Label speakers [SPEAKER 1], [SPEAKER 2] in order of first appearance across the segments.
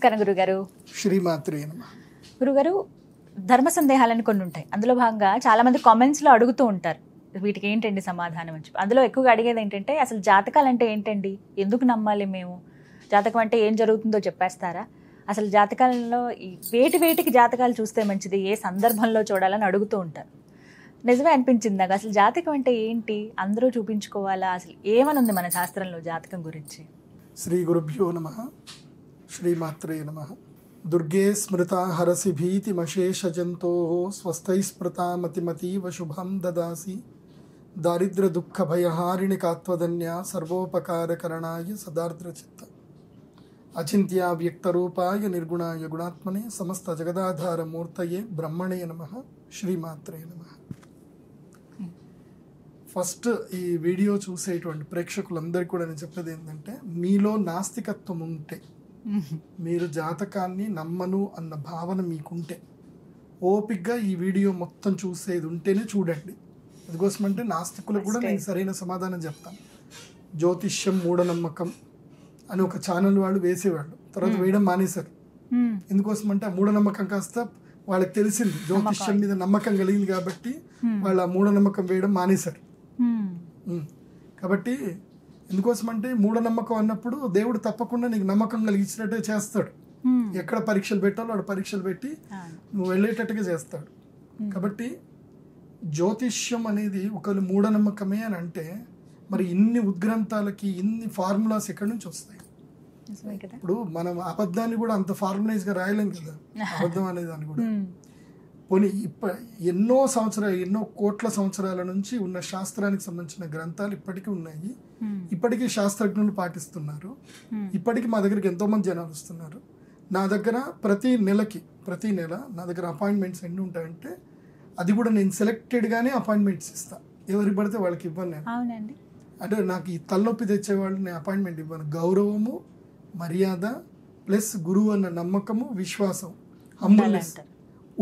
[SPEAKER 1] నమస్కారం గురుగారు.
[SPEAKER 2] శ్రీమాత్రే నమః.
[SPEAKER 1] గురుగారు, ధర్మ సందేహాలని కొన్ని ఉంటాయి. అందులో భాగంగా చాలా మంది కామెంట్స్లో అడుగుతూ ఉంటారు, వీటికి ఏంటండి సమాధానం అని చెప్పి. అందులో ఎక్కువగా అడిగేది ఏంటంటే, అసలు జాతకాలు అంటే ఏంటండి, ఎందుకు నమ్మాలి మేము, జాతకం అంటే ఏం జరుగుతుందో చెప్పేస్తారా, అసలు జాతకాలలో వేటికి జాతకాలు చూస్తే మంచిది, ఏ సందర్భంలో చూడాలని అడుగుతూ ఉంటారు. నిజమే అనిపించింది నాకు. అసలు జాతకం అంటే ఏంటి, అందరూ చూపించుకోవాలా, అసలు ఏమనుంది మన శాస్త్రంలో జాతకం గురించి?
[SPEAKER 2] శ్రీ గురుభ్యో నమః. శ్రీమాత్రే నమః. దుర్గే స్మృతా హరసి భీతిమశేషజంతో స్వస్థై స్మృతా మతిమతీవ శుభం దదాసి దారిద్ర్య దుఃఖ భయహారిణి కాత్వదన్య సర్వోపకారకరణాయ సదార్ద్రచిత్త అచింత్య వ్యక్తరూపాయ నిర్గుణాయ గుణాత్మనే సమస్త జగదాధారమూర్తయే బ్రహ్మణే నమః. శ్రీమాత్రే నమః. ఫస్ట్ ఈ వీడియో చూసేటువంటి ప్రేక్షకులందరికీ కూడా నేను చెప్పేది ఏంటంటే, మీలో నాస్తికత్వం ఉంటే, మీరు జాతకాన్ని నమ్మను అన్న భావన మీకుంటే, ఓపిక్గా ఈ వీడియో మొత్తం చూసేది ఉంటేనే చూడండి. అందుకోసమంటే నాస్తికులకు కూడా నేను సరైన సమాధానం చెప్తాను. జ్యోతిష్యం మూఢనమ్మకం అని ఒక ఛానల్ వాళ్ళు వేసేవాళ్ళు, తర్వాత వేయడం మానేశారు. ఎందుకోసమంటే ఆ మూఢనమ్మకం కాస్త వాళ్ళకి తెలిసింది, జ్యోతిష్యం మీద నమ్మకం కలిగింది కాబట్టి వాళ్ళు ఆ మూఢనమ్మకం వేయడం మానేశారు. కాబట్టి ఎందుకోసమంటే మూఢనమ్మకం అన్నప్పుడు దేవుడు తప్పకుండా నీకు నమ్మకం కలిగించినట్టే చేస్తాడు. ఎక్కడ పరీక్షలు పెట్టాలో వాడు పరీక్షలు పెట్టి నువ్వు వెళ్ళేటట్టుగా చేస్తాడు. కాబట్టి జ్యోతిష్యం అనేది ఒకవేళ మూఢనమ్మకమే అని అంటే, మరి ఇన్ని ఉద్గ్రంథాలకి ఇన్ని ఫార్ములాస్ ఎక్కడి నుంచి వస్తాయి? ఇప్పుడు మనం అబద్ధాన్ని కూడా అంత ఫార్ములైజ్గా రాయలేం కదా, అబద్ధం అనే దాన్ని కూడా. పోనీ ఎన్నో సంవత్సరాలు, ఎన్నో కోట్ల సంవత్సరాల నుంచి ఉన్న శాస్త్రానికి సంబంధించిన గ్రంథాలు ఇప్పటికీ ఉన్నాయి. ఇప్పటికీ శాస్త్రజ్ఞులు పాటిస్తున్నారు. ఇప్పటికీ మా దగ్గరికి ఎంతోమంది జనాలు వస్తున్నారు. నా దగ్గర ప్రతి నెల నా దగ్గర అపాయింట్మెంట్స్ ఎన్ని ఉంటాయంటే, అది కూడా నేను సెలెక్టెడ్గానే అపాయింట్మెంట్స్ ఇస్తాను. ఎవరికి పడితే వాళ్ళకి ఇవ్వను నేను. అంటే నాకు ఈ తలనొప్పి తెచ్చేవాళ్ళు నేను అపాయింట్మెంట్ ఇవ్వను. గౌరవము, మర్యాద ప్లస్ గురువు అన్న నమ్మకము, విశ్వాసం, హంబుల్నెస్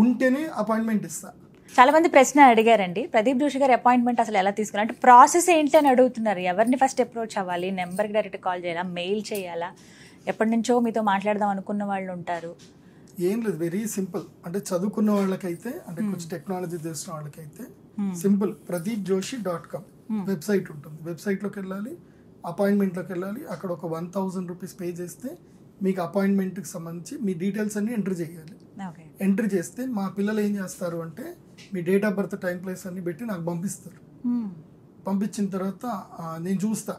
[SPEAKER 2] ఉంటేనే అపాయింట్మెంట్ ఇస్తా.
[SPEAKER 1] చాలా మంది ప్రశ్న అడిగారండి, ప్రదీప్ జోషి గారి అపాయింట్మెంట్ అసలు ఎలా తీసుకున్నారు అంటే, ప్రాసెస్ ఏంటి అని అడుగుతున్నారు. ఎవరిని ఫస్ట్ అప్రోచ్ అవ్వాలి, నెంబర్కి డైరెక్ట్ కాల్ చేయాలా, మెయిల్ చేయాలా, ఎప్పటి నుంచో మీతో మాట్లాడదాం అనుకున్న వాళ్ళు ఉంటారు?
[SPEAKER 2] ఏం లేదు, వెరీ సింపుల్. అంటే చదువుకున్న వాళ్ళకైతే, అంటే కొంచెం టెక్నాలజీ తెలిసిన వాళ్ళకైతే సింపుల్. pradeepjoshi.com వెబ్సైట్ ఉంటుంది. వెబ్సైట్లోకి వెళ్ళాలి, అపాయింట్మెంట్లోకి వెళ్ళాలి. అక్కడ ఒక 1000 రూపీస్ పే చేస్తే మీకు అపాయింట్మెంట్కి సంబంధించి మీ డీటెయిల్స్ అన్నీ ఎంట్రీ చేయాలి. ఎంట్రీ చేస్తే మా పిల్లలు ఏం చేస్తారు అంటే, మీ date of birth, time, place అన్ని పెట్టి నాకు పంపిస్తారు. పంపించిన తర్వాత నేను చూస్తా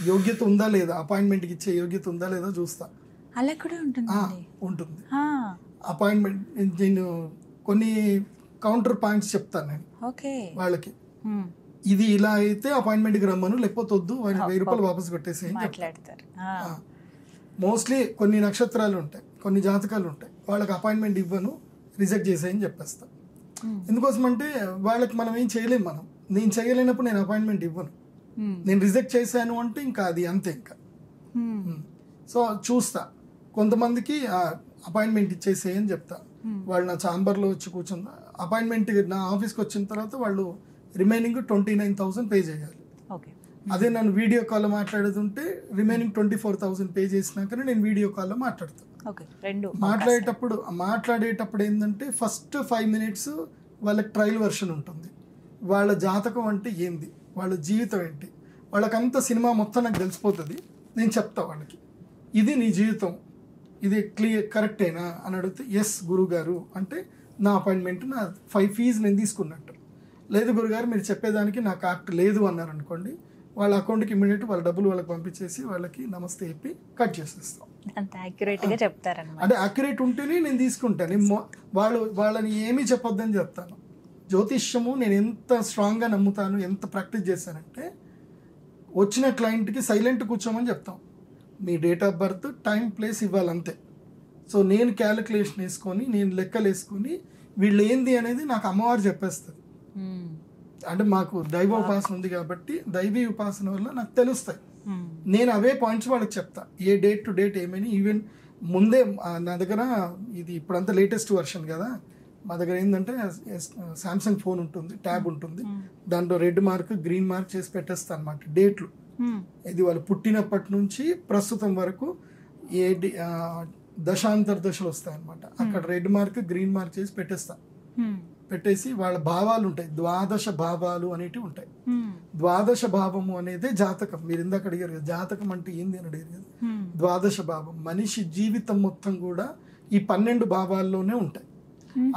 [SPEAKER 2] యోగ్యత ఉందా లేదా, అపాయింట్మెంట్కి ఇచ్చే యోగ్యత ఉందా లేదా చూస్తా.
[SPEAKER 1] అలా కూడా
[SPEAKER 2] ఉంటుంది. అపాయింట్మెంట్ నేను కొన్ని కౌంటర్ పాయింట్స్ చెప్తాను నేను వాళ్ళకి. ఇది ఇలా అయితే అపాయింట్మెంట్కి రమ్మను, లేకపోతే వద్దు, 1000 రూపాయలు వాపస్ కొట్టేసి
[SPEAKER 1] మాట్లాడతారు.
[SPEAKER 2] మోస్ట్లీ కొన్ని నక్షత్రాలు ఉంటాయి, కొన్ని జాతకాలు ఉంటాయి, వాళ్ళకి అపాయింట్మెంట్ ఇవ్వను, రిజెక్ట్ చేసేయని చెప్పేస్తా. ఎందుకోసమంటే వాళ్ళకి మనం ఏం చేయలేము. నేను చేయలేనప్పుడు నేను అపాయింట్మెంట్ ఇవ్వను. నేను రిజెక్ట్ చేశాను అంటే ఇంకా అది అంతే. ఇంకా సో చూస్తా. కొంతమందికి అపాయింట్మెంట్ ఇచ్చేసేయని చెప్తా. వాళ్ళు నా ఛాంబర్లో వచ్చి కూర్చుందా, అపాయింట్మెంట్ నా ఆఫీస్కి వచ్చిన తర్వాత వాళ్ళు రిమైనింగ్ 29,000 పే చేయాలి. అదే నన్ను వీడియో కాల్లో మాట్లాడుతుంటే రిమైనింగ్ 24,000 పే చేసినాకనే నేను వీడియో కాల్లో మాట్లాడతాను. మాట్లాడేటప్పుడు ఏంటంటే, ఫస్ట్ 5 minutes వాళ్ళకి ట్రయల్ వర్షన్ ఉంటుంది. వాళ్ళ జాతకం అంటే ఏంది, వాళ్ళ జీవితం ఏంటి, వాళ్ళకంత సినిమా మొత్తం నాకు తెలిసిపోతుంది. నేను చెప్తా వాళ్ళకి, ఇది నీ జీవితం, ఇది కరెక్టేనా అని అడిగితే ఎస్ గురుగారు అంటే నా అపాయింట్మెంట్, నా 5 ఫీజు నేను తీసుకున్నట్టు. లేదు గురుగారు మీరు చెప్పేదానికి నాకు యాక్ట్ లేదు అన్నారు అనుకోండి, వాళ్ళ అకౌంట్కి ఇమ్మీడియట్ వాళ్ళ డబ్బులు వాళ్ళకి పంపించేసి వాళ్ళకి నమస్తే చెప్పి కట్ చేసేస్తాం. అంటే యాక్యురేట్ ఉంటేనే నేను తీసుకుంటాను. వాళ్ళని ఏమీ చెప్పొద్దని చెప్తాను. జ్యోతిష్యము నేను ఎంత స్ట్రాంగ్గా నమ్ముతాను, ఎంత ప్రాక్టీస్ చేశానంటే, వచ్చిన క్లయింట్కి సైలెంట్ కూర్చోమని చెప్తాం. మీ date of birth, time, place ఇవ్వాలంతే. సో నేను క్యాలిక్యులేషన్ వేసుకొని, నేను లెక్కలు వేసుకొని, వీళ్ళు ఏంది అనేది నాకు అమ్మవారు చెప్పేస్తుంది. అంటే మాకు దైవ ఉపాసన ఉంది కాబట్టి, దైవీ ఉపాసన వల్ల నాకు తెలుస్తాయి. నేను అవే పాయింట్స్ వాళ్ళకి చెప్తా, ఏ డేట్ టు డేట్ ఏమైనా. ఈవెన్ ముందే నా దగ్గర ఇది ఇప్పుడంతా లేటెస్ట్ వర్షన్ కదా, మా దగ్గర ఏంటంటే శాంసంగ్ ఫోన్ ఉంటుంది, ట్యాబ్ ఉంటుంది, దాంట్లో రెడ్ మార్క్, గ్రీన్ మార్క్ చేసి పెట్టేస్తా అనమాట డేట్లు. ఇది వాళ్ళు పుట్టినప్పటి నుంచి ప్రస్తుతం వరకు ఏ దశాంతర్దశలు వస్తాయన్నమాట. అక్కడ రెడ్ మార్క్ గ్రీన్ మార్క్ చేసి పెట్టేస్తా. పెట్టేసి వాళ్ళ భావాలు ఉంటాయి, ద్వాదశ భావాలు అనేటివి ఉంటాయి. ద్వాదశ భావము అనేది జాతకం. మీరు ఇందాక అడిగారు కదా జాతకం అంటే ఏంది అని అడిగారు కదా. ద్వాదశ భావం మనిషి జీవితం మొత్తం కూడా ఈ 12 భావాల్లోనే ఉంటాయి.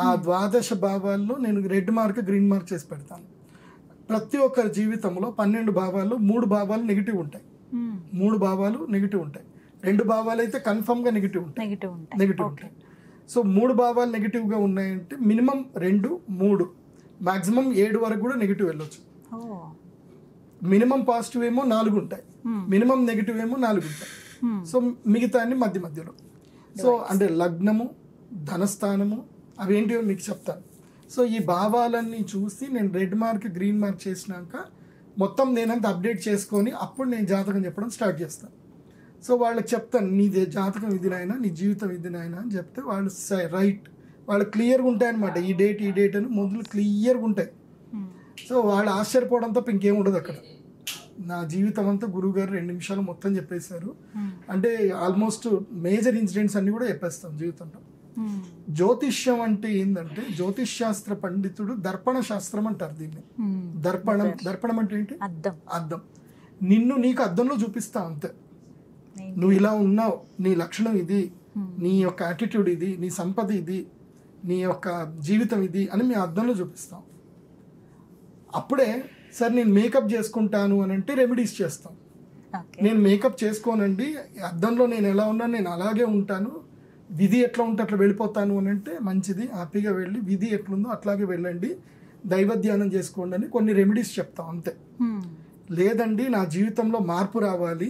[SPEAKER 2] ఆ ద్వాదశ భావాల్లో నేను రెడ్ మార్క్ గ్రీన్ మార్క్ చేసి పెడతాను. ప్రతి ఒక్కరి జీవితంలో 12 భావాల్లో 3 భావాలు నెగిటివ్ ఉంటాయి. 3 భావాలు నెగిటివ్ ఉంటాయి. 2 భావాలు అయితే కన్ఫర్మ్ గా నెగిటివ్ ఉంటాయి. నెగిటివ్ ఉంటాయి. సో 3 భావాలు నెగిటివ్ గా ఉన్నాయంటే మినిమం 2, 3 మాక్సిమం 7 వరకు కూడా నెగిటివ్ వెళ్ళొచ్చు. మినిమం పాజిటివ్ ఏమో 4 ఉంటాయి, మినిమం నెగిటివ్ ఏమో 4 ఉంటాయి. సో మిగతా అన్ని మధ్యలో. సో అంటే లగ్నము, ధనస్థానము అవేంటివో మీకు చెప్తాను. సో ఈ భావాలన్నీ చూసి నేను రెడ్ మార్క్ గ్రీన్ మార్క్ చేసినాక మొత్తం నేనంతా అప్డేట్ చేసుకొని అప్పుడు నేను జాతకం చెప్పడం స్టార్ట్ చేస్తాను. సో వాళ్ళకి చెప్తాను నీ జాతకం ఇదినైనా నీ జీవితం ఇదినైనా అని చెప్తే వాళ్ళు రైట్, వాళ్ళు క్లియర్గా ఉంటాయన్నమాట. ఈ డేట్ అని మొదలు క్లియర్గా ఉంటాయి. సో వాళ్ళు ఆశ్చర్యపోవడం తప్ప ఇంకేం ఉండదు అక్కడ. నా జీవితం అంతా గురువు గారు 2 నిమిషాలు మొత్తం చెప్పేశారు. అంటే ఆల్మోస్ట్ మేజర్ ఇన్సిడెంట్స్ అన్ని కూడా చెప్పేస్తాం జీవితంలో. జ్యోతిష్యం అంటే ఏంటంటే జ్యోతిష్ శాస్త్ర పండితుడు దర్పణ శాస్త్రం అంటారు దీన్ని. దర్పణం అంటే ఏంటి? అద్దం. నీకు అద్దంలో చూపిస్తా అంతే. నువ్వు ఇలా ఉన్నావు, నీ లక్షణం ఇది, నీ యొక్క యాటిట్యూడ్ ఇది, నీ సంపద ఇది, నీ యొక్క జీవితం ఇది అని మీ అద్దంలో చూపిస్తాం. అప్పుడే సార్ నేను మేకప్ చేసుకుంటాను అని అంటే రెమెడీస్ చేస్తాం. నేను మేకప్ చేసుకోనండి, అద్దంలో నేను ఎలా ఉన్నాను నేను అలాగే ఉంటాను, విధి ఎట్లా ఉంటే అట్లా వెళ్ళిపోతాను అని అంటే మంచిది, హ్యాపీగా వెళ్ళి విధి ఎట్లుందో అట్లాగే వెళ్ళండి, దైవ ధ్యానం చేసుకోండి అని కొన్ని రెమెడీస్ చెప్తాం అంతే. లేదండి నా జీవితంలో మార్పు రావాలి,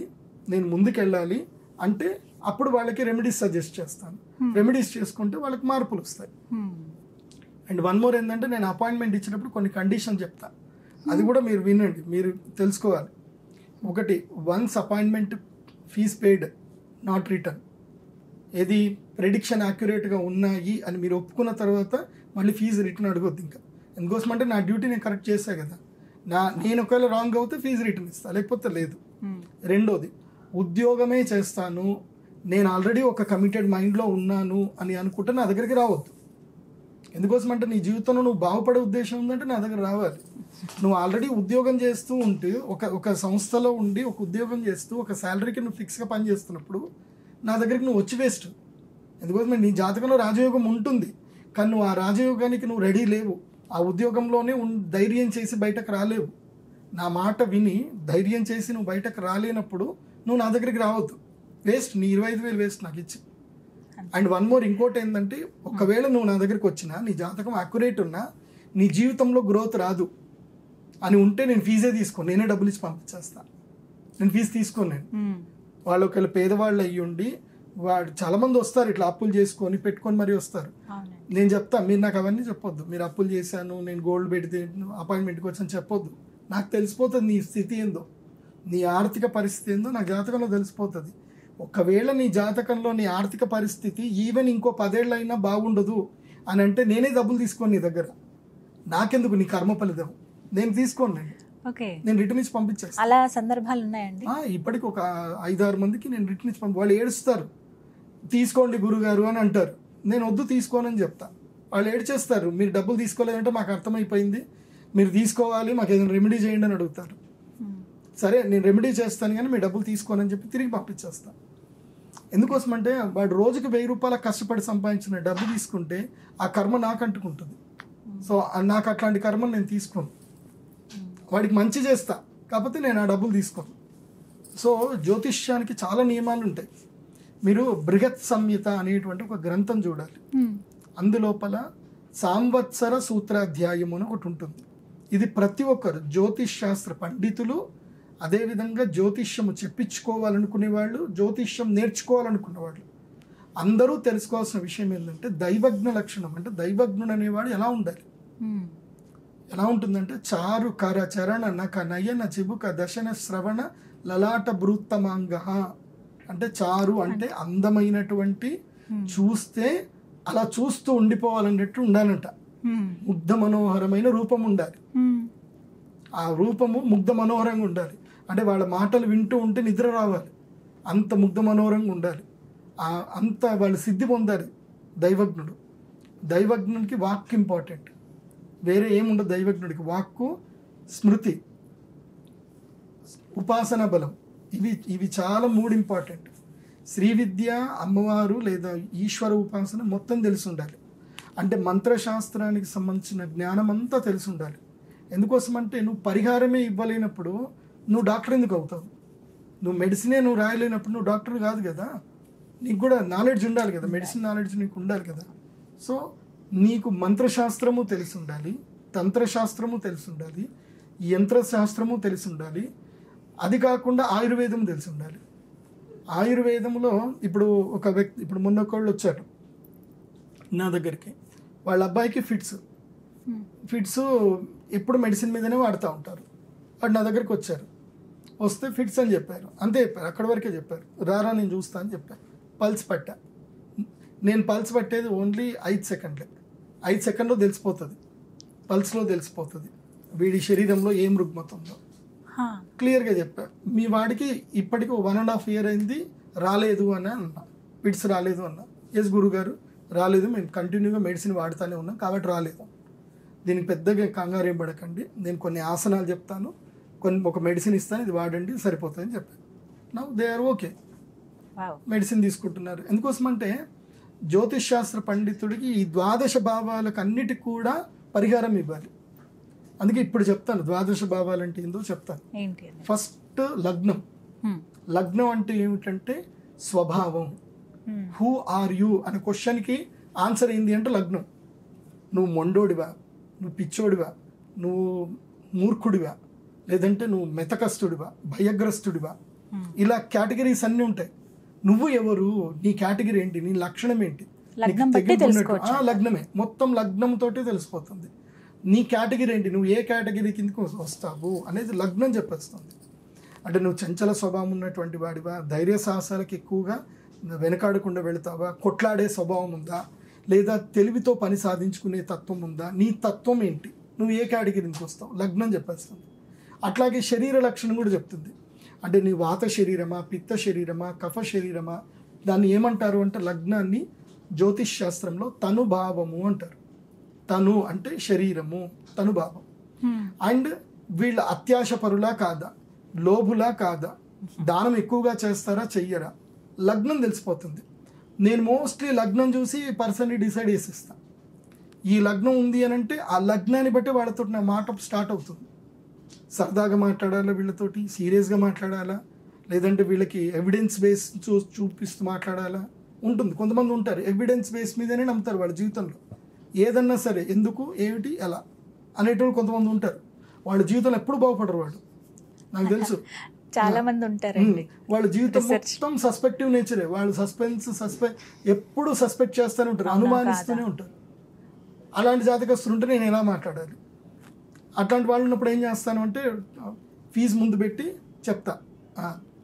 [SPEAKER 2] నేను ముందుకెళ్ళాలి అంటే అప్పుడు వాళ్ళకి రెమెడీస్ సజెస్ట్ చేస్తాను. రెమెడీస్ చేసుకుంటే వాళ్ళకి మార్పులు వస్తాయి. అండ్ వన్ మోర్ ఏంటంటే నేను అపాయింట్మెంట్ ఇచ్చినప్పుడు కొన్ని కండిషన్ చెప్తా, అది కూడా మీరు వినండి, మీరు తెలుసుకోవాలి. ఒకటి, once appointment fees paid not return. ఏది ప్రెడిక్షన్ యాక్యురేట్గా ఉన్నాయి అని మీరు ఒప్పుకున్న తర్వాత మళ్ళీ ఫీజు రిటర్న్ అడగొద్దు. ఇంకా ఎందుకోసం అంటే నా డ్యూటీ నేను కరెక్ట్ చేసా కదా, నేను ఒకవేళ రాంగ్ అవుతే ఫీజు రిటర్న్ ఇస్తా, లేకపోతే లేదు. రెండోది, ఉద్యోగమే చేస్తాను, నేను ఆల్రెడీ ఒక కమిటెడ్ మైండ్లో ఉన్నాను అని అనుకుంటే నా దగ్గరికి రావద్దు. ఎందుకోసం అంటే నీ జీవితంలో నువ్వు బాగుపడే ఉద్దేశం ఉందంటే నా దగ్గర రావాలి. నువ్వు ఆల్రెడీ ఉద్యోగం చేస్తూ ఉంటే ఒక సంస్థలో ఉండి ఒక ఉద్యోగం చేస్తూ ఒక శాలరీకి నువ్వు ఫిక్స్గా పని చేస్తున్నప్పుడు నా దగ్గరికి నువ్వు వచ్చి వేస్ట్. ఎందుకోసం నీ జాతకంలో రాజయోగం ఉంటుంది, కానీ నువ్వు ఆ రాజయోగానికి నువ్వు రెడీ లేవు. ఆ ఉద్యోగంలోనే ధైర్యం చేసి బయటకు రాలేవు. నా మాట విని ధైర్యం చేసి నువ్వు బయటకు రాలేనప్పుడు నువ్వు నా దగ్గరికి రావద్దు. వేస్ట్, నీ 25,000 వేస్ట్ నాకు ఇచ్చి. అండ్ వన్ మోర్, ఇంకోటి ఏంటంటే ఒకవేళ నువ్వు నా దగ్గరికి వచ్చినా నీ జాతకం అక్యురేట్ ఉన్నా నీ జీవితంలో గ్రోత్ రాదు అని ఉంటే నేను ఫీజే తీసుకోను, నేనే డబ్బులు ఇచ్చి పంపించేస్తాను. నేను ఫీజు తీసుకోను. నేను వాళ్ళు ఒకవేళ పేదవాళ్ళు అయ్యుండి చాలామంది వస్తారు ఇట్లా అప్పులు చేసుకొని పెట్టుకొని మరీ వస్తారు. నేను చెప్తా, మీరు నాకు అవన్నీ చెప్పొద్దు, మీరు అప్పులు చేశాను నేను గోల్డ్ పెడితే అపాయింట్మెంట్కి వచ్చాను చెప్పొద్దు. నాకు తెలిసిపోతుంది నీ స్థితి ఏందో, నీ ఆర్థిక పరిస్థితి ఏందో నా జాతకంలో తెలిసిపోతుంది. ఒకవేళ నీ జాతకంలో నీ ఆర్థిక పరిస్థితి ఈవెన్ ఇంకో 10 ఏళ్ళు అయినా బాగుండదు అని అంటే నేనే డబ్బులు తీసుకోను నీ దగ్గర. నాకెందుకు నీ కర్మ ఫలితం, నేను తీసుకోను. నేను రిటర్న్ ఇచ్చి పంపించేస్తాను.
[SPEAKER 1] అలా సందర్భాలు ఉన్నాయండి.
[SPEAKER 2] ఇప్పటికి ఒక 5-6 మందికి నేను రిటర్న్ ఇచ్చి వాళ్ళు ఏడుస్తారు, తీసుకోండి గురుగారు అని అంటారు. నేను వద్దు తీసుకోనని చెప్తా. వాళ్ళు ఏడ్చేస్తారు, మీరు డబ్బులు తీసుకోలేదంటే మాకు అర్థమైపోయింది, మీరు తీసుకోవాలి, మాకు ఏదైనా రెమెడీ చేయండి అని అడుగుతారు. సరే నేను రెమెడీ చేస్తాను కానీ మీరు డబ్బులు తీసుకోనని చెప్పి తిరిగి పంపించేస్తాను. ఎందుకోసం అంటే వాడు రోజుకి 1000 రూపాయల కష్టపడి సంపాదించిన డబ్బు తీసుకుంటే ఆ కర్మ నాకు అంటుకుంటుంది. సో నాకు అట్లాంటి కర్మను నేను తీసుకోను, వాడికి మంచి చేస్తా, కాకపోతే నేను ఆ డబ్బులు తీసుకోను. సో జ్యోతిష్యానికి చాలా నియమాలు ఉంటాయి. మీరు బృహత్ సంహిత అనేటువంటి ఒక గ్రంథం చూడాలి. అందులోపల సాంవత్సర సూత్రాధ్యాయం అని ఒకటి ఉంటుంది. ఇది ప్రతి ఒక్కరు జ్యోతిష్ శాస్త్ర పండితులు, అదేవిధంగా జ్యోతిష్యము చెప్పించుకోవాలనుకునే వాళ్ళు, జ్యోతిష్యం నేర్చుకోవాలనుకునే వాళ్ళు అందరూ తెలుసుకోవాల్సిన విషయం ఏంటంటే దైవజ్ఞ లక్షణం. అంటే దైవజ్ఞుడు అనేవాడు ఎలా ఉండాలి, ఎలా ఉంటుందంటే చారు కర చరణ నక నయన చిబుక దశన శ్రవణ లలాట భృత్తమాంగ. అంటే చారు అంటే అందమైనటువంటి, చూస్తే అలా చూస్తూ ఉండిపోవాలన్నట్టు ఉండాలంట. ముగ్ధ మనోహరమైన రూపం ఉండాలి. ఆ రూపము ముగ్ధ మనోహరంగా ఉండాలి. అంటే వాళ్ళ మాటలు వింటూ ఉంటే నిద్ర రావాలి, అంత ముగ్ధ మనోహరంగా ఉండాలి. అంత వాళ్ళు సిద్ధి పొందారు. దైవజ్ఞునికి వాక్ ఇంపార్టెంట్, వేరే ఏముండదు. దైవజ్ఞుడికి వాక్కు, స్మృతి, ఉపాసన బలం, ఇవి చాలా 3 ఇంపార్టెంట్. శ్రీ విద్య, అమ్మవారు లేదా ఈశ్వర ఉపాసన మొత్తం తెలిసి ఉండాలి. అంటే మంత్రశాస్త్రానికి సంబంధించిన జ్ఞానం అంతా తెలిసి ఉండాలి. ఎందుకోసం అంటే నువ్వు పరిహారమే ఇవ్వలేనప్పుడు నువ్వు డాక్టర్ ఎందుకు అవుతావు? నువ్వు మెడిసినే నువ్వు రాయలేనప్పుడు నువ్వు డాక్టర్ కాదు కదా. నీకు కూడా నాలెడ్జ్ ఉండాలి కదా, మెడిసిన్ నాలెడ్జ్ నీకు ఉండాలి కదా. సో నీకు మంత్రశాస్త్రము తెలిసి ఉండాలి, తంత్రశాస్త్రము తెలిసి ఉండాలి, యంత్రశాస్త్రము తెలిసి ఉండాలి. అది కాకుండా ఆయుర్వేదం తెలిసి ఉండాలి. ఆయుర్వేదంలో ఇప్పుడు ఒక వ్యక్తి, ఇప్పుడు మొన్న ఒకళ్ళు వచ్చారు నా దగ్గరికి, వాళ్ళ అబ్బాయికి ఫిట్స్ ఎప్పుడు మెడిసిన్ మీదనే వాడుతూ ఉంటారు. వాడు నా దగ్గరికి వచ్చారు, వస్తే ఫిట్స్ అని చెప్పారు, అంతే చెప్పారు, అక్కడి వరకే చెప్పారు. రారా నేను చూస్తా అని చెప్పారు. పల్స్ పట్టా. నేను పల్స్ పట్టేది ఓన్లీ 5 సెకండ్లే. 5 సెకండ్లో తెలిసిపోతుంది, పల్స్లో తెలిసిపోతుంది వీడి శరీరంలో ఏం రుగ్మత ఉందో. క్లియర్గా చెప్పారు. మీ వాడికి ఇప్పటికి 1.5 year అయింది, రాలేదు అని అన్నా, ఫిట్స్ రాలేదు అన్నా. ఎస్ గురుగారు రాలేదు, మేము కంటిన్యూగా మెడిసిన్ వాడుతూనే ఉన్నాం కాబట్టి రాలేదు. దీనికి పెద్దగా కంగారు ఏం పడకండి, నేను కొన్ని ఆసనాలు చెప్తాను, ఒక మెడిసిన్ ఇస్తాను, ఇది వాడండి సరిపోతుందని చెప్పాను. Now they are okay, medicine తీసుకుంటున్నారు. ఎందుకోసం అంటే జ్యోతిష్ శాస్త్ర పండితుడికి ఈ 12 భావాలకు అన్నిటికి కూడా పరిహారం ఇవ్వాలి. అందుకే ఇప్పుడు చెప్తాను 12 భావాలు అంటే ఏందో చెప్తాను. ఫస్ట్ లగ్నం అంటే ఏమిటంటే స్వభావం. హూ ఆర్ యూ అనే క్వశ్చన్కి ఆన్సర్ ఏంది అంటే లగ్నం. నువ్వు మొండోడివా, నువ్వు పిచ్చోడివా, నువ్వు మూర్ఖుడివా, లేదంటే నువ్వు మెతకస్తుడివా, భయగ్రస్తుడివా, ఇలా కేటగిరీస్ అన్నీ ఉంటాయి. నువ్వు ఎవరు, నీ కేటగిరీ ఏంటి, నీ లక్షణం ఏంటి, లగ్నమే మొత్తం లగ్నంతో తెలిసిపోతుంది. నీ కేటగిరీ ఏంటి, నువ్వు ఏ కేటగిరీ కిందకి వస్తావు అనేది లగ్నం చెప్పేస్తుంది. అంటే నువ్వు చంచల స్వభావం ఉన్నటువంటి వాడివా, ధైర్య సాహసాలకు ఎక్కువగా వెనకాడకుండా వెళతావా, కొట్లాడే స్వభావం ఉందా, లేదా తెలివితో పని సాధించుకునే తత్వం ఉందా, నీ తత్వం ఏంటి, నువ్వు ఏ కేటగిరీకి వస్తావు, లగ్నం చెప్పేస్తుంది. అట్లాగే శరీర లక్షణం కూడా చెప్తుంది. అంటే నీ వాత శరీరమా, పిత్త శరీరమా, కఫ శరీరమా, దాన్ని ఏమంటారు అంటే లగ్నాన్ని జ్యోతిష్ శాస్త్రంలో తనుభావము అంటారు. తను అంటే శరీరము, తనుభావం. అండ్ వీళ్ళ అత్యాశ పరులా కాదా, లోభులా కాదా, దానం ఎక్కువగా చేస్తారా చెయ్యరా, లగ్నం తెలిసిపోతుంది. నేను మోస్ట్లీ లగ్నం చూసి పర్సన్ని డిసైడ్ చేసేస్తాను. ఈ లగ్నం ఉంది అని అంటే ఆ లగ్నాన్ని బట్టి వాళ్ళతో నా మాట స్టార్ట్ అవుతుంది. సరదాగా మాట్లాడాలా వీళ్ళతోటి, సీరియస్గా మాట్లాడాలా, లేదంటే వీళ్ళకి ఎవిడెన్స్ బేస్ చూపిస్తూ మాట్లాడాలా ఉంటుంది. కొంతమంది ఉంటారు ఎవిడెన్స్ బేస్ మీదనే నమ్ముతారు వాళ్ళ జీవితంలో. ఏదన్నా సరే ఎందుకు, ఏమిటి, ఎలా అనేటోళ్ళు కొంతమంది ఉంటారు. వాళ్ళ జీవితంలో ఎప్పుడు బాగుపడరు వాళ్ళు, నాకు తెలుసు
[SPEAKER 1] చాలా మంది ఉంటారండి.
[SPEAKER 2] వాళ్ళ జీవితం మొత్తం సస్పెక్టివ్ నేచరే. వాళ్ళు ఎప్పుడు సస్పెక్ట్ చేస్తూనే ఉంటారు, అనుమానిస్తూనే ఉంటారు. అలాంటి జాతకస్తులు ఉంటే నేను ఎలా మాట్లాడాలి, అట్లాంటి వాళ్ళు ఉన్నప్పుడు ఏం చేస్తాను అంటే ఫీజు ముందు పెట్టి చెప్తా,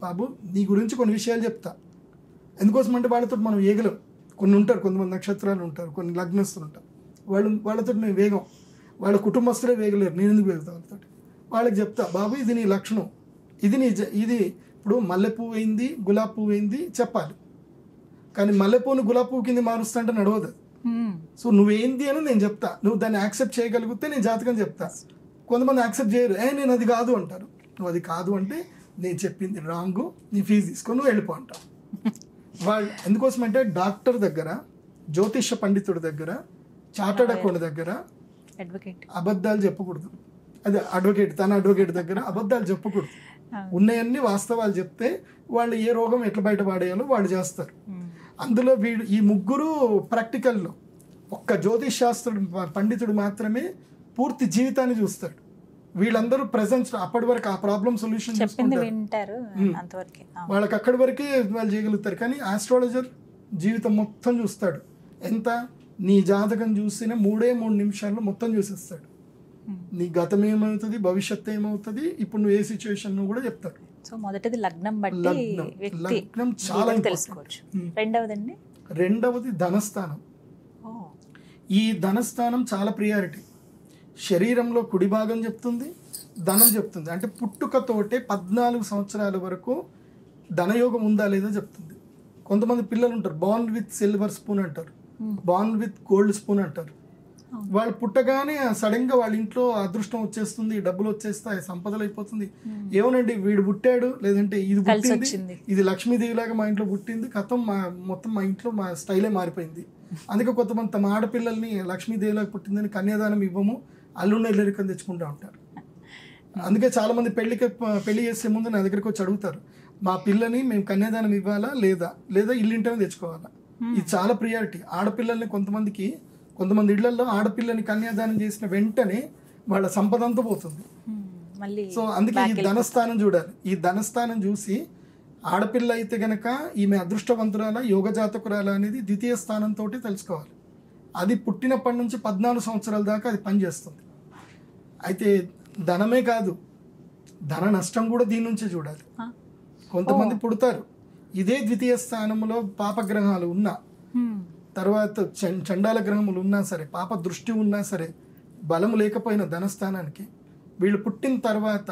[SPEAKER 2] బాబు నీ గురించి కొన్ని విషయాలు చెప్తా. ఎందుకోసం అంటే వాళ్ళతో మనం వేగలం. కొన్ని ఉంటారు, కొంతమంది నక్షత్రాలు ఉంటారు, కొన్ని లగ్నస్తులు ఉంటారు, వాళ్ళతో మేము వేగం, వాళ్ళ కుటుంబస్తులే వేగలేరు, నేను ఎందుకు వేగుతా వాళ్ళతో. వాళ్ళకి చెప్తా, బాబు ఇది నీ లక్షణం, ఇది ఇప్పుడు మల్లెపువ్వు అయింది, గులాబీ పువ్వు అయింది చెప్పాలి. కానీ మల్లెపువ్వుని గులాబీ పువ్వు కింద మారుస్తా అంటే నడవదు. సో నువ్వేంది అని నేను చెప్తా, నువ్వు దాన్ని యాక్సెప్ట్ చేయగలిగితే నేను జాతకం చెప్తా. కొంతమంది యాక్సెప్ట్ చేయరు, నేను అది కాదు అంటారు. నువ్వు అది కాదు అంటే నేను చెప్పింది రాంగు, నీ ఫీజు తీసుకొని నువ్వు వెళ్ళిపో అంటావు. వాళ్ళు ఎందుకోసం అంటే డాక్టర్ దగ్గర, జ్యోతిష పండితుడి దగ్గర, చార్టర్డ్ అకౌంట్ దగ్గర అబద్ధాలు చెప్పకూడదు. అదే తన అడ్వకేట్ దగ్గర అబద్ధాలు చెప్పకూడదు. ఉన్నాయన్నీ వాస్తవాలు చెప్తే వాళ్ళు ఏ రోగం ఎట్లా బయటపడేయాలో వాళ్ళు చేస్తారు. అందులో ఈ ముగ్గురు ప్రాక్టికల్లో ఒక్క జ్యోతిష్ శాస్త్రుడు పండితుడు మాత్రమే పూర్తి జీవితాన్ని చూస్తాడు. వీళ్ళందరూ ప్రెజెన్స్ అప్పటి వరకు ఆ ప్రాబ్లం సొల్యూషన్
[SPEAKER 1] వింటారు,
[SPEAKER 2] వాళ్ళకి అక్కడి వరకే వాళ్ళు చేయగలుగుతారు. కానీ ఆస్ట్రాలజర్ జీవితం మొత్తం చూస్తాడు. ఎంత నీ జాతకం చూసిన 3 నిమిషాల్లో మొత్తం చూసేస్తాడు. నీ గతం ఏమవుతుంది, భవిష్యత్తు ఏమవుతుంది, ఇప్పుడు నువ్వు ఏ సిచ్యువేషన్ కూడా చెప్తాడు.
[SPEAKER 1] సో మొదటిది లగ్నం బట్టి
[SPEAKER 2] లగ్నం చాలా
[SPEAKER 1] తెలుసుకోవచ్చు.
[SPEAKER 2] రెండవది ధనస్థానం. ఈ ధనస్థానం చాలా ప్రియారిటీ. శరీరంలో కుడి భాగం చెప్తుంది, ధనం చెప్తుంది. అంటే పుట్టుకతోటే 14 సంవత్సరాల వరకు ధనయోగం ఉందా లేదా చెప్తుంది. కొంతమంది పిల్లలు ఉంటారు బార్న్ విత్ సిల్వర్ స్పూన్ అంటారు, బార్న్ విత్ గోల్డ్ స్పూన్ అంటారు. వాళ్ళు పుట్టగానే సడన్ గా వాళ్ళ ఇంట్లో అదృష్టం వచ్చేస్తుంది, డబ్బులు వచ్చేస్తాయి, సంపదలు అయిపోతుంది. ఏమోనండి వీడు పుట్టాడు, లేదంటే ఇది పుట్టింది, ఇది లక్ష్మీదేవి లాగా మా ఇంట్లో పుట్టింది, కథం మొత్తం మా ఇంట్లో మా స్టైలే మారిపోయింది. అందుకే కొంతమంది తమ ఆడపిల్లల్ని లక్ష్మీదేవి లాగా పుట్టిందని కన్యాదానం ఇవ్వము, అల్లుడిని ఎల్లరికని తెచ్చుకుంటూ ఉంటారు. అందుకే చాలా మంది పెళ్లి చేసే ముందు నా దగ్గరికి వచ్చి అడుగుతారు, మా పిల్లని మేము కన్యాదానం ఇవ్వాలా లేదా ఇల్లింటనే తెచ్చుకోవాలా. ఇది చాలా ప్రియారిటీ. ఆడపిల్లల్ని కొంతమంది ఇళ్లలో ఆడపిల్లని కన్యాదానం చేసిన వెంటనే వాళ్ళ సంపద అంతా పోతుంది. సో అందుకే ఈ ధనస్థానం చూడాలి. ఈ ధనస్థానం చూసి ఆడపిల్ల అయితే గనక ఈమె అదృష్టవంతురాల యోగ జాతకురాల అనేది ద్వితీయ స్థానంతో తెలుసుకోవాలి. అది పుట్టినప్పటి నుంచి 14 సంవత్సరాల దాకా అది పనిచేస్తుంది. అయితే ధనమే కాదు, ధన నష్టం కూడా దీని నుంచే చూడాలి. కొంతమంది పుడతారు ఇదే ద్వితీయ స్థానంలో పాపగ్రహాలు ఉన్నా, తర్వాత చండాల గ్రహములు ఉన్నా సరే, పాప దృష్టి ఉన్నా సరే, బలము లేకపోయిన ధనస్థానానికి వీళ్ళు పుట్టిన తర్వాత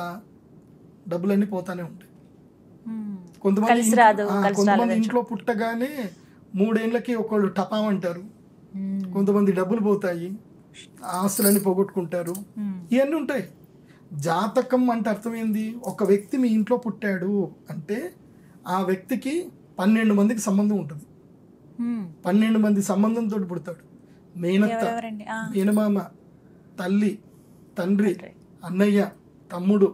[SPEAKER 2] డబ్బులన్నీ పోతానే ఉంటాయి. కొంతమంది ఇంట్లో పుట్టగానే 3 ఏళ్ళకి ఒకళ్ళు టపామంటారు, కొంతమంది డబ్బులు పోతాయి, ఆస్తులన్నీ పోగొట్టుకుంటారు, ఇవన్నీ ఉంటాయి. జాతకం అంటే అర్థం ఏంది? ఒక వ్యక్తి మీ ఇంట్లో పుట్టాడు అంటే ఆ వ్యక్తికి 12 మందికి సంబంధం ఉంటుంది. 12 మంది సంబంధంతో పుడతాడు. మేనత్త, మేనమామ, తల్లి, తండ్రి, అన్నయ్య, తమ్ముడు,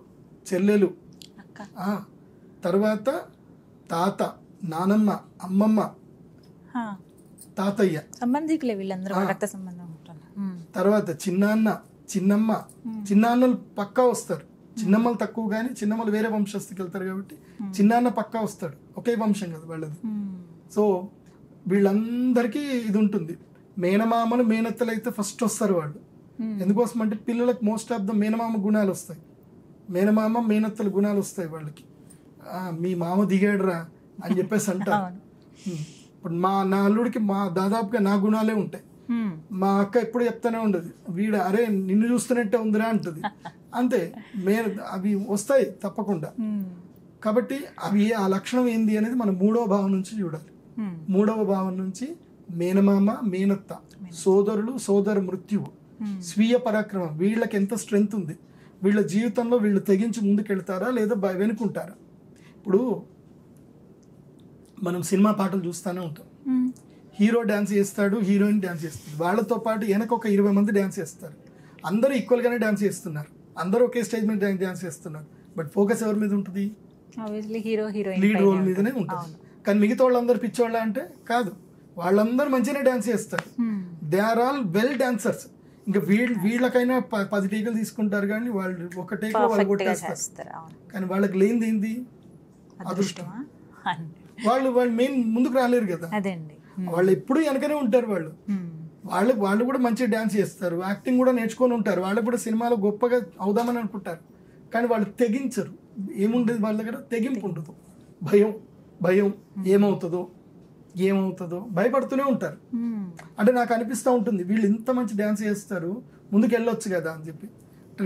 [SPEAKER 2] చెల్లెలు, తర్వాత తాత, నానమ్మ, అమ్మమ్మ, తాతయ్య,
[SPEAKER 1] సంబంధికులే వీళ్ళందరూ, రక్త సంబంధం.
[SPEAKER 2] తర్వాత చిన్నాన్న, చిన్నమ్మ. చిన్నాన్నలు పక్కా వస్తారు, చిన్నమ్మలు తక్కువ, కానీ చిన్నమ్మలు వేరే వంశస్థకి వెళ్తారు కాబట్టి చిన్నాన్న పక్కా వస్తాడు, ఒకే వంశం కదా వాళ్ళది. సో వీళ్ళందరికీ ఇది ఉంటుంది. మేనమామలు, మేనత్తలు అయితే ఫస్ట్ వస్తారు వాళ్ళు. ఎందుకోసం అంటే పిల్లలకు మోస్ట్ ఆఫ్ ద మేనమామ గుణాలు వస్తాయి, మేనమామ మేనత్తల గుణాలు వస్తాయి వాళ్ళకి. మీ మామ దిగాడురా అని చెప్పేసి అంటారు. ఇప్పుడు నా అల్లుడికి దాదాపుగా నా గుణాలే ఉంటాయి. మా అక్క ఎప్పుడు చెప్తానే ఉండదు, వీడు అరే నిన్ను చూస్తున్నట్టే ఉందిరా అంటుంది. అంతే, అవి వస్తాయి తప్పకుండా. కాబట్టి అవి ఆ లక్షణం ఏంది అనేది మనం 3వ భావం నుంచి చూడాలి. 3వ భావం నుంచి మేనమామ, మేనత్త, సోదరులు, సోదర మృత్యువు, స్వీయ పరాక్రమం, వీళ్ళకి ఎంత స్ట్రెంగ్త్ ఉంది, వీళ్ళ జీవితంలో వీళ్ళు తెగించి ముందుకెళ్తారా లేదా వెనుకుంటారా. ఇప్పుడు మనం సినిమా పాటలు చూస్తూనే ఉంటాం, హీరో డ్యాన్స్ చేస్తాడు, హీరోయిన్ డ్యాన్స్ చేస్తుంది, వాళ్ళతో పాటు వెనక ఒక 20 మంది డ్యాన్స్ చేస్తారు. అందరూ ఈక్వల్గానే డ్యాన్స్ చేస్తున్నారు, అందరూ ఒకే స్టేజ్ మీద డ్యాన్స్ చేస్తున్నారు. బట్ ఫోకస్ ఎవరి మీద ఉంటుంది? లీడ్ రోల్ మీదనే ఉంటుంది. కానీ మిగతా వాళ్ళందరూ పిచ్చోళ్ళ అంటే కాదు, వాళ్ళందరూ మంచిగానే డ్యాన్స్ చేస్తారు. They are all well dancers. ఇంకా వీళ్ళకైనా 10 టేకులు తీసుకుంటారు, కానీ వాళ్ళు ఒక టేక్లో వాళ్ళు కొట్టేస్తారు. కానీ వాళ్ళకి లేనిది ఏంది? అదృష్టం. వాళ్ళు మెయిన్ ముందుకు రాలేరు కదా, వాళ్ళు ఎప్పుడు వెనకనే ఉంటారు. వాళ్ళు కూడా మంచిగా డ్యాన్స్ చేస్తారు, యాక్టింగ్ కూడా నేర్చుకొని ఉంటారు, వాళ్ళు కూడా సినిమాలో గొప్పగా అవుదామని అనుకుంటారు. కానీ వాళ్ళు తెగించరు. ఏముండదు వాళ్ళ దగ్గర? తెగింపు ఉండదు. భయం ఏమవుతుందో భయపడుతూనే ఉంటారు. అంటే నాకు అనిపిస్తూ ఉంటుంది, వీళ్ళు ఇంత మంచి డ్యాన్స్ చేస్తారు, ముందుకు వెళ్ళొచ్చు కదా అని చెప్పి.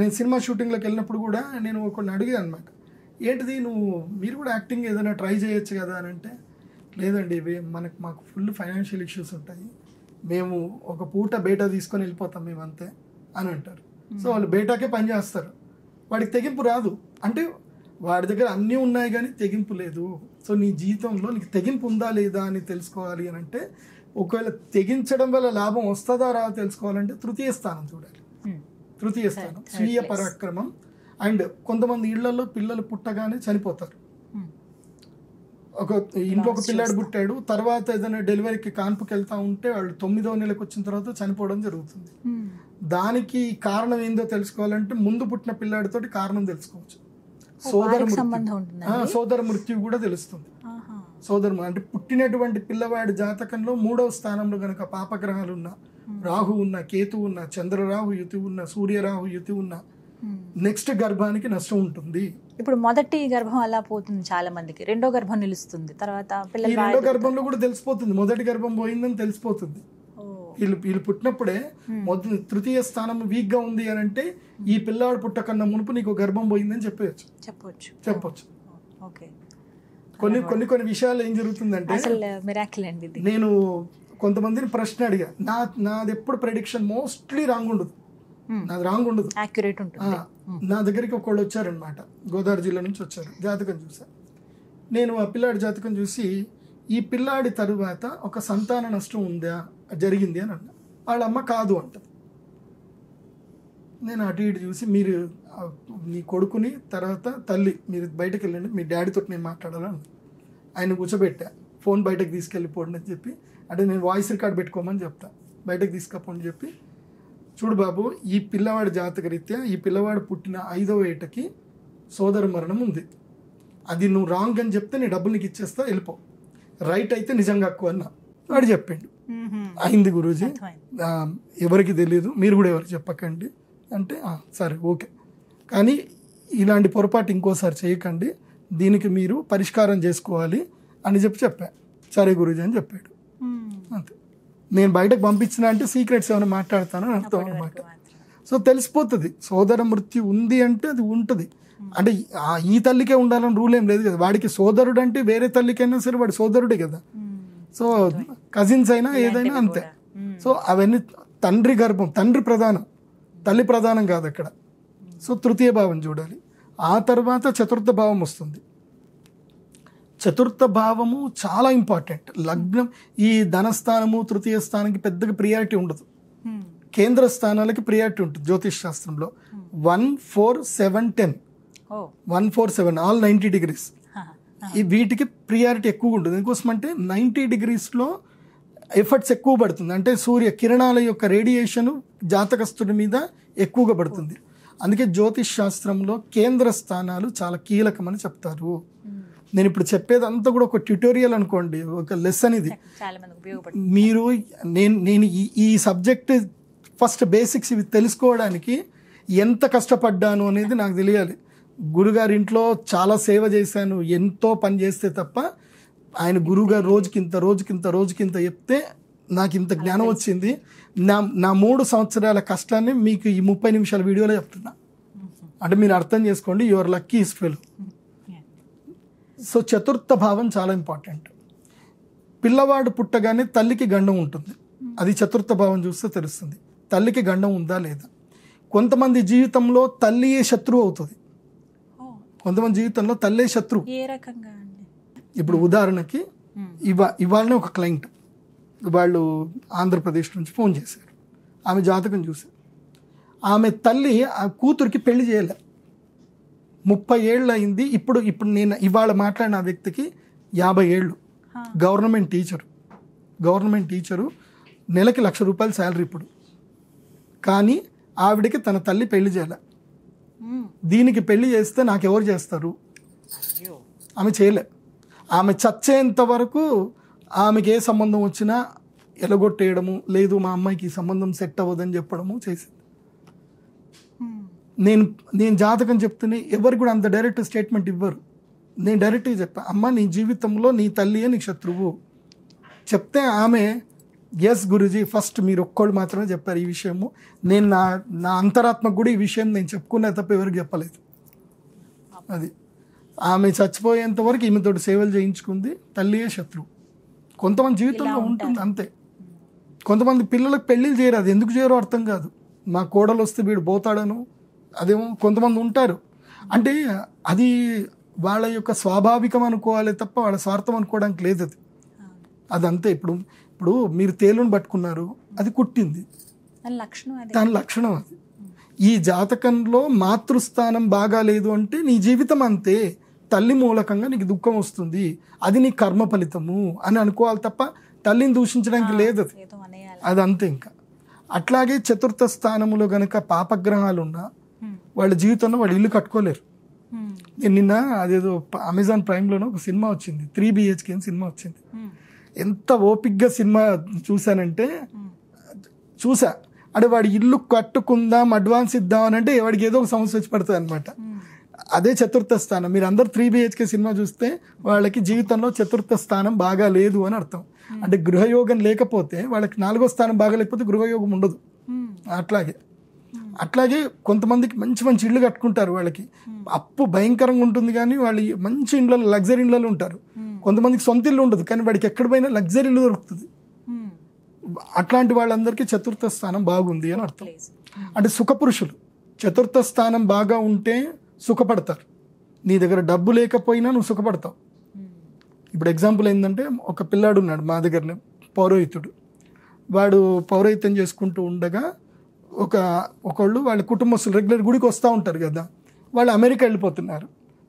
[SPEAKER 2] నేను సినిమా షూటింగ్లోకి వెళ్ళినప్పుడు కూడా నేను ఒకరిని అడిగాను అనమాట, ఏంటిది మీరు కూడా యాక్టింగ్ ఏదైనా ట్రై చేయొచ్చు కదా అని అంటే, లేదండి మాకు ఫుల్ ఫైనాన్షియల్ ఇష్యూస్ ఉంటాయి, మేము ఒక పూట బేటా తీసుకొని వెళ్ళిపోతాం మేము అంతే అని అంటారు. సో వాళ్ళు బేటాకే పని చేస్తారు, వాడికి తెగింపు రాదు. అంటే వాడి దగ్గర అన్నీ ఉన్నాయి కానీ తెగింపు లేదు. సో నీ జీవితంలో నీకు తెగింపు ఉందా లేదా అని తెలుసుకోవాలి అని అంటే, ఒకవేళ తెగించడం వల్ల లాభం వస్తుందా రా తెలుసుకోవాలంటే తృతీయ స్థానం చూడాలి. తృతీయ స్థానం స్వీయ పరాక్రమం. అండ్ కొంతమంది ఇళ్లలో పిల్లలు పుట్టగానే చనిపోతారు. ఒక ఇంట్లో ఒక పిల్లాడు పుట్టాడు, తర్వాత ఏదైనా డెలివరీకి కాన్పుకి వెళ్తా ఉంటే వాళ్ళు 9వ నెలకు వచ్చిన తర్వాత చనిపోవడం జరుగుతుంది. దానికి కారణం ఏందో తెలుసుకోవాలంటే ముందు పుట్టిన పిల్లాడితో కారణం తెలుసుకోవచ్చు. సోదర మృత్యు కూడా తెలుస్తుంది. అంటే పుట్టినటువంటి పిల్లవాడి జాతకంలో 3వ స్థానంలో గనక పాపగ్రహాలు ఉన్నా, రాహు ఉన్న, కేతు ఉన్న, చంద్రరాహు యుతి ఉన్న, సూర్యరాహు యుతి ఉన్న, నెక్స్ట్ గర్భానికి నష్టం ఉంటుంది.
[SPEAKER 1] ఇప్పుడు మొదటి గర్భం అలా పోతుంది చాలా మందికి, రెండో గర్భం నిలుస్తుంది, తర్వాత
[SPEAKER 2] రెండో గర్భంలో కూడా తెలిసిపోతుంది, మొదటి గర్భం పోయిందని తెలిసిపోతుంది. వీళ్ళు పుట్టినప్పుడే తృతీయ స్థానం వీక్ గా ఉంది అని అంటే, ఈ పిల్లాడు పుట్టకన్నా మునుపు నీకు గర్భం పోయిందని చెప్పవచ్చు. కొన్ని విషయాలు ఏం జరుగుతుందంటే
[SPEAKER 1] అసలు మిరాకిల్ అండి ఇది.
[SPEAKER 2] నేను కొంతమందిని ప్రశ్న అడిగా, నాది ఎప్పుడు ప్రెడిక్షన్ మోస్ట్లీ రాంగ్ ఉండదు, నాది రాంగ్ ఉండదు,
[SPEAKER 1] యాక్యురేట్ ఉంటుంది.
[SPEAKER 2] నా దగ్గరికి ఒకళ్ళు వచ్చారనమాట, గోదావరి జిల్లా నుంచి వచ్చారు, జాతకం చూసా. నేను ఆ పిల్లాడి జాతకం చూసి ఈ పిల్లాడి తరువాత ఒక సంతాన నష్టం ఉందా జరిగింది అని అన్నా. వాళ్ళ అమ్మ కాదు అంటది. నేను అటు ఇటు చూసి, మీరు మీ కొడుకుని తర్వాత తల్లి మీరు బయటకు వెళ్ళండి, మీ డాడీతో నేను మాట్లాడాలని ఆయన కూర్చోబెట్టా. ఫోన్ బయటకు తీసుకెళ్ళిపోండి అని చెప్పి, అంటే నేను వాయిస్ రికార్డ్ పెట్టుకోమని చెప్తా, బయటకు తీసుకపోండి చెప్పి, చూడు బాబు ఈ పిల్లవాడి జాతకరీత్యా ఈ పిల్లవాడు పుట్టిన 5వ ఏటకి సోదర మరణం ఉంది, అది నువ్వు రాంగ్ అని చెప్తే నీ డబ్బులు నీకు ఇచ్చేస్తా, వెళ్ళిపో, రైట్ అయితే నిజంగా ఎక్కువ అన్నా. వాడు చెప్పిండు, అయింది గురూజీ, ఎవరికి తెలియదు, మీరు కూడా ఎవరికి చెప్పకండి అంటే, సరే ఓకే, కానీ ఇలాంటి పొరపాటు ఇంకోసారి చేయకండి, దీనికి మీరు పరిష్కారం చేసుకోవాలి అని చెప్పా. సరే గురూజీ అని చెప్పాడు. అంతే. నేను బయటకు పంపించిన అంటే సీక్రెట్స్ ఏమైనా మాట్లాడతానని అర్థం అనమాట. సో తెలిసిపోతుంది సోదర మృత్యు ఉంది అంటే అది ఉంటుంది. అంటే ఈ తల్లికే ఉండాలని రూల్ ఏం లేదు కదా, వాడికి సోదరుడు అంటే వేరే తల్లికైనా సరే వాడి సోదరుడే కదా. సో కజిన్స్ అయినా ఏదైనా అంతే. సో అవన్నీ తండ్రి గర్భం, తండ్రి ప్రధానం, తల్లి ప్రధానం కాదు అక్కడ. సో తృతీయ భావం చూడాలి. ఆ తర్వాత చతుర్థ భావం వస్తుంది. చతుర్థ భావము చాలా ఇంపార్టెంట్. లగ్నం, ఈ ధనస్థానము తృతీయ స్థానానికి పెద్దగా ప్రియారిటీ ఉండదు, కేంద్ర స్థానాలకి ప్రియారిటీ ఉంటుంది జ్యోతిష్ శాస్త్రంలో. 1, 4, 7, 10, 1, 4, 7 ఆల్ 90 degrees. ఈ వీటికి ప్రియారిటీ ఎక్కువగా ఉంటుంది. ఎందుకోసం అంటే 90 degreesలో ఎఫర్ట్స్ ఎక్కువ పడుతుంది. అంటే సూర్య కిరణాల యొక్క రేడియేషన్ జాతకస్తుడి మీద ఎక్కువగా పడుతుంది. అందుకే జ్యోతిష్ శాస్త్రంలో కేంద్ర స్థానాలు చాలా కీలకమని చెప్తారు. నేను ఇప్పుడు చెప్పేదంతా కూడా ఒక ట్యుటోరియల్ అనుకోండి, ఒక లెసన్ ఇది. మీరు నేను ఈ సబ్జెక్ట్ ఫస్ట్ బేసిక్స్ ఇవి తెలుసుకోవడానికి ఎంత కష్టపడ్డాను అనేది నాకు తెలియాలి. గురుగారి ఇంట్లో చాలా సేవ చేశాను, ఎంతో పని చేస్తే తప్ప ఆయన గురువుగారు రోజుకింత చెప్తే నాకు ఇంత జ్ఞానం వచ్చింది. నా 3 సంవత్సరాల కష్టాన్ని మీకు ఈ 30 నిమిషాల వీడియోలో చెప్తున్నా. అంటే మీరు అర్థం చేసుకోండి, your lucky is fellow. So చతుర్థ భావం చాలా ఇంపార్టెంట్. పిల్లవాడు పుట్టగానే తల్లికి గండం ఉంటుంది, అది చతుర్థ భావం చూస్తే తెలుస్తుంది. తల్లికి గండం ఉందా లేదా. కొంతమంది జీవితంలో తల్లియే శత్రువు అవుతుంది, కొంతమంది జీవితంలో తల్లే శత్రువు.
[SPEAKER 1] ఏ రకంగా?
[SPEAKER 2] ఇప్పుడు ఉదాహరణకి ఇవాళనే ఒక క్లయింట్ వాళ్ళు ఆంధ్రప్రదేశ్ నుంచి ఫోన్ చేశారు. ఆమె జాతకం చూశారు. ఆమె తల్లి ఆ కూతురికి పెళ్లి చేయలే, 30 ఏళ్ళు అయింది. ఇప్పుడు నేను ఇవాళ మాట్లాడిన వ్యక్తికి 50 ఏళ్ళు. గవర్నమెంట్ టీచరు, నెలకి ₹1,00,000 శాలరీ ఇప్పుడు. కానీ ఆవిడకి తన తల్లి పెళ్లి చేయలే. దీనికి పెళ్లి చేస్తే నాకెవరు చేస్తారు? ఆమె చేయలే. ఆమె చచ్చేంత వరకు ఆమెకి ఏ సంబంధం వచ్చినా ఎలగొట్టేయడము, లేదు మా అమ్మాయికి ఈ సంబంధం సెట్ అవ్వదని చెప్పడము చేసింది. నేను జాతకం చెప్తూనే ఎవరు కూడా అంత డైరెక్ట్ స్టేట్మెంట్ ఇవ్వరు. నేను డైరెక్ట్గా చెప్పా, అమ్మ నీ జీవితంలో నీ తల్లియే నీకు శత్రువు చెప్తే ఆమె ఎస్ గురుజీ ఫస్ట్ మీరు ఒక్కళ్ళు మాత్రమే చెప్పారు ఈ విషయము, నేను నా అంతరాత్మకు కూడా ఈ విషయం నేను చెప్పుకున్నా తప్ప ఎవరికి చెప్పలేదు. అది ఆమె చచ్చిపోయేంత వరకు ఈమెతో సేవలు చేయించుకుంది, తల్లియే శత్రువు. కొంతమంది జీవితంలో ఉంటుంది అంతే. కొంతమంది పిల్లలకు పెళ్ళిళ్ళు చేయరు, అది ఎందుకు చేయరో అర్థం కాదు. మా కోడలు వస్తే వీడు పోతాడను, అదేమో కొంతమంది ఉంటారు. అంటే అది వాళ్ళ యొక్క స్వాభావికం అనుకోవాలి తప్ప వాళ్ళ స్వార్థం అనుకోవడానికి లేదు. అది అంతే. ఇప్పుడు మీరు తేలుని పట్టుకున్నారు, అది కుట్టింది, దాని లక్షణం అది. ఈ జాతకంలో మాతృస్థానం బాగాలేదు అంటే నీ జీవితం అంతే, తల్లి మూలకంగా నీకు దుఃఖం వస్తుంది, అది నీ కర్మ ఫలితము అని అనుకోవాలి తప్ప తల్లిని దూషించడానికి లేదు. అది అంతే. ఇంకా అట్లాగే చతుర్థ స్థానములో గనక పాపగ్రహాలు ఉన్నా వాళ్ళ జీవితంలో వాళ్ళు ఇల్లు కట్టుకోలేరు. నేను నిన్న అదేదో అమెజాన్ ప్రైమ్లోనో ఒక సినిమా వచ్చింది, 3 BHK అని సినిమా వచ్చింది. ఎంత ఓపిక్గా సినిమా చూశానంటే చూసా. అంటే వాడి ఇల్లు కట్టుకుందాం అడ్వాన్స్ ఇద్దాం అని అంటే వాడికి ఏదో ఒక సమస్య వచ్చి పడుతుంది అనమాట. అదే చతుర్థ స్థానం. మీరు అందరు 3 BHK సినిమా చూస్తే వాళ్ళకి జీవితంలో చతుర్థ స్థానం బాగా లేదు అని అర్థం. అంటే గృహయోగం లేకపోతే వాళ్ళకి 4వ స్థానం బాగా లేకపోతే గృహయోగం ఉండదు. అట్లాగే అట్లాగే కొంతమందికి మంచి మంచి ఇళ్ళు కట్టుకుంటారు, వాళ్ళకి అప్పు భయంకరంగా ఉంటుంది కానీ వాళ్ళు మంచి ఇండ్లలో లగ్జరీ ఇళ్ళలో ఉంటారు. కొంతమందికి సొంత ఇల్లు ఉండదు కానీ వాడికి ఎక్కడ పోయినా లగ్జరీ ఇల్లు దొరుకుతుంది. అట్లాంటి వాళ్ళందరికీ చతుర్థ స్థానం బాగుంది అని అర్థం. అంటే సుఖపురుషులు చతుర్థ స్థానం బాగా ఉంటే సుఖపడతారు. నీ దగ్గర డబ్బు లేకపోయినా నువ్వు సుఖపడతావు. ఇప్పుడు ఎగ్జాంపుల్ ఏంటంటే, ఒక పిల్లాడు ఉన్నాడు మా దగ్గరనే, పౌరోహితుడు. వాడు పౌరోహిత్యం చేసుకుంటూ ఉండగా ఒకళ్ళు వాళ్ళ కుటుంబస్తులు రెగ్యులర్ గుడికి వస్తూ ఉంటారు కదా, వాళ్ళు అమెరికా వెళ్ళిపోతున్నారు.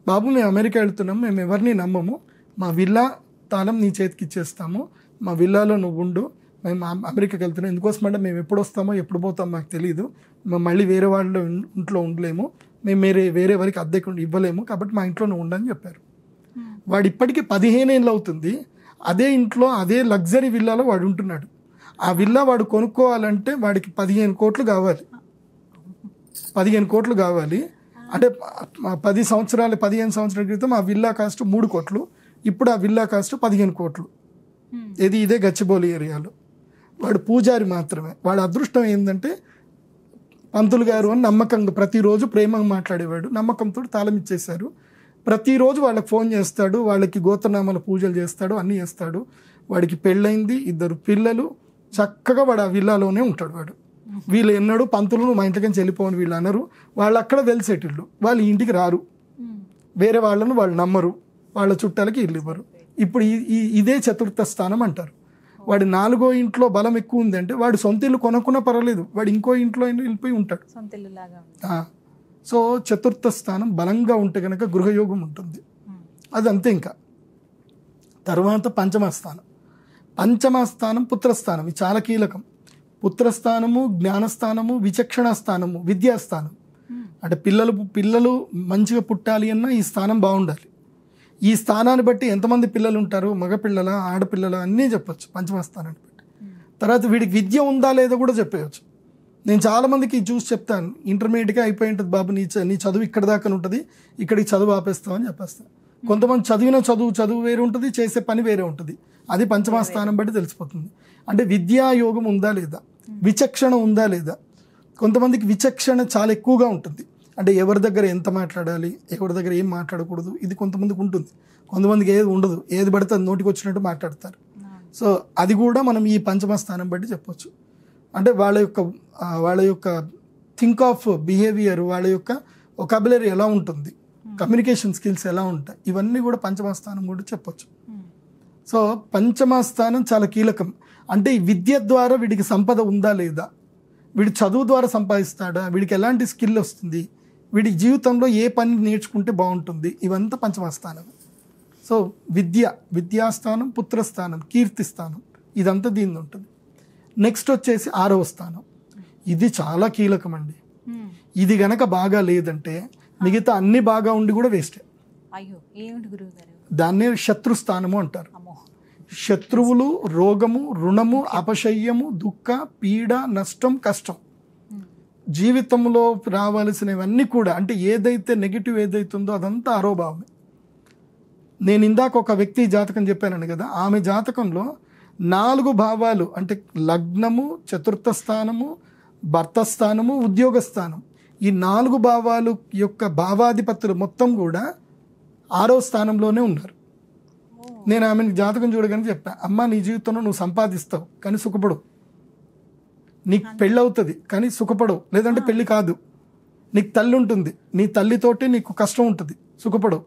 [SPEAKER 2] బాబు మేము అమెరికా వెళ్తున్నాం, మేము ఎవరిని నమ్మము, మా విల్లా తాళం నీ చేతికి ఇచ్చేస్తాము, మా విల్లాలో నువ్వు ఉండు, మేము అమెరికాకి వెళ్తున్నాం. ఎందుకోసం అంటే మేము ఎప్పుడు వస్తామో ఎప్పుడు పోతామో మాకు తెలియదు, మేము మళ్ళీ వేరే వాళ్ళ ఇంట్లో ఉండలేము, మేము వేరే వారికి అద్దెకు ఇవ్వలేము, కాబట్టి మా ఇంట్లో నువ్వు ఉండని చెప్పారు. వాడు ఇప్పటికీ 15 ఏళ్ళు అవుతుంది, అదే ఇంట్లో అదే లగ్జరీ విల్లాలో వాడు ఉంటున్నాడు. ఆ విల్లా వాడు కొనుక్కోవాలంటే వాడికి 15 కోట్లు కావాలి. 15 కోట్లు కావాలి అంటే 15 సంవత్సరాల క్రితం ఆ విల్లా కాస్ట్ 3 కోట్లు, ఇప్పుడు ఆ విల్లా కాస్ట్ 15 కోట్లు. ఇదే గచ్చిబౌలి ఏరియాలో. వాడు పూజారి మాత్రమే. వాడు అదృష్టం ఏంటంటే పంతులు గారు అని నమ్మకంగా ప్రతిరోజు ప్రేమగా మాట్లాడేవాడు. నమ్మకంతో తాళం ఇచ్చేశారు. ప్రతిరోజు వాళ్ళకి ఫోన్ చేస్తాడు, వాళ్ళకి గోత్రనామాల పూజలు చేస్తాడు, అన్నీ చేస్తాడు. వాడికి పెళ్ళైంది, 2 పిల్లలు, చక్కగా వాడు ఆ విల్లాలోనే ఉంటాడు. వాడు వీళ్ళు ఎన్నడూ పంతులు మా ఇంటికి వెళ్ళిపోవని వీళ్ళు అనరు. వాళ్ళు అక్కడ వెల్ సెటిల్డ్, వాళ్ళు ఇంటికి రారు, వేరే వాళ్ళను వాళ్ళు నమ్మరు, వాళ్ళ చుట్టాలకి ఇల్లు ఇవ్వరు. ఇప్పుడు ఇదే చతుర్థ స్థానం అంటారు. వాడి 4వ ఇంట్లో బలం ఎక్కువ ఉంది అంటే వాడు సొంత ఇల్లు కొనుక్కున్నా పర్వాలేదు, వాడు ఇంకో ఇంట్లో వెళ్ళిపోయి ఉంటాడు. సో చతుర్థ స్థానం బలంగా ఉంటే కనుక గృహయోగం ఉంటుంది. అదంతే. ఇంకా తర్వాత పంచమ స్థానం పుత్రస్థానం. ఇది చాలా కీలకం. పుత్రస్థానము, జ్ఞానస్థానము, విచక్షణ స్థానము, విద్యాస్థానం. అంటే పిల్లలు మంచిగా పుట్టాలి అన్నా ఈ స్థానం బాగుండాలి. ఈ స్థానాన్ని బట్టి ఎంతమంది పిల్లలు ఉంటారు, మగపిల్లల ఆడపిల్లల అన్నీ చెప్పచ్చు పంచమ స్థానాన్ని బట్టి. తర్వాత వీడికి విద్య ఉందా లేదా కూడా చెప్పేయచ్చు. నేను చాలామందికి చూసి చెప్తాను, ఇంటర్మీడియట్గా అయిపోయి ఉంటుంది బాబు, నీ చదువు ఇక్కడ దాకా ఉంటుంది, ఇక్కడికి చదువు ఆపేస్తామని చెప్పేస్తాను. కొంతమంది చదివిన చదువు వేరే ఉంటుంది, చేసే పని వేరే ఉంటుంది. అది పంచమ స్థానం బట్టి తెలిసిపోతుంది. అంటే విద్యాయోగం ఉందా లేదా, విచక్షణ ఉందా లేదా. కొంతమందికి విచక్షణ చాలా ఎక్కువగా ఉంటుంది. అంటే ఎవరి దగ్గర ఎంత మాట్లాడాలి, ఎవరి దగ్గర ఏం మాట్లాడకూడదు, ఇది కొంతమందికి ఉంటుంది. కొంతమందికి ఏది ఉండదు, ఏది పడితే అది నోటికి వచ్చినట్టు మాట్లాడతారు. సో అది కూడా మనం ఈ పంచమ స్థానం బట్టి చెప్పొచ్చు. అంటే వాళ్ళ యొక్క థింక్ ఆఫ్ బిహేవియర్, వాళ్ళ యొక్క వొకాబులరీ ఎలా ఉంటుంది, కమ్యూనికేషన్ స్కిల్స్ ఎలా ఉంటాయి, ఇవన్నీ కూడా పంచమ స్థానం కూడా చెప్పొచ్చు. సో పంచమ స్థానం చాలా కీలకం. అంటే ఈ విద్య ద్వారా వీడికి సంపద ఉందా లేదా, వీడి చదువు ద్వారా సంపాదిస్తాడా, వీడికి ఎలాంటి స్కిల్ వస్తుంది, వీడి జీవితంలో ఏ పని నేర్చుకుంటే బాగుంటుంది, ఇవంతా పంచమ స్థానం. సో విద్యాస్థానం, పుత్రస్థానం, కీర్తిస్థానం, ఇదంతా దీన్ని ఉంటుంది. నెక్స్ట్ వచ్చేసి 6వ స్థానం. ఇది చాలా కీలకం అండి. ఇది గనక బాగా లేదంటే మిగతా అన్ని బాగా ఉండి కూడా వేస్టే. దాన్నే శత్రుస్థానము అంటారు. శత్రువులు, రోగము, రుణము, అపశయ్యము, దుఃఖ, పీడ, నష్టం, కష్టం, జీవితంలో రావాల్సినవన్నీ కూడా, అంటే ఏదైతే నెగిటివ్ ఏదైతుందో అదంతా 6వ భావమే. నేను ఇందాక ఒక వ్యక్తి జాతకం చెప్పాను కదా, ఆమె జాతకంలో 4 భావాలు, అంటే లగ్నము, చతుర్థ స్థానము, భర్త స్థానము, ఉద్యోగ స్థానం, ఈ 4 భావాలు యొక్క భావాధిపతులు మొత్తం కూడా 6వ స్థానంలోనే ఉన్నారు. నేను ఆమెను జాతకం చూడగానే చెప్పా, అమ్మ నీ జీవితంలో నువ్వు సంపాదిస్తావు కానీ సుఖపడవు, నీకు పెళ్ళి అవుతుంది కానీ సుఖపడవు, లేదంటే పెళ్ళి కాదు, నీకు తల్లి ఉంటుంది, నీ తల్లితోటి నీకు కష్టం ఉంటుంది, సుఖపడవు,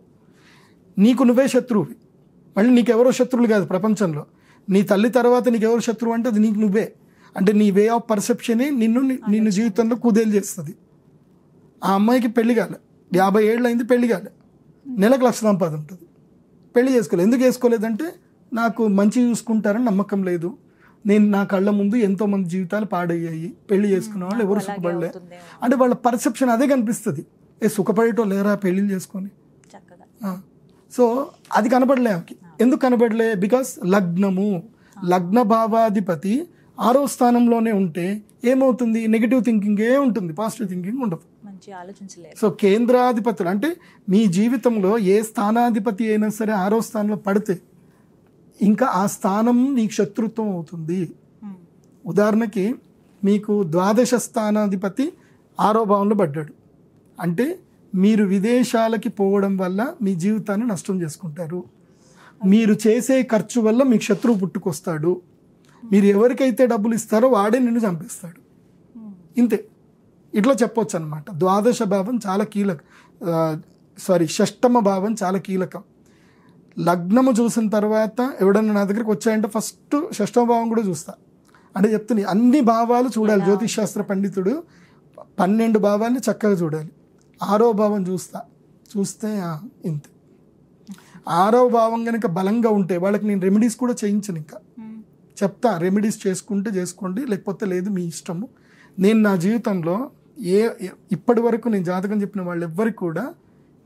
[SPEAKER 2] నీకు నువ్వే శత్రువువి, మళ్ళీ నీకెవరో శత్రువులు కాదు ప్రపంచంలో, నీ తల్లి తర్వాత నీకెవరు శత్రువు అంటే అది నీకు నువ్వే. అంటే నీ వే ఆఫ్ పర్సెప్షనే నిన్ను జీవితంలో కుదేలు చేస్తుంది. ఆ అమ్మాయికి పెళ్లి కాలే, 50 ఏళ్ళు అయింది, పెళ్లి కాలే, నెలకు 1,00,000 సంపాదన ఉంటుంది, పెళ్లి చేసుకోలేదు. ఎందుకు చేసుకోలేదంటే నాకు మంచి చూసుకుంటారని నమ్మకం లేదు, నేను నా కళ్ళ ముందు ఎంతోమంది జీవితాలు పాడయ్యాయి, పెళ్లి చేసుకున్న వాళ్ళు ఎవరు సుఖపడలే, అంటే వాళ్ళ పర్సెప్షన్ అదే కనిపిస్తుంది. సుఖపడేటో లేరా పెళ్లిళ్ళు చేసుకొని. సో అది కనబడలే ఆమెకి. ఎందుకు కనబడలే? బికాస్ లగ్న భావాధిపతి 6వ స్థానంలోనే ఉంటే ఏమవుతుంది, నెగిటివ్ థింకింగే ఉంటుంది, పాజిటివ్ థింకింగ్ ఉండదు. సో కేంద్రాధిపతులు అంటే మీ జీవితంలో ఏ స్థానాధిపతి అయినా సరే 6వ స్థానంలో పడితే ఇంకా ఆ స్థానం నీకు శత్రుత్వం అవుతుంది. ఉదాహరణకి మీకు 12వ స్థానాధిపతి 6వ భావంలో పడ్డాడు. అంటే మీరు విదేశాలకి పోవడం వల్ల మీ జీవితాన్ని నష్టం చేసుకుంటారు. మీరు చేసే ఖర్చు వల్ల మీకు శత్రువు పుట్టుకొస్తాడు. మీరు ఎవరికైతే డబ్బులు ఇస్తారో వాడే నిన్ను చంపేస్తాడు. ఇంతే, ఇట్లా చెప్పొచ్చు అనమాట. ద్వాదశ భావం చాలా షష్టమ భావం చాలా కీలకం. లగ్నము చూసిన తర్వాత ఎవడన్నా నా దగ్గరికి వచ్చాయంటే ఫస్ట్ షష్టమ భావం కూడా చూస్తా. అంటే చెప్తుంది అన్ని భావాలు చూడాలి. జ్యోతిష్ శాస్త్ర పండితుడు 12 భావాల్ని చక్కగా చూడాలి. 6వ భావం చూస్తే ఇంతే. 6వ భావం కనుక బలంగా ఉంటే వాళ్ళకి నేను రెమెడీస్ కూడా చేయించను. ఇంకా చెప్తా, రెమెడీస్ చేసుకుంటే చేసుకోండి, లేకపోతే లేదు, మీ ఇష్టము. నేను నా జీవితంలో ఇప్పటి వరకు నేను జాతకం చెప్పిన వాళ్ళు ఎవ్వరికి కూడా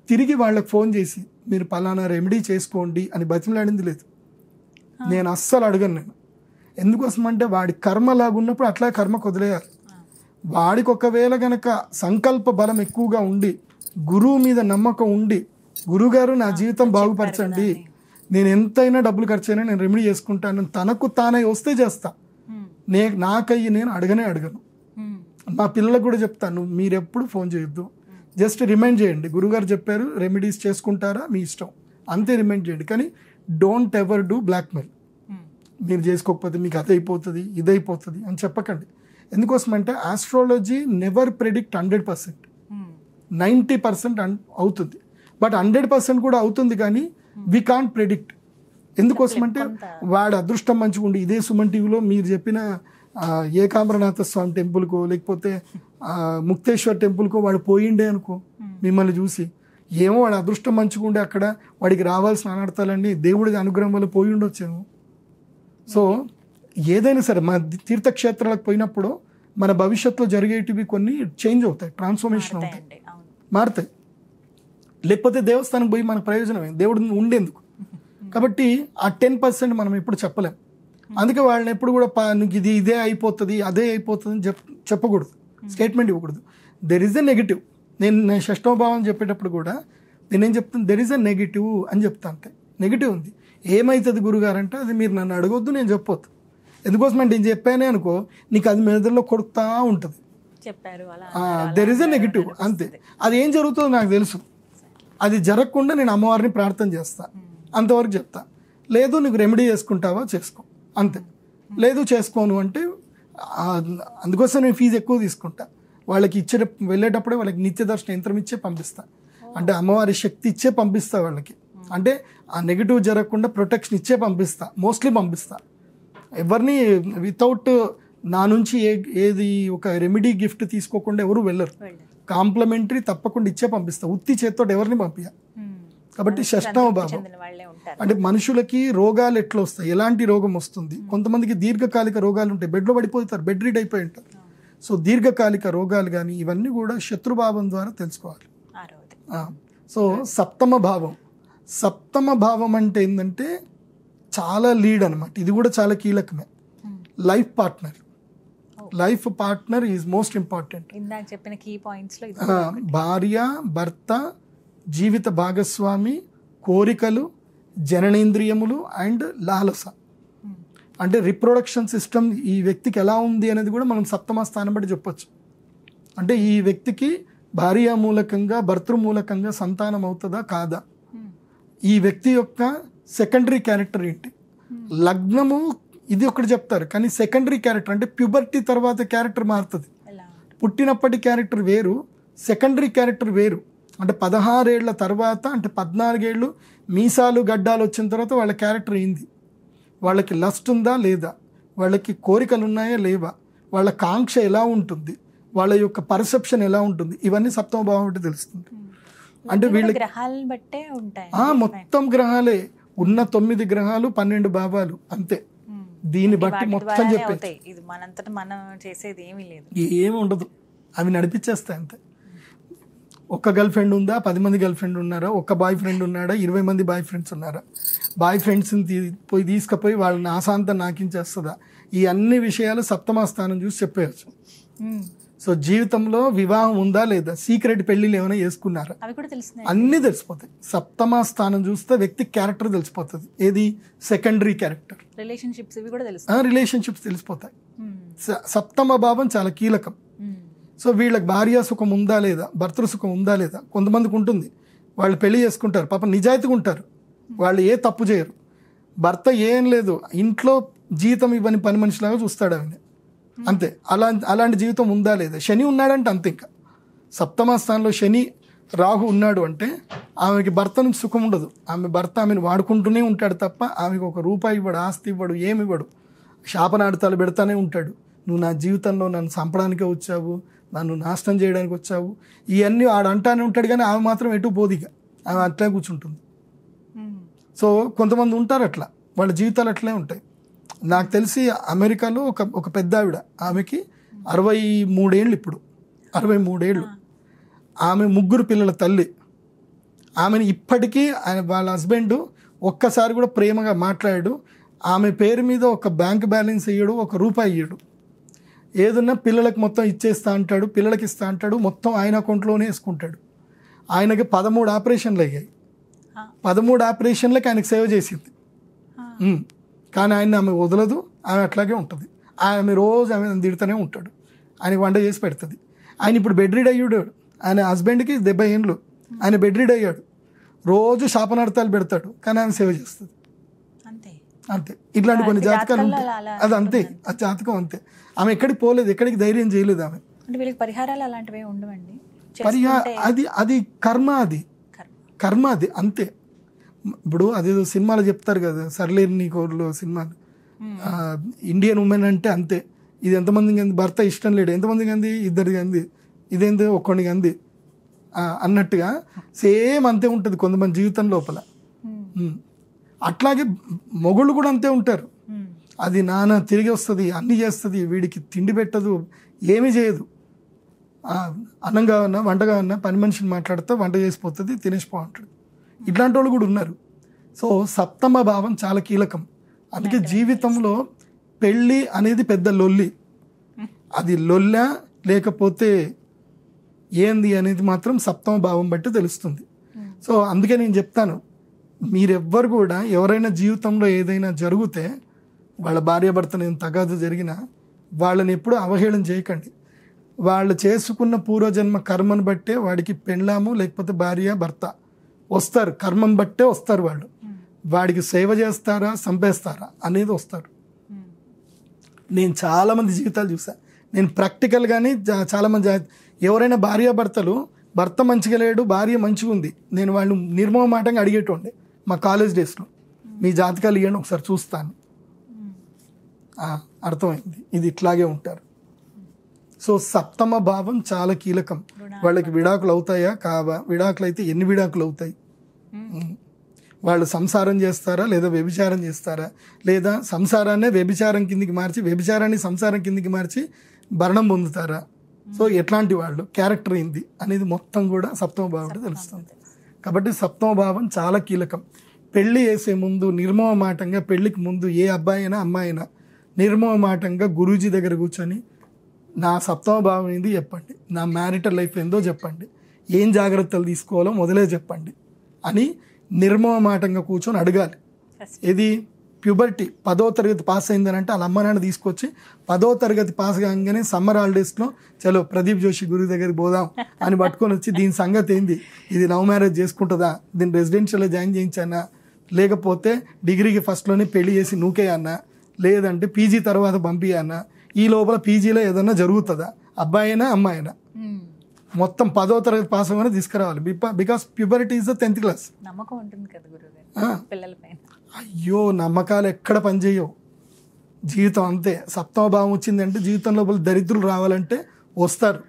[SPEAKER 2] తిరిగి వాళ్ళకి ఫోన్ చేసి మీరు పలానా రెమెడీ చేసుకోండి అని బతిమలాడింది లేదు. నేను అస్సలు అడగను. నేను ఎందుకోసం అంటే వాడి కర్మ లాగున్నప్పుడు అట్లా కర్మ వదిలేయాలి. వాడికి ఒకవేళ గనక సంకల్ప బలం ఎక్కువగా ఉండి గురువు మీద నమ్మకం ఉండి గురువుగారు నా జీవితం బాగుపరచండి, నేను ఎంతైనా డబ్బులు ఖర్చు అయినా నేను రెమెడీ చేసుకుంటాను, తనకు తానే వస్తే చేస్తా. నాకయ్యి నేను అడగను. మా పిల్లలకు కూడా చెప్తాను, మీరు ఎప్పుడు ఫోన్ చేయొద్దు, జస్ట్ రిమైండ్ చేయండి, గురుగారు చెప్పారు రెమెడీస్ చేసుకుంటారా మీ ఇష్టం, అంతే రిమైండ్ చేయండి. కానీ డోంట్ ఎవర్ డూ బ్లాక్మెయిల్. మీరు చేసుకోకపోతే మీకు అదైపోతుంది ఇదైపోతుంది అని చెప్పకండి. ఎందుకోసం అంటే ఆస్ట్రాలజీ నెవర్ ప్రెడిక్ట్ 100%, 90% అవుతుంది. బట్ 100% కూడా అవుతుంది, కానీ వీ కాంట్ ప్రెడిక్ట్. ఎందుకోసం అంటే వాడు అదృష్టం మంచిగా ఉండి ఇదే సుమన్ టీవీలో మీరు చెప్పిన ఏకాంబరనాథ స్వామి టెంపుల్కో లేకపోతే ముక్తేశ్వర్ టెంపుల్కో వాడు పోయిండే అనుకో, మిమ్మల్ని చూసి ఏమో వాడు అదృష్టం మంచిగా ఉండే అక్కడ వాడికి రావాల్సిన అనర్థాలన్నీ దేవుడి అనుగ్రహం వల్ల పోయి ఉండొచ్చేమో. సో ఏదైనా సరే మన తీర్థక్షేత్రాలకు పోయినప్పుడు మన భవిష్యత్తులో జరిగేటివి కొన్ని చేంజ్ అవుతాయి, ట్రాన్స్ఫర్మేషన్ అవుతాయి, మారుతాయి. లేకపోతే దేవస్థానం పోయి మనకు ప్రయోజనమే, దేవుడు ఉండేందుకు. కాబట్టి ఆ 10% మనం ఎప్పుడు చెప్పలేం. అందుకే వాళ్ళని ఎప్పుడు కూడా ఇదే అయిపోతుంది అదే అయిపోతుంది అని చెప్పకూడదు, స్టేట్మెంట్ ఇవ్వకూడదు. There is a negative. నేను షష్టమ భావం చెప్పేటప్పుడు కూడా నేనేం చెప్తాను, దెర్ ఈజ్ ఎ నెగిటివ్ అని చెప్తా. అంటే నెగిటివ్ ఉంది, ఏమవుతుంది గురుగారు అంటే అది మీరు నన్ను అడగొద్దు, నేను చెప్పొద్దు. ఎందుకోసం అంటే నేను చెప్పానే అనుకో నీకు అది మెదడులో కొడుతూ ఉంటుంది. దెర్ ఈజ్ ఎ నెగిటివ్, అంతే. అది ఏం జరుగుతుందో నాకు తెలుసు, అది జరగకుండా నేను అమ్మవారిని ప్రార్థన చేస్తా, అంతవరకు చెప్తా. లేదు నీకు రెమెడీ చేసుకుంటావా చేసుకో, అంతే. లేదు చేసుకోను అంటే అందుకోసం నేను ఫీజు ఎక్కువ తీసుకుంటా. వాళ్ళకి వెళ్ళేటప్పుడే వాళ్ళకి నిత్య దర్శన యంత్రం ఇచ్చే పంపిస్తా, అంటే అమ్మవారి శక్తి ఇచ్చే పంపిస్తా వాళ్ళకి. అంటే ఆ నెగిటివ్ జరగకుండా ప్రొటెక్షన్ ఇచ్చే పంపిస్తా, మోస్ట్లీ పంపిస్తా. ఎవరిని వితౌట్ నా నుంచి ఏది ఒక రెమెడీ గిఫ్ట్ తీసుకోకుండా ఎవరు వెళ్ళరు. కాంప్లిమెంటరీ తప్పకుండా ఇచ్చే పంపిస్తా, ఉత్తి చేత్తో ఎవరిని పంపించా. కాబట్టి షష్టమ భావం అంటే మనుషులకి రోగాలు ఎట్లా వస్తాయి, ఎలాంటి రోగం వస్తుంది. కొంతమందికి దీర్ఘకాలిక రోగాలు ఉంటాయి, బెడ్లో పడిపోతారు, బెడ్ రీడ్ అయిపోయి ఉంటారు. సో దీర్ఘకాలిక రోగాలు కానీ ఇవన్నీ కూడా శత్రుభావం ద్వారా తెలుసుకోవాలి. సో సప్తమ భావం అంటే ఏంటంటే చాలా లీడ్ అనమాట. ఇది కూడా చాలా కీలకమే. Life partner is most important. భార్య, భర్త, జీవిత భాగస్వామి, కోరికలు, జననేంద్రియములు అండ్ లాలస. అంటే రిప్రొడక్షన్ సిస్టమ్ ఈ వ్యక్తికి ఎలా ఉంది అనేది కూడా మనం సప్తమ స్థానం బట్టి చెప్పొచ్చు. అంటే ఈ వ్యక్తికి భార్య మూలకంగా భర్తృ మూలకంగా సంతానం అవుతుందా కాదా, ఈ వ్యక్తి యొక్క సెకండరీ క్యారెక్టర్ ఏంటి. లగ్నము ఇది ఒకటి చెప్తారు, కానీ సెకండరీ క్యారెక్టర్ అంటే ప్యూబర్టీ తర్వాత క్యారెక్టర్ మారుతుంది. పుట్టినప్పటి క్యారెక్టర్ వేరు, సెకండరీ క్యారెక్టర్ వేరు. అంటే 16 ఏళ్ల తర్వాత, అంటే 14 ఏళ్ళు మీసాలు గడ్డాలు వచ్చిన తర్వాత వాళ్ళ క్యారెక్టర్ ఏంది, వాళ్ళకి లస్ట్ ఉందా లేదా, వాళ్ళకి కోరికలు ఉన్నాయా లేవా, వాళ్ళ కాంక్ష ఎలా ఉంటుంది, వాళ్ళ యొక్క పర్సెప్షన్ ఎలా ఉంటుంది, ఇవన్నీ సప్తమ భావం బట్టి తెలుస్తుంది. అంటే వీళ్ళకి మొత్తం గ్రహాలే ఉన్న 9 గ్రహాలు 12 భావాలు అంతే. దీన్ని బట్టి మొత్తం చెప్పేది ఏమి ఉండదు, అవి నడిపించేస్తాయి అంతే. ఒక్క గర్ల్ ఫ్రెండ్ ఉందా, 10 మంది గర్ల్ ఫ్రెండ్ ఉన్నారా, ఒక్క బాయ్ ఫ్రెండ్ ఉన్నాడా, 20 మంది బాయ్ ఫ్రెండ్స్ ఉన్నారా, బాయ్ ఫ్రెండ్స్ని తీసుకుపోయి వాళ్ళని ఆశాంతం నాకించేస్తుందా, ఈ అన్ని విషయాలు సప్తమ స్థానం చూసి చెప్పేయచ్చు. సో జీవితంలో వివాహం ఉందా లేదా, సీక్రెట్ పెళ్లిళ్ళు ఏమైనా చేసుకున్నారా, అన్నీ తెలిసిపోతాయి. సప్తమ స్థానం చూస్తే వ్యక్తి క్యారెక్టర్ తెలిసిపోతుంది. ఏది సెకండరీ క్యారెక్టర్, రిలేషన్షిప్స్ తెలిసిపోతాయి. సప్తమ భావం చాలా కీలకం. సో వీళ్ళకి భార్య సుఖం ఉందా లేదా, భర్తృ సుఖం ఉందా లేదా, కొంతమందికి ఉంటుంది. వాళ్ళు పెళ్లి చేసుకుంటారు, పాప నిజాయితీగా ఉంటారు, వాళ్ళు ఏ తప్పు చేయరు. భర్త ఏం లేదు, ఇంట్లో జీతం ఇవ్వని పని మనిషిలాగా చూస్తాడు ఆమె, అంతే. అలాంటి జీవితం ఉందా లేదా. శని ఉన్నాడంటే అంతే. ఇంకా సప్తమ స్థానంలో శని రాహు ఉన్నాడు అంటే ఆమెకి భర్త నుంచి సుఖం ఉండదు. ఆమెను వాడుకుంటూనే ఉంటాడు తప్ప ఆమెకు ఒక రూపాయి ఇవ్వడు, ఆస్తి ఇవ్వడు, ఏమి ఇవ్వడు. శాపనార్థాలు పెడతానే ఉంటాడు. నువ్వు నా జీవితంలో నన్ను చంపడానికే వచ్చావు, నన్ను నాశనం చేయడానికి వచ్చావు, ఇవన్నీ ఆడు అంటానే ఉంటాడు. కానీ ఆమె మాత్రం ఎటు పోదిగా, ఆమె అట్లే కూర్చుంటుంది. సో కొంతమంది ఉంటారు అట్లా, వాళ్ళ జీవితాలు అట్లే ఉంటాయి. నాకు తెలిసి అమెరికాలో ఒక పెద్ద ఆవిడ, ఆమెకి 63 ఏళ్ళు, ఇప్పుడు 63 ఏళ్ళు. ఆమె 3 పిల్లల తల్లి. ఆమెను ఇప్పటికీ వాళ్ళ హస్బెండ్ ఒక్కసారి కూడా ప్రేమగా మాట్లాడాడు. ఆమె పేరు మీద ఒక బ్యాంక్ బ్యాలెన్స్ ఇయ్యడు, ఒక రూపాయి ఇయ్యడు. ఏదన్నా పిల్లలకు మొత్తం ఇచ్చేస్తా అంటాడు, పిల్లలకి ఇస్తా అంటాడు, మొత్తం ఆయన అకౌంట్లోనే వేసుకుంటాడు. ఆయనకి 13 ఆపరేషన్లు అయ్యాయి. 13 ఆపరేషన్లకి ఆయనకు సేవ చేసింది. కానీ ఆమె వదలదు, ఆమె అట్లాగే ఉంటుంది. ఆమె రోజు ఆమె తిడుతూనే ఉంటాడు, ఆయనకి వంట చేసి పెడుతుంది. ఆయన ఇప్పుడు బెడ్ రీడ్ అయ్యాడు. ఆయన హస్బెండ్కి 70 ఏళ్ళు, ఆయన బెడ్ రీడ్ అయ్యాడు. రోజు శాపనార్థాలు పెడతాడు, కానీ ఆమె సేవ చేస్తుంది, అంతే. ఇట్లాంటి కొన్ని జాతకాలు ఉంటాయి, అది అంతే, ఆ జాతకం అంతే. ఆమె ఎక్కడికి పోలేదు, ఎక్కడికి ధైర్యం చేయలేదు ఆమె.
[SPEAKER 1] పరిహారాలు అలాంటివి ఉండవండి.
[SPEAKER 2] అది కర్మ అది అంతే. ఇప్పుడు అదేదో సినిమాలు చెప్తారు కదా, సర్లేని కోర్లో సినిమాలు, ఇండియన్ ఉమెన్ అంటే అంతే. ఇది ఎంతమందికి అంది, భర్త ఇష్టం లేడు, ఎంతమందికి అంది, ఇద్దరికి అంది, ఇదేంది ఒక్కడికి అంది అన్నట్టుగా సేమ్ అంతే ఉంటుంది కొంతమంది జీవితం లోపల. అట్లాగే మొగుళ్ళు కూడా అంతే ఉంటారు. అది నాన్న తిరిగి వస్తుంది, అన్నీ చేస్తుంది, వీడికి తిండి పెట్టదు, ఏమీ చేయదు. అన్నం కావన్నా వంట కావన్నా పని మనిషిని మాట్లాడితే వంట చేసిపోతుంది, తినేసిపో అంటాడు. ఇట్లాంటి వాళ్ళు కూడా ఉన్నారు. సో సప్తమ భావం చాలా కీలకం. అందుకే జీవితంలో పెళ్ళి అనేది పెద్ద లొల్లి. అది లొల్ల లేకపోతే ఏంది అనేది మాత్రం సప్తమ భావం బట్టి తెలుస్తుంది. సో అందుకే నేను చెప్తాను, మీరెవ్వరు కూడా ఎవరైనా జీవితంలో ఏదైనా జరిగితే, వాళ్ళ భార్యాభర్తలు ఏం తగాదు జరిగినా వాళ్ళని ఎప్పుడూ అవహేళన చేయకండి. వాళ్ళు చేసుకున్న పూర్వజన్మ కర్మను బట్టే వాడికి పెళ్ళాము లేకపోతే భార్య భర్త వస్తారు, కర్మం బట్టే వస్తారు. వాళ్ళు వాడికి సేవ చేస్తారా చంపేస్తారా అనేది వస్తారు. నేను చాలామంది జీవితాలు చూసాను. నేను ప్రాక్టికల్గానే చాలామంది ఎవరైనా భార్యాభర్తలు, భర్త మంచిగా లేడు, భార్య మంచిగా ఉంది, నేను వాళ్ళు నిర్మోహమాటంగా అడిగేటోండే మా కాలేజ్ డేస్లో, మీ జాతకాలు ఇవ్వండి ఒకసారి చూస్తాను. అర్థమైంది, ఇది ఇట్లాగే ఉంటారు. సో సప్తమ భావం చాలా కీలకం. వాళ్ళకి విడాకులు అవుతాయా కావా, విడాకులు అయితే ఎన్ని విడాకులు అవుతాయి, వాళ్ళు సంసారం చేస్తారా లేదా వ్యభిచారం చేస్తారా, లేదా సంసారాన్నే వ్యభిచారం కిందికి మార్చి వ్యభిచారాన్ని సంసారం కిందికి మార్చి భరణం పొందుతారా. సో ఎట్లాంటి వాళ్ళు, క్యారెక్టర్ ఏంది అనేది మొత్తం కూడా సప్తమ భావం తెలుస్తుంది. కాబట్టి సప్తమ భావం చాలా కీలకం. పెళ్లి చేసే ముందు నిర్మోహమాటంగా, పెళ్లికి ముందు ఏ అబ్బాయి అయినా అమ్మాయి అయినా నిర్మోహమాటంగా గురూజీ దగ్గర కూర్చొని నా సప్తమ భావం ఏంది చెప్పండి, నా మ్యారిటల్ లైఫ్ ఏందో చెప్పండి, ఏం జాగ్రత్తలు తీసుకోవాలో మొదలే చెప్పండి అని నిర్మోహమాటంగా కూర్చొని అడగాలి. ఇది ప్యూబర్టీ 10వ తరగతి పాస్ అయిందని అంటే వాళ్ళ అమ్మ నాన్న తీసుకొచ్చి 10వ తరగతి పాస్ కాగానే సమ్మర్ హాలిడేస్లో చలో ప్రదీప్ జోషి గురువు దగ్గరికి పోదాం అని పట్టుకొని వచ్చి, దీని సంగతి ఏంది, ఇది లవ్ మ్యారేజ్ చేసుకుంటుందా, దీన్ని రెసిడెన్షియల్లో జాయిన్ చేయించానా, లేకపోతే డిగ్రీకి ఫస్ట్లోనే పెళ్లి చేసి నూకేయన్నా, లేదంటే పీజీ తర్వాత పంపియన్నా, ఈ లోపల పీజీలో ఏదన్నా జరుగుతుందా, అబ్బాయి అయినా అమ్మాయి అయినా మొత్తం 10వ తరగతి పాస్ అవ్వని తీసుకురావాలి. Because puberty is the 10th class.
[SPEAKER 1] నమ్మకం ఉంటుంది కదా గురువుగారు పిల్లలపైన.
[SPEAKER 2] అయ్యో నమ్మకాలు ఎక్కడ పనిచేయవు, జీవితం అంతే. సప్తమ భావం వచ్చిందంటే జీవితం లోపల దరిద్రులు రావాలంటే వస్తారు.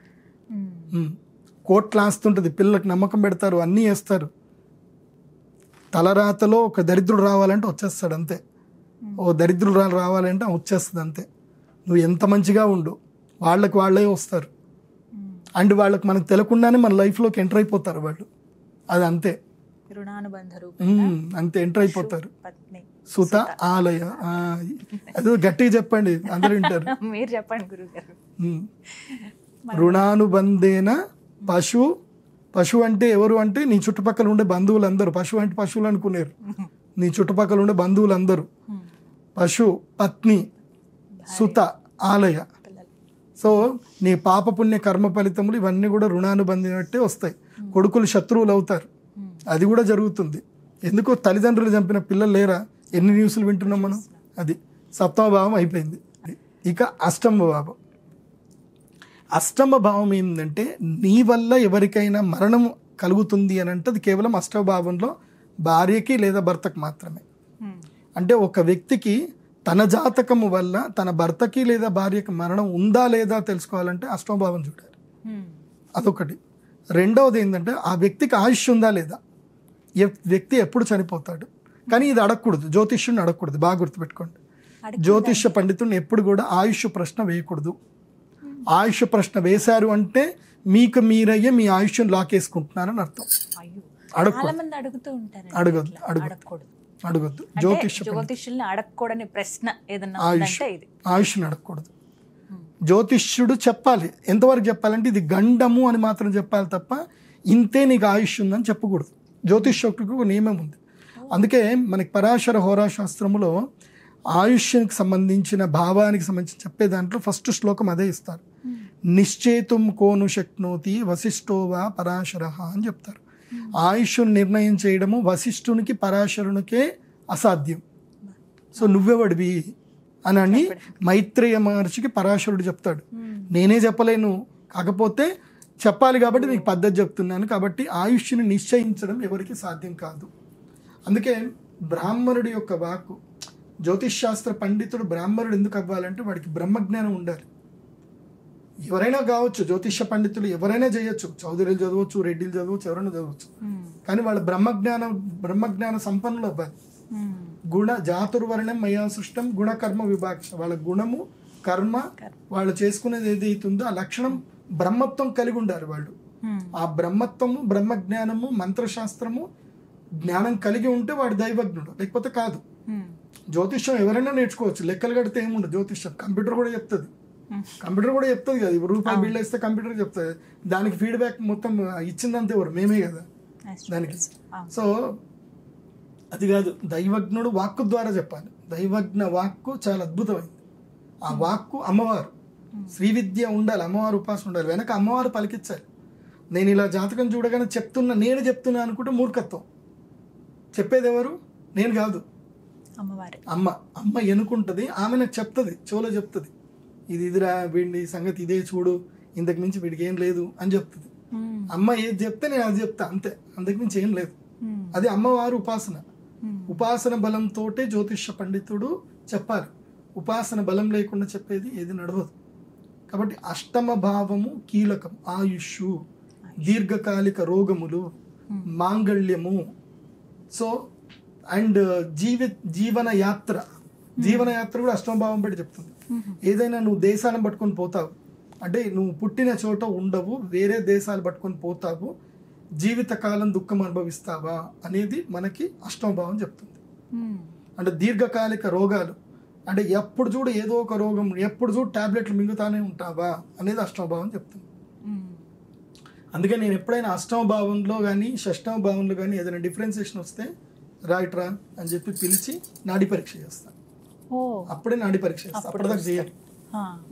[SPEAKER 2] కోట్లు ఆస్తుంటుంది, పిల్లలకు నమ్మకం పెడతారు, అన్నీ వేస్తారు. తలరాతలో ఒక దరిద్రుడు రావాలంటే వచ్చేస్తాడు అంతే, ఓ దరిద్రుడు రావాలంటే వచ్చేస్తుంది అంతే. నువ్వు ఎంత మంచిగా ఉండు, వాళ్ళే వస్తారు. అండ్ వాళ్ళకి మనకు తెలియకుండానే మన లైఫ్లోకి ఎంటర్ అయిపోతారు వాళ్ళు, అది అంతే. అంతే ఎంటర్ అయిపోతారు. సుత ఆలయ, అది గట్టిగా చెప్పండి అందరూ వింటారు.
[SPEAKER 1] మీరు చెప్పండి గురుగారు.
[SPEAKER 2] రుణానుబంధేన పశువు అంటే ఎవరు అంటే నీ చుట్టుపక్కల ఉండే బంధువులందరూ. పశువు అంటే పశువులు అనుకునేరు, నీ చుట్టుపక్కల ఉండే బంధువులందరూ. పశు, పత్ని, సుత, ఆలయ. సో నీ పాపపుణ్య కర్మ ఫలితములు ఇవన్నీ కూడా రుణానుబంధినట్టే వస్తాయి. కొడుకులు శత్రువులు అవుతారు, అది కూడా జరుగుతుంది. ఎందుకో తల్లిదండ్రులు చంపిన పిల్లలు లేరా? ఎన్ని న్యూస్లు వింటున్నాం మనం. అది సప్తమ భావం అయిపోయింది. ఇక అష్టమ భావం. అష్టమ భావం ఏంటంటే నీ వల్ల ఎవరికైనా మరణం కలుగుతుంది అని అంటే అది కేవలం అష్టమ భావంలో భార్యకి లేదా భర్తకు మాత్రమే. అంటే ఒక వ్యక్తికి తన జాతకము వల్ల తన భర్తకి లేదా భార్యకి మరణం ఉందా లేదా తెలుసుకోవాలంటే అష్టమ భావం చూడాలి. అదొకటి. రెండవది ఏంటంటే ఆ వ్యక్తికి ఆయుష్ ఉందా లేదా, వ్యక్తి ఎప్పుడు చనిపోతాడు. కానీ ఇది అడగకూడదు, జ్యోతిష్యుడిని అడగకూడదు. బాగా గుర్తుపెట్టుకోండి, జ్యోతిష్య పండితుడిని ఎప్పుడు కూడా ఆయుష్ ప్రశ్న వేయకూడదు. ఆయుష్ ప్రశ్న వేశారు అంటే మీకు మీరయ్యే మీ ఆయుష్ను లాకేసుకుంటున్నారని అర్థం. అడగొద్దు.
[SPEAKER 1] జ్యోతిష్యుల్ని అడగకూడని ప్రశ్న ఏదన్నా
[SPEAKER 2] ఆయుష్ని అడగకూడదు. జ్యోతిష్యుడు చెప్పాలి. ఎంతవరకు చెప్పాలంటే ఇది గండము అని మాత్రం చెప్పాలి తప్ప ఇంతే నీకు ఆయుష్ ఉందని చెప్పకూడదు. జ్యోతిష్యుడికి ఒక నియమం ఉంది. అందుకే మనకి పరాశర హోరాశాస్త్రములో ఆయుష్యానికి సంబంధించిన భావానికి సంబంధించి చెప్పే దాంట్లో ఫస్ట్ శ్లోకం అదే ఇస్తారు. నిశ్చేతుం కోను శక్నోతి వశిష్ఠోవా పరాశర అని చెప్తారు. ఆయుష్ను నిర్ణయం చేయడము వశిష్ఠునికి పరాశరునికే అసాధ్యం. సో నువ్వెవడివి అని మైత్రేయ మహర్షికి పరాశరుడు చెప్తాడు. నేనే చెప్పలేను, కాకపోతే చెప్పాలి కాబట్టి నీకు పద్ధతి చెప్తున్నాను. కాబట్టి ఆయుష్ని నిశ్చయించడం ఎవరికి సాధ్యం కాదు. అందుకే బ్రాహ్మణుడి యొక్క వాక్కు, జ్యోతిష్ శాస్త్ర పండితుడు బ్రాహ్మణుడు ఎందుకు అవ్వాలంటే వాడికి బ్రహ్మజ్ఞానం ఉండాలి. ఎవరైనా కావచ్చు, జ్యోతిష పండితులు ఎవరైనా చేయొచ్చు, చౌదరీలు చదవచ్చు, రెడ్డిలు చదవచ్చు, ఎవరైనా చదవచ్చు. కానీ వాళ్ళ బ్రహ్మజ్ఞాన సంపన్నులు అవ్వాలి. గుణ జాతుర్వర్ణం మయా సృష్టం గుణకర్మ విభాక్ష. వాళ్ళ గుణము కర్మ వాళ్ళు చేసుకునేది ఏదైతుందో ఆ లక్షణం బ్రహ్మత్వం కలిగి ఉండాలి వాళ్ళు. ఆ బ్రహ్మత్వము బ్రహ్మజ్ఞానము మంత్రశాస్త్రము జ్ఞానం కలిగి ఉంటే వాడు దైవజ్ఞుడు, లేకపోతే కాదు. జ్యోతిష్యం ఎవరైనా నేర్చుకోవచ్చు, లెక్కలు కడితే ఏముండదు. జ్యోతిష్యం కంప్యూటర్ కూడా చెప్తుంది కదా. రూపాయి బిల్ వేస్తే కంప్యూటర్ చెప్తుంది. దానికి ఫీడ్బ్యాక్ మొత్తం ఇచ్చిందంతే ఎవరు? మేమే కదా దానికి. సో అది కాదు, దైవజ్ఞుడు వాక్కు ద్వారా చెప్పాలి. దైవజ్ఞ వాక్కు చాలా అద్భుతమైంది. ఆ వాక్కు అమ్మవారు, శ్రీ విద్య ఉండాలి, అమ్మవారు ఉపాసన ఉండాలి, వెనక అమ్మవారు పలికించాలి. నేను ఇలా జాతకం చూడగానే నేను చెప్తున్నా అనుకుంటే మూర్ఖత్వం. చెప్పేది ఎవరు? నేను కాదు, అమ్మ ఎన్నుకుంటుంది. ఆమె నాకు చెప్తుంది, చెవులో చెప్తుంది, ఇదిరా వీడి సంగతి ఇదే చూడు, ఇంతకు మించి వీడికి ఏం లేదు అని చెప్తుంది. అమ్మ ఏది చెప్తే నేను అది చెప్తా, అంతే, అంతకు మించి ఏం లేదు. అది అమ్మవారు ఉపాసన. ఉపాసన బలంతో జ్యోతిష పండితుడు చెప్పాలి. ఉపాసన బలం లేకుండా చెప్పేది ఏది నడవదు. కాబట్టి అష్టమ భావము కీలకం. ఆయుష్, దీర్ఘకాలిక రోగములు, మాంగళ్యము. సో అండ్ జీవన యాత్ర కూడా అష్టమ భావం బట్టి చెప్తుంది. ఏదైనా నువ్వు దేశాలను పట్టుకొని పోతావు అంటే నువ్వు పుట్టిన చోట ఉండవు, వేరే దేశాలు పట్టుకొని పోతావు, జీవితకాలం దుఃఖం అనుభవిస్తావా అనేది మనకి అష్టమ భావం చెప్తుంది. అంటే దీర్ఘకాలిక రోగాలు అంటే ఎప్పుడు చూడు ఏదో ఒక రోగం, ఎప్పుడు చూడు టాబ్లెట్లు మింగుతానే ఉంటావా అనేది అష్టమ భావం చెప్తుంది. అందుకే నేను ఎప్పుడైనా అష్టమ భావంలో కానీ షష్టమ భావంలో కానీ ఏదైనా డిఫరెన్సియేషన్ వస్తే రైట్ రా అని చెప్పి పిలిచి నాడీ పరీక్ష చేస్తాను. అప్పుడే నాడీ పరీక్ష చేస్తాను, అప్పటిదాకా చేయాలి.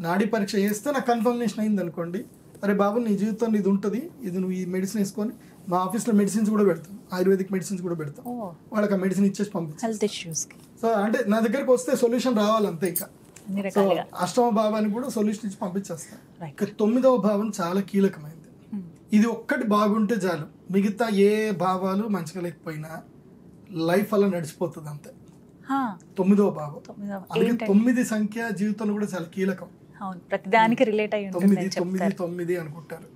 [SPEAKER 2] నాడీ పరీక్ష చేస్తే నాకు కన్ఫర్మేషన్ అయింది అనుకోండి, అరే బాబు నీ జీవితంలో ఇది ఉంటుంది, ఇది నువ్వు ఈ మెడిసిన్ వేసుకొని, మా ఆఫీస్లో మెడిసిన్స్ కూడా పెడతాం, ఆయుర్వేదిక్ మెడిసిన్స్ కూడా పెడతాం, వాళ్ళకి ఆ మెడిసిన్ ఇచ్చేసి పంపిస్తాం. సో అంటే నా దగ్గరికి వస్తే సొల్యూషన్ రావాలి అంతే. ఇంకా సో అష్టమ భావానికి కూడా సొల్యూషన్ ఇచ్చి పంపించేస్తాను. ఇక 9వ భావం చాలా కీలకమైంది. ఇది ఒక్కటి బాగుంటే చాలు, మిగతా ఏ భావాలు మంచిగా లేకపోయినా లైఫ్ అలా నడిచిపోతుంది అంతే. 9వ భావం, అందుకే 9 సంఖ్య జీవితంలో కూడా చాలా కీలకం.
[SPEAKER 1] ప్రతిదానికి రిలేట్ అయ్యి ఉంటుంది.
[SPEAKER 2] 9 అనుకుంటారు,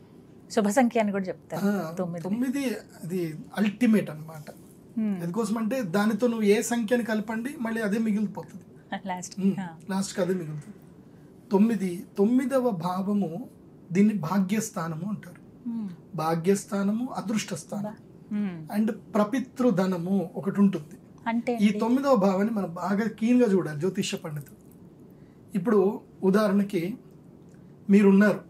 [SPEAKER 1] శుభ సంఖ్య అని కూడా చెప్తారు.
[SPEAKER 2] 9 అది అల్టిమేట్ అన్నమాట. ఎందుకోసం అంటే దానితో నువ్వు ఏ సంఖ్యని కలపండి మళ్ళీ అదే మిగిలిపోతుంది, లాస్ట్కి అదే మిగులుతుంది. 9వ భావము దీన్ని భాగ్యస్థానము అంటారు. భాగ్యస్థానము, అదృష్ట స్థానం అండ్ ప్రపితృధనము ఒకటి ఉంటుంది. ఈ 9వ భావాన్ని మనం బాగా కీన్గా చూడాలి జ్యోతిష పండితులు. ఇప్పుడు ఉదాహరణకి మీరున్నారు,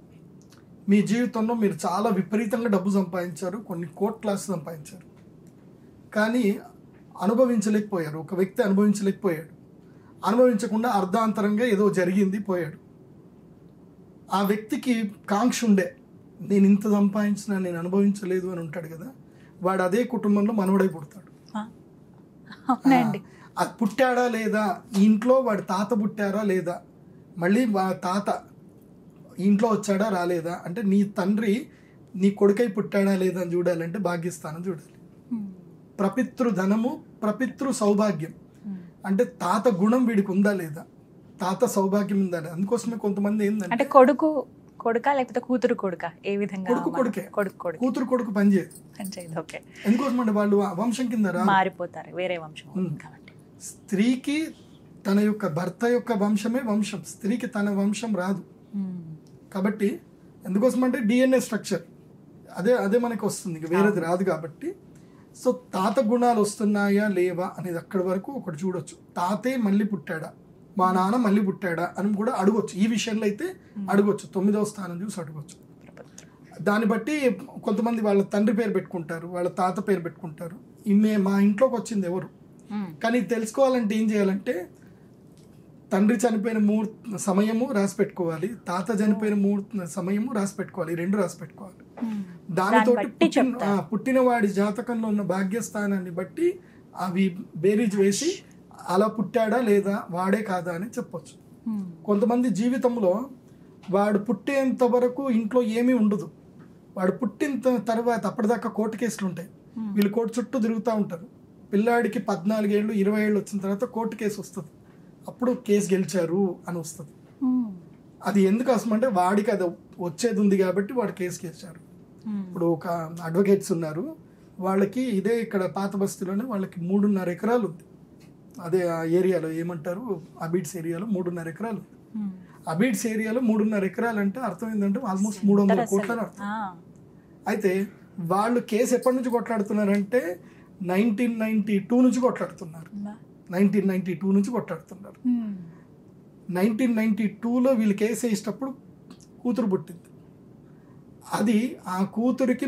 [SPEAKER 2] మీ జీవితంలో మీరు చాలా విపరీతంగా డబ్బు సంపాదించారు, కొన్ని కోట్లాస్ సంపాదించారు, కానీ అనుభవించలేకపోయారు. ఒక వ్యక్తి అనుభవించలేకపోయాడు, అనుభవించకుండా అర్ధాంతరంగా ఏదో జరిగింది, పోయాడు. ఆ వ్యక్తికి కాంక్ష ఉండే, నేను ఇంత సంపాదించినా నేను అనుభవించలేదు అని ఉంటాడు కదా, వాడు అదే కుటుంబంలో మనవడై పుడతాడు.
[SPEAKER 1] అవునండి.
[SPEAKER 2] అది పుట్టాడా లేదా, ఇంట్లో వాడి తాత పుట్టారా లేదా, మళ్ళీ తాత ఇంట్లో వచ్చాడా రాలేదా, అంటే నీ తండ్రి నీ కొడుకై పుట్టాడా లేదా అని చూడాలంటే భాగ్యస్థానం చూడాలి. ప్రపితృ ధనము ప్రపితృ సౌభాగ్యం అంటే తాత గుణం వీడికి ఉందా లేదా, తాత సౌభాగ్యం ఉందా లేదా. అందుకోసమే కొంతమంది ఏంటంటే
[SPEAKER 1] కొడుకా లేకపోతే కూతురు కొడుకా, ఏ విధంగా?
[SPEAKER 2] కొడుకే కూతురు పనిచేయదు.
[SPEAKER 1] ఓకే.
[SPEAKER 2] ఎందుకోసం అంటే వాళ్ళు వంశం కింద
[SPEAKER 1] మారిపోతారు, వేరే వంశం కాబట్టి.
[SPEAKER 2] స్త్రీకి తన యొక్క భర్త యొక్క వంశమే వంశం, స్త్రీకి తన వంశం రాదు. కాబట్టి ఎందుకోసం అంటే డిఎన్ఏ స్ట్రక్చర్ అదే మనకి వస్తుంది, వేరేది రాదు. కాబట్టి సో తాత గుణాలు వస్తున్నాయా లేవా అనేది అక్కడి వరకు ఒకటి చూడొచ్చు. తాతే మళ్ళీ పుట్టాడా, మా నాన్న మళ్ళీ పుట్టాడా అని కూడా అడగొచ్చు. ఈ విషయంలో అయితే అడగొచ్చు, 9వ స్థానం చూసి అడగొచ్చు. దాన్ని బట్టి కొంతమంది వాళ్ళ తండ్రి పేరు పెట్టుకుంటారు, వాళ్ళ తాత పేరు పెట్టుకుంటారు. ఈమె మా ఇంట్లోకి వచ్చింది ఎవరు, కానీ తెలుసుకోవాలంటే ఏం చేయాలంటే తండ్రి చనిపోయిన సమయము రాసి పెట్టుకోవాలి, తాత చనిపోయిన సమయము రాసి పెట్టుకోవాలి, 2 రాసి పెట్టుకోవాలి. దానితో పుట్టిన వాడి జాతకంలో ఉన్న భాగ్యస్థానాన్ని బట్టి అవి బేరీజ్ వేసి అలా పుట్టాడా లేదా, వాడే కాదా అని చెప్పొచ్చు. కొంతమంది జీవితంలో వాడు పుట్టేంత వరకు ఇంట్లో ఏమీ ఉండదు, వాడు పుట్టిన తర్వాత అప్పటిదాకా కోర్టు కేసులు ఉంటాయి, వీళ్ళు కోర్టు చుట్టూ తిరుగుతూ ఉంటారు. పిల్లాడికి 14 ఏళ్ళు 20 ఏళ్ళు వచ్చిన తర్వాత కోర్టు కేసు వస్తుంది, అప్పుడు కేసు గెలిచారు అని వస్తుంది. అది ఎందుకు అంటే వాడికి అది వచ్చేది ఉంది కాబట్టి వాడు కేసు గెలిచారు. ఇప్పుడు ఒక అడ్వకేట్స్ ఉన్నారు, వాళ్ళకి ఇదే ఇక్కడ పాత బస్తీలోనే వాళ్ళకి 3.5 ఎకరాలు ఉంది. అదే ఆ ఏరియాలో ఏమంటారు, అబీడ్స్ ఏరియాలో 3.5 ఎకరాలు. అబీడ్స్ ఏరియాలో 3.5 ఎకరాలు అంటే అర్థం ఏంటంటే ఆల్మోస్ట్ 300 కోట్ల అర్థం. అయితే వాళ్ళు కేసు ఎప్పటి నుంచి కొట్లాడుతున్నారంటే 1992 నుంచి కొట్లాడుతున్నారు. 1992 నుంచి కొట్లాడుతున్నారు. 1992లో వీళ్ళు కేసు వేసేటప్పుడు కూతురు పుట్టింది. అది ఆ కూతురికి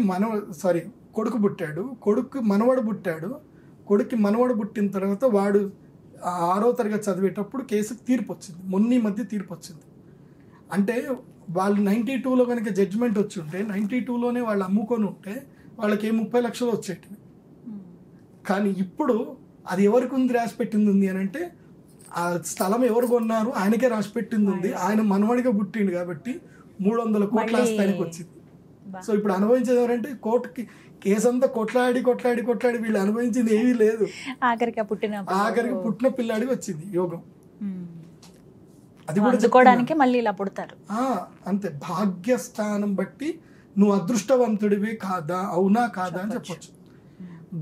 [SPEAKER 2] కొడుకు పుట్టాడు, కొడుకు మనవడు పుట్టాడు. కొడుకు మనవడు పుట్టిన తర్వాత వాడు 6వ తరగతి చదివేటప్పుడు కేసుకు తీర్పు వచ్చింది, మొన్న మధ్య తీర్పు వచ్చింది. అంటే వాళ్ళు 92లో కనుక జడ్జిమెంట్ వచ్చి ఉంటే 92లోనే వాళ్ళు అమ్ముకొని ఉంటే వాళ్ళకి 30 లక్షలు వచ్చేటివి. కానీ ఇప్పుడు అది ఎవరికి ఉంది రాసి పెట్టింది ఉంది అని అంటే ఆ స్థలం ఎవరు కొన్నారు ఆయనకే రాసి పెట్టింది ఉంది, ఆయన మనవడిగా పుట్టిండు కాబట్టి 300 కోట్ల ఆస్తానికి వచ్చింది. సో ఇప్పుడు అనుభవించేది ఎవరంటే కోర్టుకి కేసు అంతా కొట్లాడి వీళ్ళు అనుభవించింది ఏమీ లేదు, ఆఖరికి పుట్టిన పిల్లాడికి వచ్చింది యోగం. అది కూడా
[SPEAKER 1] మళ్ళీ ఇలా పుడతారు
[SPEAKER 2] అంతే. భాగ్యస్థానం బట్టి నువ్వు అదృష్టవంతుడివి కాదా, అవునా కాదా అని చెప్పొచ్చు.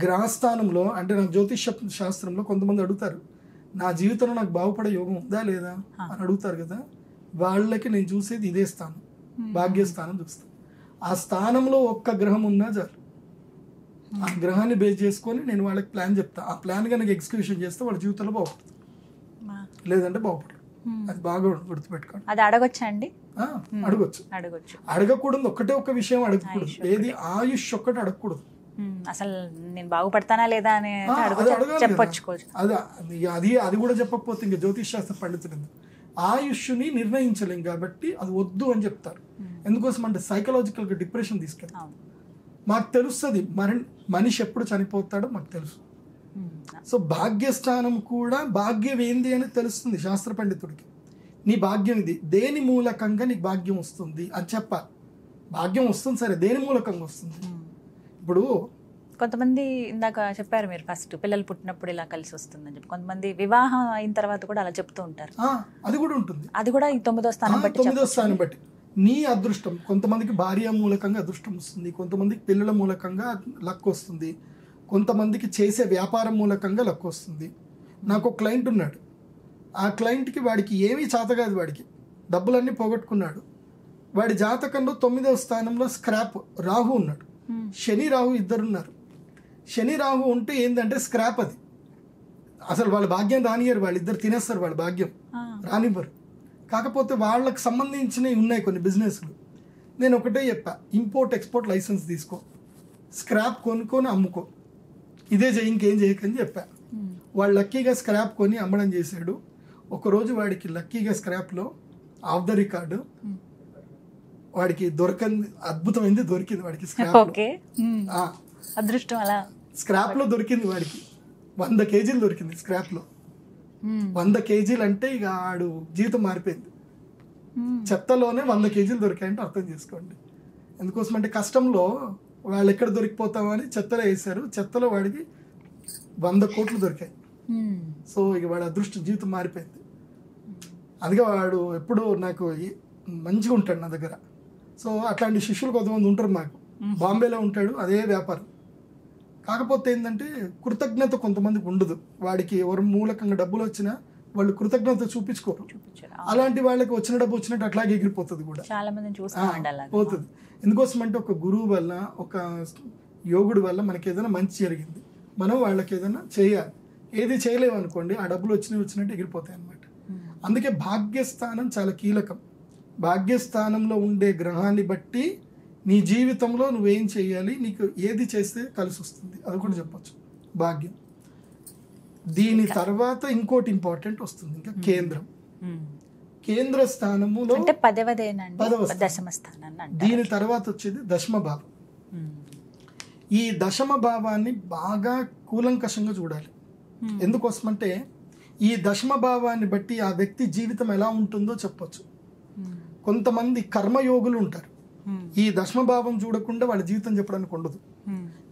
[SPEAKER 2] గ్రహస్థానంలో అంటే నాకు జ్యోతిష శాస్త్రంలో కొంతమంది అడుగుతారు, నా జీవితంలో నాకు బాగుపడే యోగం ఉందా లేదా అని అడుగుతారు కదా, వాళ్ళకి నేను చూసేది ఇదే స్థానం, భాగ్యస్థానం చూస్తాను. ఆ స్థానంలో ఒక్క గ్రహం ఉన్నా చాలు, ఆ గ్రహాన్ని బేస్ చేసుకొని నేను వాళ్ళకి ప్లాన్ చెప్తా. ఆ ప్లాన్ కనుక ఎగ్జిక్యూషన్ చేస్తే వాళ్ళ జీవితంలో బాగుపడుతుంది, లేదంటే బాగుపడదు. అది బాగా గుర్తుపెట్టుకోండి.
[SPEAKER 1] అది అడగొచ్చా అండి?
[SPEAKER 2] అడగొచ్చు. అడగకూడదు ఒకటే ఒక విషయం అడగకూడదు, ఏది ఆయుష్ ఒక్కటి అడగకూడదు.
[SPEAKER 1] అసలు నేను బాగుపడతానా లేదా అని చెప్పొచ్చుకోవచ్చు.
[SPEAKER 2] అది కూడా చెప్పకపోతే ఇంకా జ్యోతిష్ శాస్త్ర పండితులు ఆయుష్ని నిర్ణయించలేం కాబట్టి అది వద్దు అని చెప్తారు. ఎందుకోసం అంటే సైకలాజికల్గా డిప్రెషన్ తీసుకెళ్తాం. మాకు తెలుస్తుంది మనిషి ఎప్పుడు చనిపోతాడో మాకు తెలుసు. సో భాగ్యస్థానం కూడా భాగ్యం ఏంది అని తెలుస్తుంది శాస్త్ర పండితుడికి. నీ భాగ్యం ఇది, దేని మూలకంగా నీకు భాగ్యం వస్తుంది అని చెప్పాలి. భాగ్యం వస్తుంది సరే, దేని మూలకంగా వస్తుంది? ఇప్పుడు
[SPEAKER 1] కొంతమంది ఇందాక చెప్పారు మీరు ఫస్ట్ పిల్లలు పుట్టినప్పుడు ఇలా కలిసి వస్తుందని చెప్పి, కొంతమంది వివాహం అయిన తర్వాత కూడా అలా చెప్తూ ఉంటారు.
[SPEAKER 2] అది కూడా ఉంటుంది,
[SPEAKER 1] అది కూడా ఈ 9వ స్థానం బట్టి
[SPEAKER 2] నీ అదృష్టం. కొంతమందికి భార్య మూలకంగా అదృష్టం వస్తుంది, కొంతమందికి పిల్లల మూలకంగా లక్ వస్తుంది, కొంతమందికి చేసే వ్యాపారం మూలకంగా లక్ వస్తుంది. నాకు ఒక క్లయింట్ ఉన్నాడు, ఆ క్లయింట్కి వాడికి ఏమీ చేత కాదు, వాడికి డబ్బులన్నీ పోగొట్టుకున్నాడు. వాడి జాతకంలో 9వ స్థానంలో స్క్రాప్ రాహు ఉన్నాడు, శని రాహు ఇద్దరున్నారు. శని రాహు ఉంటే ఏంటంటే స్క్రాప్, అది అసలు వాళ్ళ భాగ్యం రానియరు, వాళ్ళిద్దరు తినేస్తారు, వాళ్ళ భాగ్యం రానివ్వరు. కాకపోతే వాళ్ళకి సంబంధించినవి ఉన్నాయి కొన్ని బిజినెస్లు. నేను ఒకటే చెప్పా, ఇంపోర్ట్ ఎక్స్పోర్ట్ లైసెన్స్ తీసుకో, స్క్రాప్ కొనుక్కొని అమ్ముకో, ఇదే చేయి, ఇంకేం చేయకని చెప్పా. వాడు లక్కీగా స్క్రాప్ కొని అమ్మడం చేశాడు. ఒకరోజు వాడికి లక్కీగా స్క్రాప్లో ఆఫ్ ద రికార్డు వాడికి అద్భుతమైంది దొరికింది వాడికి స్క్రాప్.
[SPEAKER 1] ఓకే, అదృష్టం అలా.
[SPEAKER 2] స్క్రాప్ లో దొరికింది వాడికి 100 కేజీలు దొరికింది స్క్రాప్ లో. 100 కేజీలు అంటే ఇక ఆడు జీవితం మారిపోయింది. చెత్తలోనే 100 కేజీలు దొరికాయంటే అర్థం చేసుకోండి. ఎందుకోసం అంటే కష్టంలో వాళ్ళు ఎక్కడ దొరికిపోతామని చెత్తలో వేశారు. చెత్తలో వాడికి 100 కోట్లు దొరికాయి. సో ఇక వాడి అదృష్టం జీవితం మారిపోయింది. అందుకే వాడు ఎప్పుడు నాకు మంచిగా ఉంటాడు నా దగ్గర. సో అట్లాంటి శిష్యులు కొంతమంది ఉంటారు మాకు. బాంబేలో ఉంటాడు, అదే వ్యాపారం. కాకపోతే ఏంటంటే కృతజ్ఞత కొంతమందికి ఉండదు. వాడికి ఎవరు మూలకంగా డబ్బులు వచ్చినా వాళ్ళు కృతజ్ఞత చూపించుకోరు. అలాంటి వాళ్ళకి వచ్చిన డబ్బు వచ్చినట్టు అట్లాగే ఎగిరిపోతుంది కూడా,
[SPEAKER 1] చాలా మంది
[SPEAKER 2] పోతుంది. ఎందుకోసం అంటే ఒక గురువు వల్ల, ఒక యోగుడి వల్ల మనకి ఏదైనా మంచి జరిగింది, మనం వాళ్ళకి ఏదైనా చేయాలి. ఏది చేయలేము అనుకోండి, ఆ డబ్బులు వచ్చినట్టు ఎగిరిపోతాయి అన్నమాట. అందుకే భాగ్యస్థానం చాలా కీలకం. భాగ్యస్థానంలో ఉండే గ్రహాన్ని బట్టి నీ జీవితంలో నువ్వేం చేయాలి, నీకు ఏది చేస్తే కలిసి వస్తుంది అది కూడా చెప్పచ్చు. భాగ్యం. దీని తర్వాత ఇంకోటి ఇంపార్టెంట్ వస్తుంది, ఇంకా కేంద్రం. కేంద్ర స్థానములో
[SPEAKER 1] దశమ స్థానం.
[SPEAKER 2] దీని తర్వాత వచ్చేది దశమ భావం. ఈ దశమ భావాన్ని బాగా కూలంకషంగా చూడాలి. ఎందుకోసమంటే ఈ దశమ భావాన్ని బట్టి ఆ వ్యక్తి జీవితం ఎలా ఉంటుందో చెప్పొచ్చు. కొంతమంది కర్మయోగులు ఉంటారు, ఈ దశమ భావం చూడకుండా వాళ్ళ జీవితం చెప్పడానికి ఉండదు.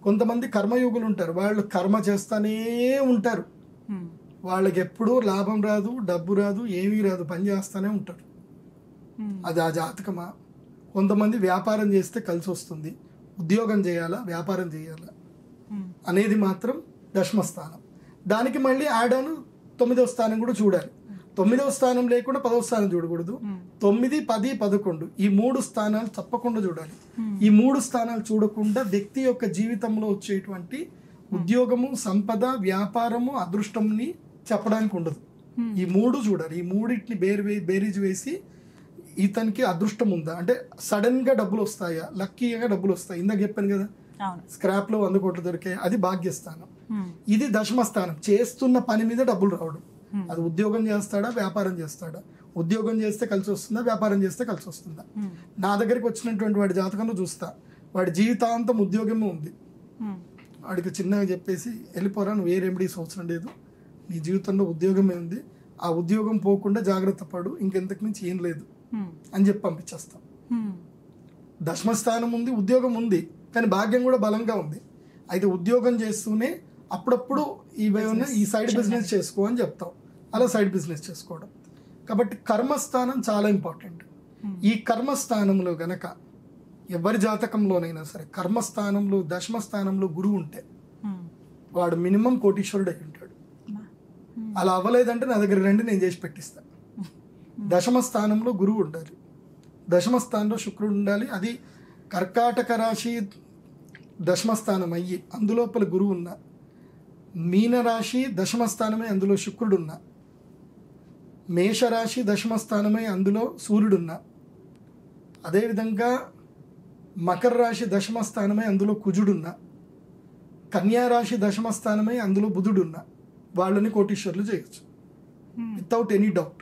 [SPEAKER 2] కొంతమంది కర్మయోగులు ఉంటారు, వాళ్ళు కర్మ చేస్తానే ఉంటారు, వాళ్ళకి ఎప్పుడూ లాభం రాదు, డబ్బు రాదు, ఏమీ రాదు, పని చేస్తూనే ఉంటారు. అది ఆ జాతకమా? కొంతమంది వ్యాపారం చేస్తే కలిసి వస్తుంది, ఉద్యోగం చేయాలా వ్యాపారం చేయాలా అనేది మాత్రం దశమ స్థానం. దానికి మళ్ళీ ఆడాను 9వ స్థానం కూడా చూడాలి. 9వ స్థానం లేకుండా 10వ స్థానం చూడకూడదు. 9, 10, 11 ఈ 3 స్థానాలు తప్పకుండా చూడాలి. ఈ 3 స్థానాలు చూడకుండా వ్యక్తి యొక్క జీవితంలో వచ్చేటువంటి ఉద్యోగము, సంపద, వ్యాపారము, అదృష్టంని చెప్పడానికి ఉండదు. ఈ 3 చూడాలి. ఈ 3టిని బేరీజ్ వేసి ఇతనికి అదృష్టం ఉందా, అంటే సడన్ గా డబ్బులు వస్తాయా, లక్కీగా డబ్బులు వస్తాయి. ఇందాక చెప్పాను కదా, స్క్రాప్ లో 100 కోట్లు దొరికాయి, అది భాగ్యస్థానం. ఇది దశమ స్థానం, చేస్తున్న పని మీద డబ్బులు రావడం. అది ఉద్యోగం చేస్తాడా, వ్యాపారం చేస్తాడా, ఉద్యోగం చేస్తే కలిసి వస్తుందా, వ్యాపారం చేస్తే కలిసి వస్తుందా. నా దగ్గరికి వచ్చినటువంటి వాడి జాతకంలో చూస్తా, వాడి జీవితాంతం ఉద్యోగమే ఉంది. వాడికి చిన్నగా చెప్పేసి వెళ్ళిపోరా, నువ్వు ఏ రెమెడీస్ అవసరం లేదు, నీ జీవితంలో ఉద్యోగమే ఉంది, ఆ ఉద్యోగం పోకుండా జాగ్రత్త పడు, ఇంకెంతకు మించి ఏం లేదు అని చెప్పి పంపించేస్తాం. దశమ స్థానం ఉంది, ఉద్యోగం ఉంది, కానీ భాగ్యం కూడా బలంగా ఉంది. అయితే ఉద్యోగం చేస్తూనే అప్పుడప్పుడు ఈ సైడ్ బిజినెస్ చేసుకో అని చెప్తాం. అలా సైడ్ బిజినెస్ చేసుకోవడం. కాబట్టి కర్మస్థానం చాలా ఇంపార్టెంట్. ఈ కర్మస్థానంలో గనక ఎవరి జాతకంలోనైనా సరే కర్మస్థానంలో దశమ స్థానంలో గురువు ఉంటే వాడు మినిమం కోటీశ్వరుడు అయి ఉంటాడు. అలా అవ్వలేదంటే నా దగ్గర రండి, నేను చేసి పెట్టిస్తాను. దశమ స్థానంలో గురువు ఉండాలి, దశమ స్థానంలో శుక్రుడు ఉండాలి. అది కర్కాటక రాశి దశమ స్థానం అయ్యి అందులోపల గురువు ఉన్న, మీనరాశి దశమ స్థానమై అందులో శుక్రుడున్నా, మేషరాశి దశమ స్థానమై అందులో సూర్యుడున్నా, అదేవిధంగా మకర రాశి దశమ స్థానమై అందులో కుజుడున్నా, కన్యారాశి దశమ స్థానమై అందులో బుధుడున్నా, వాళ్ళని కోటీశ్వరులు చేయొచ్చు వితౌట్ ఎనీ డౌట్.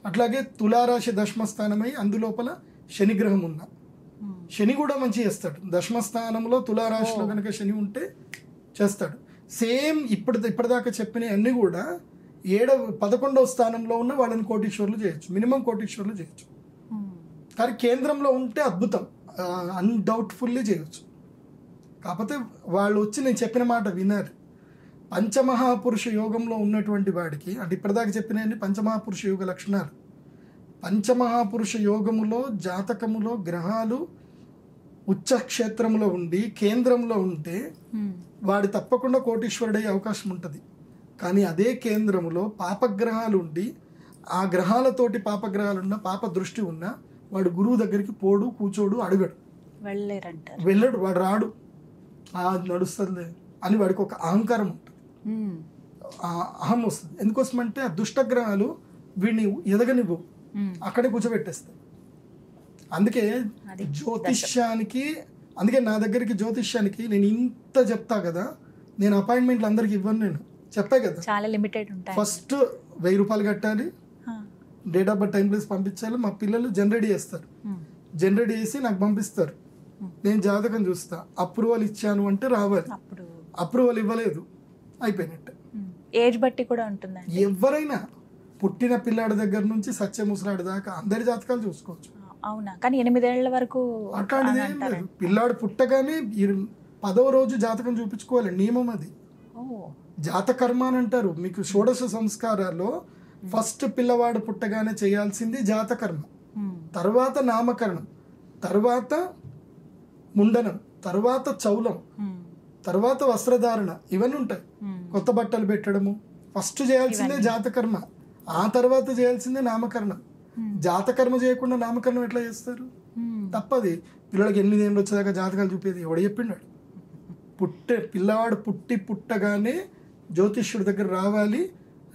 [SPEAKER 2] అట్లాగే తులారాశి దశమ స్థానమై అందులోపల శనిగ్రహం ఉన్నా, శని కూడా మంచి చేస్తాడు. దశమ స్థానంలో తులారాశిలో కనుక శని ఉంటే చేస్తాడు. సేమ్ ఇప్పటిదాకా చెప్పిన అన్ని కూడా 11వ స్థానంలో ఉన్న వాళ్ళని కోటీశ్వరులు చేయొచ్చు, మినిమం కోటీశ్వరులు చేయొచ్చు. కానీ కేంద్రంలో ఉంటే అద్భుతం, అన్డౌట్ఫుల్లీ చేయొచ్చు. కాకపోతే వాళ్ళు వచ్చి నేను చెప్పిన మాట వినాలి. పంచమహాపురుష యోగంలో ఉన్నటువంటి వాడికి, అంటే ఇప్పటిదాకా చెప్పిన పంచమహాపురుష యోగ లక్షణాలు. పంచమహాపురుష యోగములో జాతకములో గ్రహాలు ఉచ్చక్షేత్రంలో ఉండి కేంద్రంలో ఉంటే వాడి తప్పకుండా కోటీశ్వరుడయ్యే అవకాశం ఉంటుంది. కానీ అదే కేంద్రములో పాపగ్రహాలు ఉండి ఆ గ్రహాలతోటి పాపగ్రహాలున్న పాప దృష్టి ఉన్న వాడు గురువు దగ్గరికి పోడు, కూర్చోడు, అడగడు, వెళ్ళడు, వాడు రాడు, నడుస్తుంది అని వాడికి ఒక అహంకారం ఉంటుంది, అహం వస్తుంది. ఎందుకోసమంటే ఆ దుష్టగ్రహాలు వీడిని ఎదగనివ్వు, అక్కడే కూర్చోబెట్టేస్తాయి. అందుకే జ్యోతిష్యానికి, అందుకే నా దగ్గరికి జ్యోతిష్యానికి నేను ఇంత చెప్తా కదా, నేను అపాయింట్మెంట్లు అందరికి ఇవ్వను. నేను చెప్పా కదా,
[SPEAKER 1] చాలా లిమిటెడ్ ఉంటాయి.
[SPEAKER 2] ఫస్ట్ 1000 రూపాయలు కట్టాలి, date of birth, time place పంపించాలి, మా పిల్లలు జనరేట్ చేస్తారు. జనరేట్ చేసి నాకు పంపిస్తారు. నేను జాతకం చూస్తా, అప్రూవల్ ఇచ్చాను అంటే రావాలి,
[SPEAKER 1] అప్పుడు
[SPEAKER 2] అప్రూవల్ ఇవ్వలేదు అయిపోయినట్టు.
[SPEAKER 1] ఏజ్ బట్టి కూడా ఉంటుందండి.
[SPEAKER 2] ఎవరైనా పుట్టిన పిల్లాడి దగ్గర నుంచి సత్య ముసలాడి దాకా అందరి జాతకాలు చూసుకోవచ్చు.
[SPEAKER 1] అవునా? కానీ 8 ఏళ్ల వరకు
[SPEAKER 2] అట్లాంటిది ఏం లేదు. పిల్లాడు పుట్టగానే 10వ రోజు జాతకం చూపించుకోవాలి, నియమం అది. జాతకర్మ అని అంటారు. మీకు షోడశ సంస్కారాల్లో ఫస్ట్ పిల్లవాడు పుట్టగానే చేయాల్సింది జాతకర్మ, తర్వాత నామకరణం, తర్వాత ముండనం, తర్వాత చౌలం, తర్వాత వస్త్రధారణ, ఇవన్నీ ఉంటాయి. కొత్త బట్టలు పెట్టడము, ఫస్ట్ చేయాల్సిందే జాతకర్మ, ఆ తర్వాత చేయాల్సిందే నామకరణం. జాతకర్మ చేయకుండా నామకరణం ఎట్లా చేస్తారు? తప్పది. పిల్లలకి 8 ఏళ్ళు వచ్చేదాకా జాతకాలు చూపేది ఎవడు చెప్పిండాడు? పిల్లవాడు పుట్టగానే జ్యోతిష్యుడి దగ్గర రావాలి,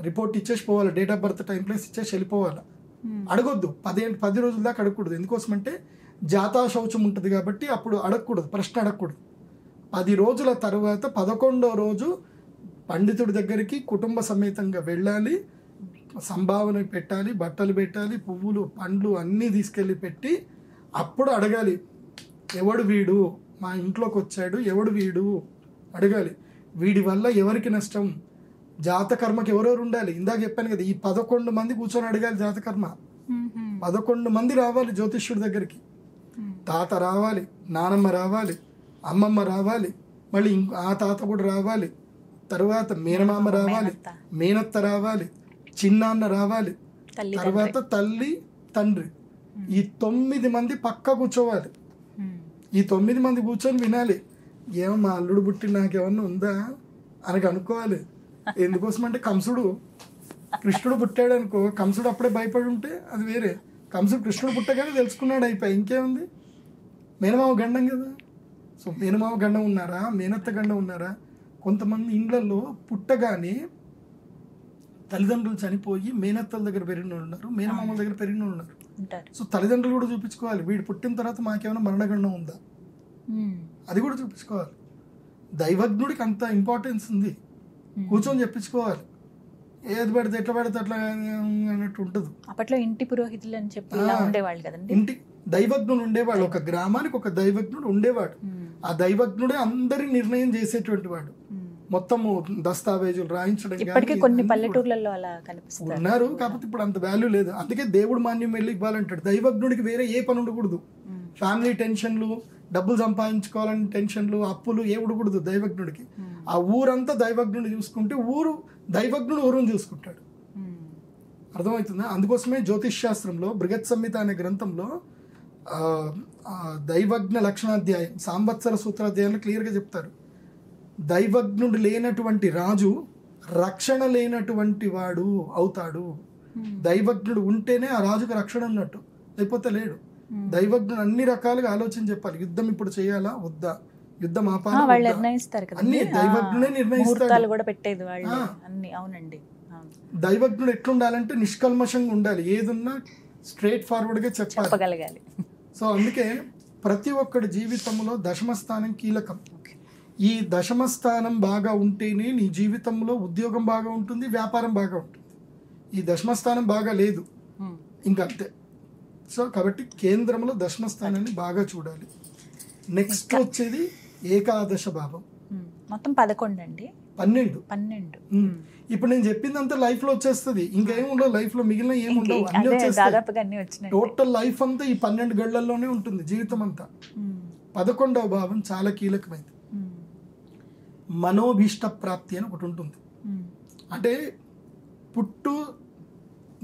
[SPEAKER 2] రిపోర్ట్ ఇచ్చేసి పోవాలి, date of birth time place ఇచ్చేసి వెళ్ళిపోవాలి. అడగొద్దు, 10 రోజుల దాకా అడగకూడదు. ఎందుకోసమంటే జాతా శౌచం ఉంటుంది కాబట్టి అప్పుడు అడగకూడదు, ప్రశ్న అడగకూడదు. 10 రోజుల తర్వాత 11వ రోజు పండితుడి దగ్గరికి కుటుంబ సమేతంగా వెళ్ళాలి, సంభావన పెట్టాలి, బట్టలు పెట్టాలి, పువ్వులు పండ్లు అన్నీ తీసుకెళ్ళి పెట్టి అప్పుడు అడగాలి, ఎవడు వీడు మా ఇంట్లోకి వచ్చాడు, ఎవడు వీడు అడగాలి. వీడి వల్ల ఎవరికి నష్టం, జాతకర్మకి ఎవరెవరు ఉండాలి. ఇందాక చెప్పాను కదా, ఈ 11 మంది కూర్చొని అడగాలి జాతకర్మ. 11 మంది రావాలి జ్యోతిష్యుడి దగ్గరికి. తాత రావాలి, నానమ్మ రావాలి, అమ్మమ్మ రావాలి, మళ్ళీ ఆ తాత కూడా రావాలి, తర్వాత మేనమామ రావాలి, మేనత్త రావాలి, చిన్నాన్న రావాలి, తర్వాత తల్లి తండ్రి. ఈ 9 మంది పక్క కూర్చోవాలి. ఈ 9 మంది కూర్చొని వినాలి, ఏమో మా అల్లుడు పుట్టి నాకేమన్నా ఉందా అని అనుకోవాలి. ఎందుకోసం అంటే కృష్ణుడు పుట్టాడు అనుకో, కంసుడు అప్పుడే భయపడి ఉంటే అది వేరే. కృష్ణుడు పుట్టగానే తెలుసుకున్నాడు, అయిపోయి ఇంకేముంది. మేనమామ గండం కదా. సో మేనమామ గండం ఉన్నారా, మేనత్త గండం ఉన్నారా? కొంతమంది ఇండ్లలో పుట్టగానే తల్లిదండ్రులు చనిపోయి మేనత్తల దగ్గర పెరిగిన ఉన్నారు, మేనమామల దగ్గర పెరిగిన ఉన్నారు. సో తల్లిదండ్రులు కూడా చూపించుకోవాలి, వీడు పుట్టిన తర్వాత మాకేమైనా మరణగండం ఉందా, అది కూడా చూపించుకోవాలి. దైవజ్ఞుడికి అంత ఇంపార్టెన్స్ ఉంది, కూర్చొని చెప్పించుకోవాలి. ఏది పడితే ఎట్లా పడితే అట్లా అన్నట్టు ఉంటుంది.
[SPEAKER 1] అప్పట్లో ఇంటి పురోహితులు అని చెప్పి ఉండేవాళ్ళు కదండి.
[SPEAKER 2] ఇంటి దైవజ్ఞుడు ఉండేవాడు, ఒక గ్రామానికి ఒక దైవజ్ఞుడు ఉండేవాడు. ఆ దైవజ్ఞుడే అందరి నిర్ణయం చేసేటువంటి వాడు, మొత్తము దస్తావేజులు రాయించడం.
[SPEAKER 1] ఇప్పటికీ కొన్ని పల్లెటూర్లలో అలా కనిపిస్తున్నారు
[SPEAKER 2] ఉన్నారు, కాకపోతే ఇప్పుడు అంత వాల్యూ లేదు. అందుకే దేవుడు మాన్యం వెళ్ళి ఇవ్వాలంటాడు. దైవజ్ఞుడికి వేరే ఏ పని ఉండకూడదు. ఫ్యామిలీ టెన్షన్లు, డబ్బులు సంపాదించుకోవాలని టెన్షన్లు, అప్పులు ఏ ఉండకూడదు దైవజ్ఞుడికి. ఆ ఊరంతా దైవజ్ఞుడు చూసుకుంటే దైవజ్ఞుడు ఊరుని చూసుకుంటాడు. అర్థమవుతుందా? అందుకోసమే జ్యోతిష్ శాస్త్రంలో బృహత్ సంహిత అనే గ్రంథంలో దైవజ్ఞ లక్షణాధ్యాయం, సాంవత్సర సూత్రాధ్యాయంలో క్లియర్గా చెప్తారు. దైవజ్ఞుడు లేనటువంటి రాజు రక్షణ లేనటువంటి వాడు అవుతాడు. దైవజ్ఞుడు ఉంటేనే ఆ రాజుకు రక్షణ ఉన్నట్టు, లేకపోతే లేడు. దైవజ్ఞుడు అన్ని రకాలుగా ఆలోచన చెప్పాలి. యుద్ధం ఇప్పుడు చేయాలా వద్దా, యుద్ధం ఆపాలా, అన్ని దైవజ్ఞుడే నిర్ణయిస్తాడు. దైవజ్ఞుడు ఎట్లుండాలంటే నిష్కల్మషంగా ఉండాలి, ఏదున్నా స్ట్రైట్ ఫార్వర్డ్ గా చెప్పగలగాలి. సో అందుకే ప్రతి ఒక్కడి జీవితంలో దశమ స్థానం కీలకం. ఈ దశమ స్థానం బాగా ఉంటేనే నీ జీవితంలో ఉద్యోగం బాగా ఉంటుంది, వ్యాపారం బాగా ఉంటుంది. ఈ దశమ స్థానం బాగా లేదు ఇంకంతే. సో కాబట్టి కేంద్రంలో దశమ స్థానాన్ని బాగా చూడాలి. నెక్స్ట్ వచ్చేది ఏకాదశ భావం,
[SPEAKER 1] మొత్తం 11 అండి,
[SPEAKER 2] 12. ఇప్పుడు నేను చెప్పిందంతా లైఫ్ లో వచ్చేస్తుంది, ఇంకేముండవు లైఫ్ లో, మిగిలిన ఏముండవు, అన్ని వచ్చేస్తాయి. టోటల్ లైఫ్ అంతా ఈ 12 గళ్ళల్లోనే ఉంటుంది జీవితం అంతా. 11వ భావం చాలా కీలకమైంది. మనోభీష్ట ప్రాప్తి అని ఒకటి ఉంటుంది. అంటే పుట్టు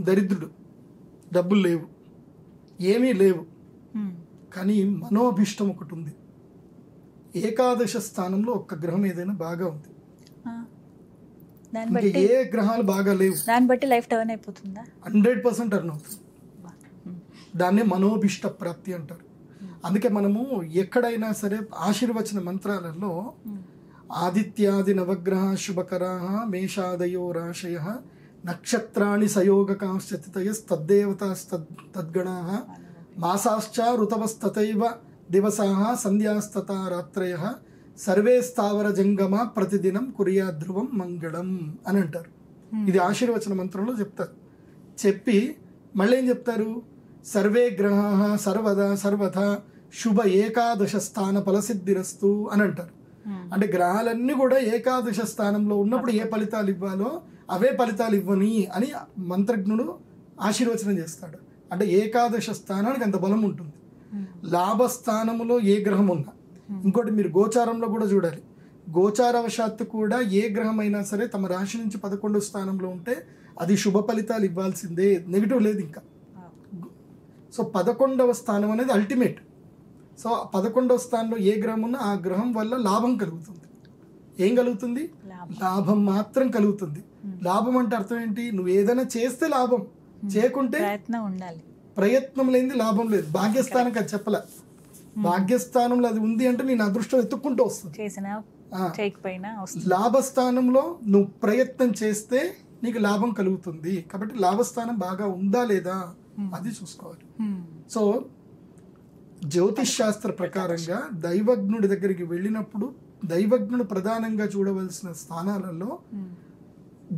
[SPEAKER 2] దరిద్రుడు, డబ్బులు లేవు, ఏమీ లేవు, కానీ మనోభీష్టం ఒకటి ఉంది. ఏకాదశ స్థానంలో ఒక్క గ్రహం ఏదైనా బాగా ఉంది, ఏ గ్రహాలు బాగా లేవు,
[SPEAKER 1] దాన్ని బట్టి లైఫ్ టర్న్ అయిపోతుందా?
[SPEAKER 2] 100% టర్న్ అవుతుంది. దాన్నే మనోభీష్ట ప్రాప్తి అంటారు. అందుకే మనము ఎక్కడైనా సరే ఆశీర్వచన మంత్రాలలో ఆదిత్యాది నవగ్రహ శుభకరా మేషాదయో రాశయ నక్షత్రాణి సయోగకాశ్చతితయస్తద్దేవతాస్తద్గణా మాసాశ్చ ఋతవస్తతైవ దివసాః సంధ్యాస్తతా రాత్రయః సర్వే స్థావర జంగమ ప్రతిదినం కురియా ధ్రువం మంగళం అని అంటారు. ఇది ఆశీర్వచన మంత్రంలో చెప్తారు. చెప్పి మళ్ళీ ఏం చెప్తారు, సర్వే గ్రహాః సర్వదా సర్వథా శుభ ఏకాదశ స్థాన ఫలసిద్ధిరస్తు అని అంటారు. అంటే గ్రహాలన్నీ కూడా ఏకాదశ స్థానంలో ఉన్నప్పుడు ఏ ఫలితాలు ఇవ్వాలో అవే ఫలితాలు ఇవ్వని అని మంత్రజ్ఞుడు ఆశీర్వచనం చేస్తాడు. అంటే ఏకాదశ స్థానానికి అంత బలం ఉంటుంది. లాభస్థానములో ఏ గ్రహం ఉన్నా, ఇంకోటి మీరు గోచారంలో కూడా చూడాలి. గోచారవశాత్తు కూడా ఏ గ్రహం అయినా సరే తమ రాశి నుంచి 11వ స్థానంలో ఉంటే అది శుభ ఫలితాలు ఇవ్వాల్సిందే, నెగిటివ్ లేదు ఇంకా. సో 11వ స్థానం అనేది అల్టిమేట్. సో 11వ స్థానంలో ఏ గ్రహం ఉన్నా ఆ గ్రహం వల్ల లాభం కలుగుతుంది. ఏం కలుగుతుంది? లాభం మాత్రం కలుగుతుంది. లాభం అంటే అర్థం ఏంటి? నువ్వు ఏదైనా చేస్తే లాభం, చేయకుంటే ప్రయత్నం లేనిది లాభం లేదు. భాగ్యస్థానం అది చెప్పలే. భాగ్యస్థానంలో అది ఉంది అంటే నేను అదృష్టం ఎత్తుక్కుంటూ వస్తుంది. లాభస్థానంలో నువ్వు ప్రయత్నం చేస్తే నీకు లాభం కలుగుతుంది. కాబట్టి లాభస్థానం బాగా ఉందా లేదా అది చూసుకోవాలి. సో జ్యోతిష్ శాస్త్ర ప్రకారంగా దైవజ్ఞుడి దగ్గరికి వెళ్ళినప్పుడు దైవజ్ఞుడు ప్రధానంగా చూడవలసిన స్థానాలలో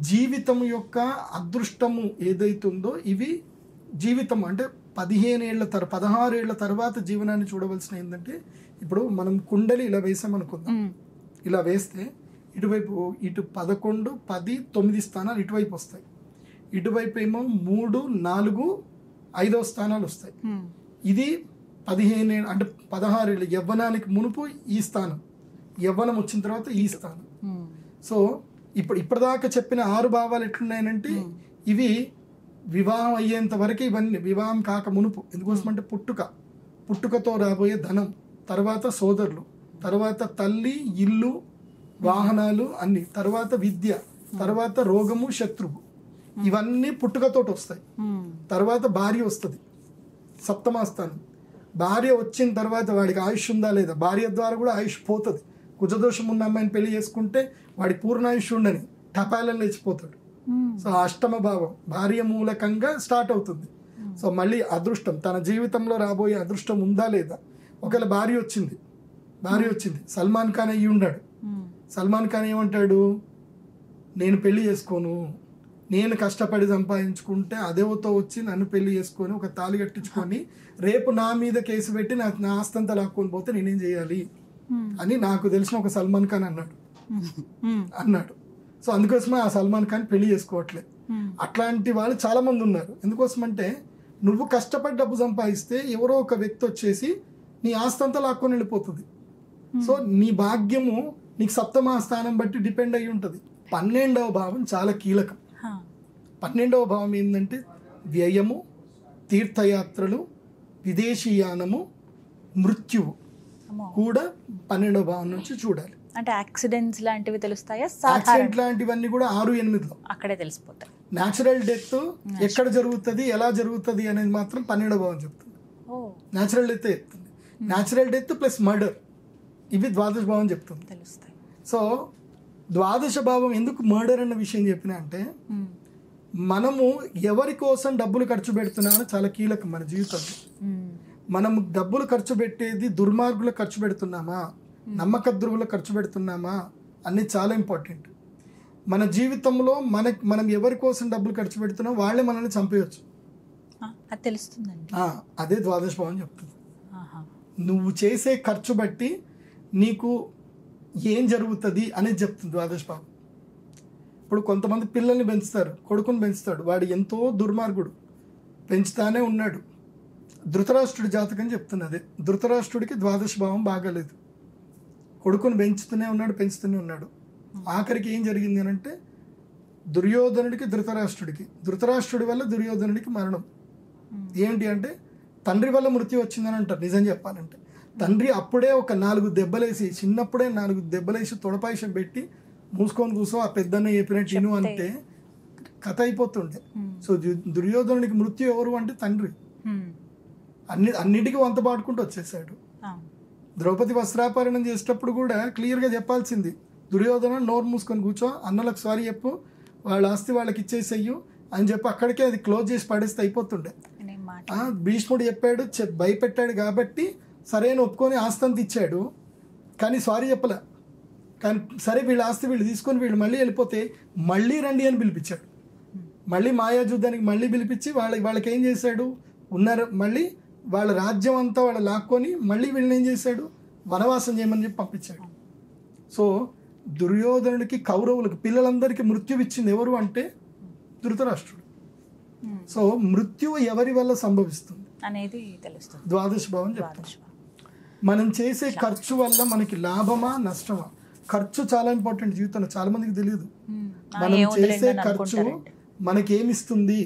[SPEAKER 2] జీవితం యొక్క అదృష్టము ఏదైతుందో ఇవి జీవితం అంటే 16 ఏళ్ల తర్వాత జీవనాన్ని చూడవలసిన ఏంటంటే, ఇప్పుడు మనం కుండలి ఇలా వేసామనుకుందాం. ఇలా వేస్తే ఇటువైపు ఇటు 11, 10, 9 స్థానాలు ఇటువైపు వస్తాయి. ఇటువైపు ఏమో 3, 4, 5వ స్థానాలు వస్తాయి. ఇది 15 అంటే 16 ఏళ్ళు యవ్వనానికి మునుపు ఈ స్థానం, యవ్వనం వచ్చిన తర్వాత ఈ స్థానం. సో ఇప్పటిదాకా చెప్పిన 6 భావాలు ఎట్లున్నాయనంటే ఇవి వివాహం అయ్యేంత వరకు ఇవన్నీ వివాహం కాక మునుపు. ఎందుకోసమంటే పుట్టుకతో రాబోయే ధనం, తర్వాత సోదరులు, తర్వాత తల్లి, ఇల్లు, వాహనాలు అన్ని, తర్వాత విద్య, తర్వాత రోగము, శత్రువు, ఇవన్నీ పుట్టుకతోటి వస్తాయి. తర్వాత భార్య వస్తుంది, 7వ స్థానం. భార్య వచ్చిన తర్వాత వాడికి ఆయుష్ ఉందా లేదా, భార్య ద్వారా కూడా ఆయుష్ పోతుంది. కుజదోషం ఉన్న అమ్మాయిని పెళ్లి చేసుకుంటే వాడి పూర్ణాయుష్ ఉండని టపాలను లేచిపోతాడు. సో 8వ భావం భార్య మూలకంగా స్టార్ట్ అవుతుంది. సో మళ్ళీ అదృష్టం, తన జీవితంలో రాబోయే అదృష్టం ఉందా లేదా. ఒకవేళ భార్య వచ్చింది, సల్మాన్ ఖాన్ అయ్యి ఉన్నాడు. సల్మాన్ ఖాన్ ఏమంటాడు? నేను పెళ్లి చేసుకోను, నేను కష్టపడి సంపాదించుకుంటే అదేవతో వచ్చి నన్ను పెళ్లి చేసుకొని ఒక తాళి కట్టించుకొని రేపు నా మీద కేసు పెట్టి నా ఆస్తంతా లాక్కొని పోతే నేనేం చేయాలి అని నాకు తెలిసిన ఒక సల్మాన్ ఖాన్ అన్నాడు. సో అందుకోసమే ఆ సల్మాన్ ఖాన్ పెళ్లి చేసుకోవట్లేదు. అట్లాంటి వాళ్ళు చాలా మంది ఉన్నారు. ఎందుకోసమంటే నువ్వు కష్టపడి డబ్బు సంపాదిస్తే ఎవరో ఒక వ్యక్తి వచ్చేసి నీ ఆస్తంతా లాక్కొని వెళ్ళిపోతుంది. సో నీ భాగ్యము నీకు 7వ స్థానం బట్టి డిపెండ్ అయి ఉంటుంది. 12వ భావం చాలా కీలకం. 12వ భావం ఏంటంటే వ్యయము, తీర్థయాత్రలు, విదేశీయానము, మృత్యువు కూడా 12వ భావం నుంచి చూడాలి.
[SPEAKER 1] అంటే యాక్సిడెంట్స్ లాంటివి తెలుస్తాయా?
[SPEAKER 2] యాక్సిడెంట్ లాంటివన్నీ కూడా 6, 8లో
[SPEAKER 1] అక్కడే తెలిసిపోతాయి.
[SPEAKER 2] న్యాచురల్ డెత్ ఎక్కడ జరుగుతుంది, ఎలా జరుగుతుంది అనేది మాత్రం 12వ భావం చెప్తుంది. న్యాచురల్ డెత్ చెప్తుంది. న్యాచురల్ డెత్ ప్లస్ మర్డర్ ఇవి ద్వాదశ భావం చెప్తుంది.
[SPEAKER 1] తెలుస్తాయి.
[SPEAKER 2] సో ద్వాదశ భావం ఎందుకు మర్డర్ అన్న విషయం చెప్పిన అంటే మనము ఎవరి కోసం డబ్బులు ఖర్చు పెడుతున్నామని చాలా కీలకం మన జీవితంలో. మనము డబ్బులు ఖర్చు పెట్టేది దుర్మార్గులకు ఖర్చు పెడుతున్నామా, నమ్మక ద్రోహులకు ఖర్చు పెడుతున్నామా అన్నీ చాలా ఇంపార్టెంట్. మన జీవితంలో మనం ఎవరి కోసం డబ్బులు ఖర్చు పెడుతున్నాం వాళ్ళే మనల్ని చంపేయచ్చు.
[SPEAKER 1] అది తెలుస్తుందండి.
[SPEAKER 2] అదే ద్వాదశ భావం చెప్తుంది. నువ్వు చేసే ఖర్చు బట్టి నీకు ఏం జరుగుతుంది అనేది చెప్తుంది ద్వాదశ భావం. ఇప్పుడు కొంతమంది పిల్లల్ని పెంచుతారు, కొడుకుని పెంచుతాడు, వాడు ఎంతో దుర్మార్గుడు, పెంచుతానే ఉన్నాడు. ధృతరాష్ట్రుడి జాతకం చెప్తున్నది. ధృతరాష్ట్రుడికి ద్వాదశ భావం బాగాలేదు, కొడుకుని పెంచుతూనే ఉన్నాడు. ఆఖరికి ఏం జరిగింది అని అంటే దుర్యోధనుడికి ధృతరాష్ట్రుడి వల్ల దుర్యోధనుడికి మరణం. ఏంటి అంటే తండ్రి వల్ల మృత్యు వచ్చిందని అంటారు. నిజం చెప్పాలంటే తండ్రి అప్పుడే ఒక 4 దెబ్బలేసి, చిన్నప్పుడే 4 దెబ్బలేసి తొడపాయసం పెట్టి మూసుకొని కూర్చో ఆ పెద్దన్న చెప్పినట్టు ఇను అంటే కథ అయిపోతుండే. సో దుర్యోధనుడికి మృత్యు ఎవరు అంటే తండ్రి. అన్నిటికీ వంత పాడుకుంటూ వచ్చేసాడు. ద్రౌపది వస్త్రాపహరణం చేసేటప్పుడు కూడా క్లియర్గా చెప్పాల్సింది, దుర్యోధన నోరు మూసుకొని కూర్చో, అన్నలకు సారీ చెప్పు, వాళ్ళ ఆస్తి వాళ్ళకి ఇచ్చేసేయ్యు అని చెప్పి అక్కడికే అది క్లోజ్ చేసి పడేస్తే అయిపోతుండే. భీష్ముడు చెప్పాడు, భయపెట్టాడు కాబట్టి సరైన ఒప్పుకొని ఆస్తి అంత ఇచ్చాడు, కానీ సారీ చెప్పలే. కానీ సరే వీళ్ళ ఆస్తి వీళ్ళు తీసుకొని వీళ్ళు మళ్ళీ వెళ్ళిపోతే మళ్ళీ రండి అని పిలిపించాడు. మళ్ళీ మాయాయుద్ధానికి మళ్ళీ పిలిపించి వాళ్ళకి ఏం చేశాడు, ఉన్నారు. మళ్ళీ వాళ్ళ రాజ్యం అంతా వాళ్ళు లాక్కొని మళ్ళీ వీళ్ళని ఏం చేశాడు, వనవాసం చేయమని చెప్పి పంపించాడు. సో దుర్యోధనుడికి కౌరవులకు పిల్లలందరికీ మృత్యు ఇచ్చింది ఎవరు అంటే ధృతరాష్ట్రుడు. సో మృత్యువు ఎవరి వల్ల సంభవిస్తుంది
[SPEAKER 1] అనేది తెలుస్తుంది.
[SPEAKER 2] ద్వాదశ భావం చెప్తాం. మనం చేసే ఖర్చు వల్ల మనకి లాభమా నష్టమా? ఖర్చు చాలా ఇంపార్టెంట్ జీవితంలో, చాలా మందికి తెలియదు. మనం చేసే ఖర్చు మనకేమిస్తుంది,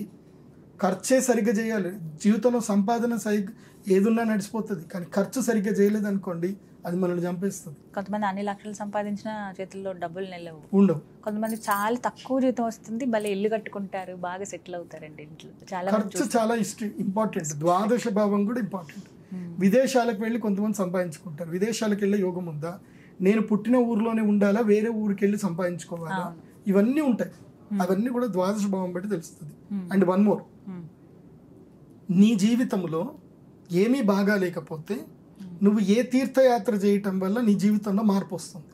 [SPEAKER 2] ఖర్చే సరిగ్గా చేయాలి. జీవితంలో సంపాదన సరిగ్గా ఏదున్నా నడిచిపోతుంది, కానీ ఖర్చు సరిగ్గా చేయలేదు అనుకోండి అది మనల్ని చంపేస్తుంది.
[SPEAKER 1] కొంతమంది అన్ని లక్షలు సంపాదించిన చేతుల్లో డబ్బులు నిలవు,
[SPEAKER 2] ఉండవు.
[SPEAKER 1] కొంతమంది చాలా తక్కువ జీతం వస్తుంది, భలే ఇల్లు కట్టుకుంటారు, బాగా సెటిల్ అవుతారండి ఇంట్లో. చాలా
[SPEAKER 2] ఖర్చు చాలా ఇంపార్టెంట్. ద్వాదశ భావం కూడా ఇంపార్టెంట్. విదేశాలకు వెళ్ళి కొంతమంది సంపాదించుకుంటారు. విదేశాలకు వెళ్ళే యోగం ఉందా? నేను పుట్టిన ఊర్లోనే ఉండాలా, వేరే ఊరికి వెళ్ళి సంపాదించుకోవాలా? ఇవన్నీ ఉంటాయి. అవన్నీ కూడా ద్వాదశ భావం బట్టి తెలుస్తుంది. అండ్ వన్ మోర్, నీ జీవితంలో ఏమీ బాగా లేకపోతే నువ్వు ఏ తీర్థయాత్ర చేయటం వల్ల నీ జీవితంలో మార్పు వస్తుంది,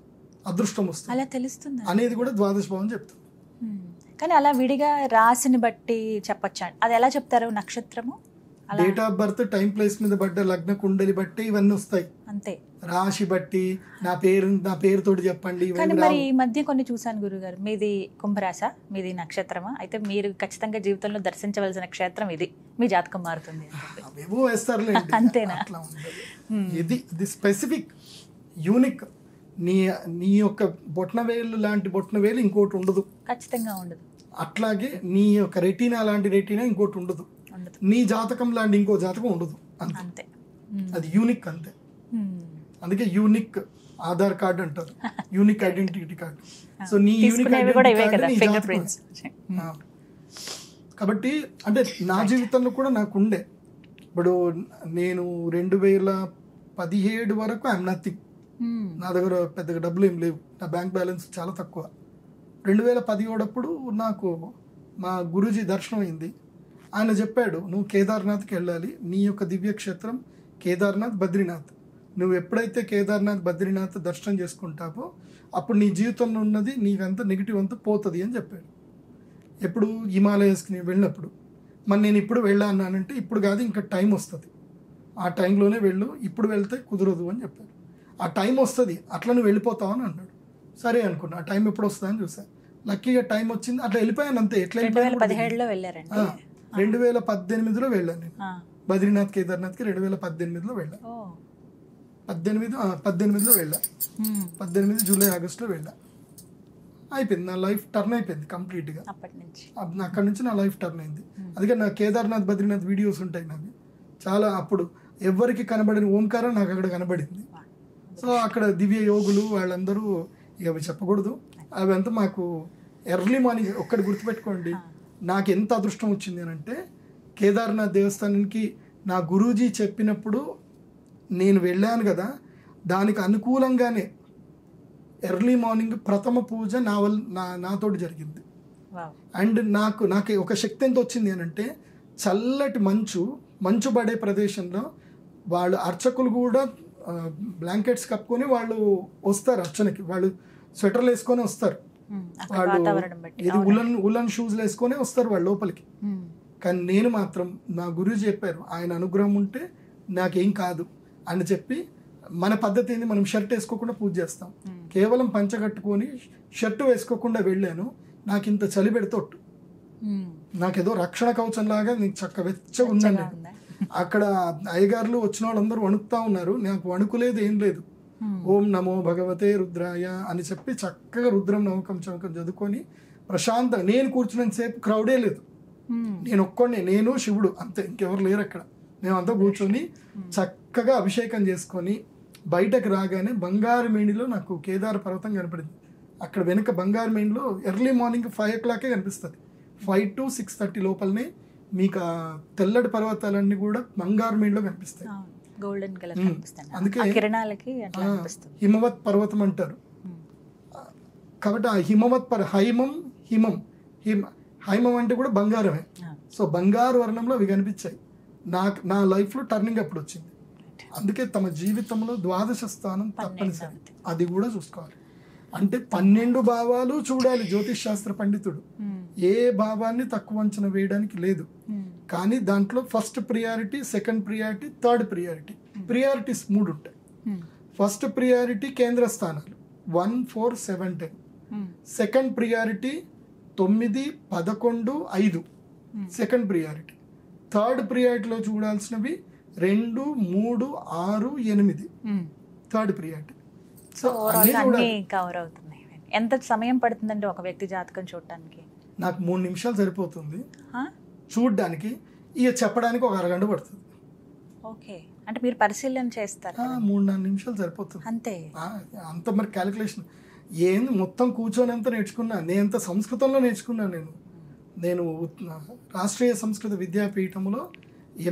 [SPEAKER 2] అదృష్టం వస్తుంది,
[SPEAKER 1] అలా తెలుస్తుంది
[SPEAKER 2] అనేది కూడా ద్వాదశ భావం చెప్తుంది.
[SPEAKER 1] కానీ అలా విడిగా రాశిని బట్టి చెప్పచ్చా? అది ఎలా చెప్తారు? నక్షత్రము,
[SPEAKER 2] date of birth, time place మీద పడ్డ లగ్న కుండలి బట్టి ఇవన్నీ వస్తాయి.
[SPEAKER 1] అంతే.
[SPEAKER 2] రాశి బట్టి నా పేరుతోటి చెప్పండి.
[SPEAKER 1] కానీ మరి ఈ మధ్య కొన్ని చూసాను గురుగారు, మీది కుంభరాశ, మీది నక్షత్రమా, అయితే మీరు ఖచ్చితంగా జీవితంలో దర్శించవలసిన క్షేత్రం ఇది, మీ జాతకం మారుతుంది
[SPEAKER 2] అవేవో వేస్తారులే.
[SPEAKER 1] అంతేనా?
[SPEAKER 2] అట్లా ఉండదు. ఇది స్పెసిఫిక్, యూనిక్. నీ యొక్క బొట్నవేలు లాంటి బొట్నవేలు ఇంకోటి ఉండదు,
[SPEAKER 1] ఖచ్చితంగా ఉండదు.
[SPEAKER 2] అట్లాగే నీ యొక్క రెటీనా లాంటి రెటీనా ఇంకోటి ఉండదు, నీ జాతకం లాంటి ఇంకో జాతకం ఉండదు. అంతే, అది యూనిక్ అంతే. అందుకే యూనిక్ ఆధార్ కార్డ్ అంటారు, యూనిక్ ఐడెంటిటీ కార్డ్. సో నీ యూనిక్ కాబట్టి అంటే నా జీవితంలో కూడా నాకు ఉండే. ఇప్పుడు నేను 2017 వరకు ఐఎమ్ నథింగ్. నా దగ్గర పెద్దగా డబ్బులు ఏం లేవు, నా బ్యాంక్ బ్యాలెన్స్ చాలా తక్కువ. 2017 నాకు మా గురూజీ దర్శనం అయింది. ఆయన చెప్పాడు, నువ్వు కేదార్నాథ్కి వెళ్ళాలి, నీ యొక్క దివ్యక్షేత్రం కేదార్నాథ్, బద్రీనాథ్. నువ్వు ఎప్పుడైతే కేదార్నాథ్, బద్రీనాథ్ దర్శనం చేసుకుంటావో అప్పుడు నీ జీవితంలో ఉన్నది నీకంతా నెగిటివ్ అంతా పోతుంది అని చెప్పాడు. ఎప్పుడు హిమాలయస్కి నేను వెళ్ళినప్పుడు. మరి నేను ఇప్పుడు వెళ్ళానంటే ఇప్పుడు కాదు, ఇంకా టైం వస్తుంది, ఆ టైంలోనే వెళ్ళు, ఇప్పుడు వెళ్తే కుదరదు అని చెప్పాడు. ఆ టైం వస్తుంది, అట్లా నువ్వు వెళ్ళిపోతావు అని అన్నాడు. సరే అనుకున్నా, ఆ టైం ఎప్పుడు వస్తుంది అని చూసాను. లక్కీగా టైం వచ్చింది, అట్లా వెళ్ళిపోయాను అంతే. ఎట్లా
[SPEAKER 1] 2017లో వెళ్ళారండి?
[SPEAKER 2] 2018లో వెళ్ళాను నేను బద్రీనాథ్, కేదార్నాథ్కి 2018లో వెళ్ళా. 18లో వెళ్ళా, 18 జూలై ఆగస్టులో వెళ్ళా. అయిపోయింది, నా లైఫ్ టర్న్ అయిపోయింది కంప్లీట్గా. అక్కడి నుంచి నా లైఫ్ టర్న్ అయింది. అందుకే నా కేదార్నాథ్, బద్రీనాథ్ వీడియోస్ ఉంటాయి నావి చాలా. అప్పుడు ఎవరికి కనబడిన ఓంకారం నాకు అక్కడ కనబడింది. సో అక్కడ దివ్య యోగులు వాళ్ళందరూ, ఇక అవి చెప్పకూడదు, అవంతా మాకు ఎర్లీ మార్నింగ్. ఒక్కటి గుర్తుపెట్టుకోండి, నాకు ఎంత అదృష్టం వచ్చింది అని అంటే, కేదార్నాథ్ దేవస్థానానికి నా గురూజీ చెప్పినప్పుడు నేను వెళ్ళాను కదా, దానికి అనుకూలంగానే ఎర్లీ మార్నింగ్ ప్రథమ పూజ నాతోటి జరిగింది. అండ్ నాకు ఒక శక్తి ఎంత వచ్చింది అని అంటే, చల్లటి మంచు పడే ప్రదేశంలో వాళ్ళు అర్చకులు కూడా బ్లాంకెట్స్ కప్పుకొని వాళ్ళు వస్తారు అర్చనకి. వాళ్ళు స్వెటర్లు వేసుకొని వస్తారు, వాళ్ళు ఇది ఉలన్ షూస్ వేసుకొని వస్తారు వాళ్ళు లోపలికి. కానీ నేను మాత్రం, నా గురువు చెప్పారు, ఆయన అనుగ్రహం ఉంటే నాకేం కాదు అని చెప్పి, మన పద్ధతి ఏంది, మనం షర్ట్ వేసుకోకుండా పూజ చేస్తాం. కేవలం పంచ కట్టుకొని షర్ట్ వేసుకోకుండా వెళ్ళాను. నాకు ఇంత చలి పెడతోట్టు, నాకేదో రక్షణ కవచం లాగా నీకు చక్క వెచ్చగా ఉందండి. అక్కడ అయ్యగారులు వచ్చిన వాళ్ళందరూ వణుకుతా ఉన్నారు, నాకు వణుకులేదు, ఏం లేదు. ఓం నమో భగవతే రుద్రాయ అని చెప్పి చక్కగా రుద్రం నమ్మకం చమకం చదువుకొని ప్రశాంతంగా నేను కూర్చున్నంతసేపు క్రౌడే లేదు. నేను ఒక్కడే, నేను శివుడు అంతే, ఇంకెవరు లేరు అక్కడ. మేమంతా కూర్చొని చక్కగా అభిషేకం చేసుకొని బయటకు రాగానే బంగారు మేణిలో నాకు కేదార పర్వతం కనపడింది. అక్కడ వెనుక బంగారు మేణిలో ఎర్లీ మార్నింగ్ 5 o'clock కనిపిస్తుంది. 5 to 6:30 లోపలనే మీకు ఆ తెల్లటి పర్వతాలన్నీ కూడా బంగారు మేణిలో కనిపిస్తాయి,
[SPEAKER 1] గోల్డెన్ కలర్.
[SPEAKER 2] అందుకే హిమవత్ పర్వతం అంటారు. కాబట్టి ఆ హైమం అంటే కూడా బంగారమే. సో బంగారు వర్ణంలో అవి కనిపించాయి. నా లైఫ్లో టర్నింగ్ అప్పుడు వచ్చింది. అందుకే తమ జీవితంలో ద్వాదశ స్థానం తప్పనిసరి, అది కూడా చూసుకోవాలి. అంటే 12 భావాలు చూడాలి జ్యోతిష్ శాస్త్ర పండితుడు. ఏ భావాన్ని తక్కువ అంచనా వేయడానికి లేదు. కానీ దాంట్లో first priority, second priority, third priority, priorities 3 ఉంటాయి. ఫస్ట్ ప్రియారిటీ కేంద్ర స్థానాలు 1, 4, 7, 10. Second priority 9, 11, 5 second priority. Third ప్రియారిటీలో చూడాల్సినవి 2, 3, 6, 8 థర్డ్ ప్రియారిటీ. సో
[SPEAKER 1] అన్ని కవర్ అవుతున్నాయి. ఎంత సమయం పడుతుందండి ఒక వ్యక్తి జాతకం చూడటానికి?
[SPEAKER 2] నాకు 3 నిమిషాలు సరిపోతుంది చూడడానికి, ఇక చెప్పడానికి ఒక అరగంట పడుతుంది.
[SPEAKER 1] ఓకే, అంటే మీరు పరిశీలన చేస్తారు?
[SPEAKER 2] 3-4 నిమిషాలు సరిపోతుంది
[SPEAKER 1] అంతే.
[SPEAKER 2] అంత మరి క్యాలిక్యులేషన్ ఏంది, మొత్తం కూర్చొని అంతా నేర్చుకున్నా. నేను సంస్కృతంలో నేర్చుకున్నాను. నేను రాష్ట్రీయ సంస్కృత విద్యాపీఠంలో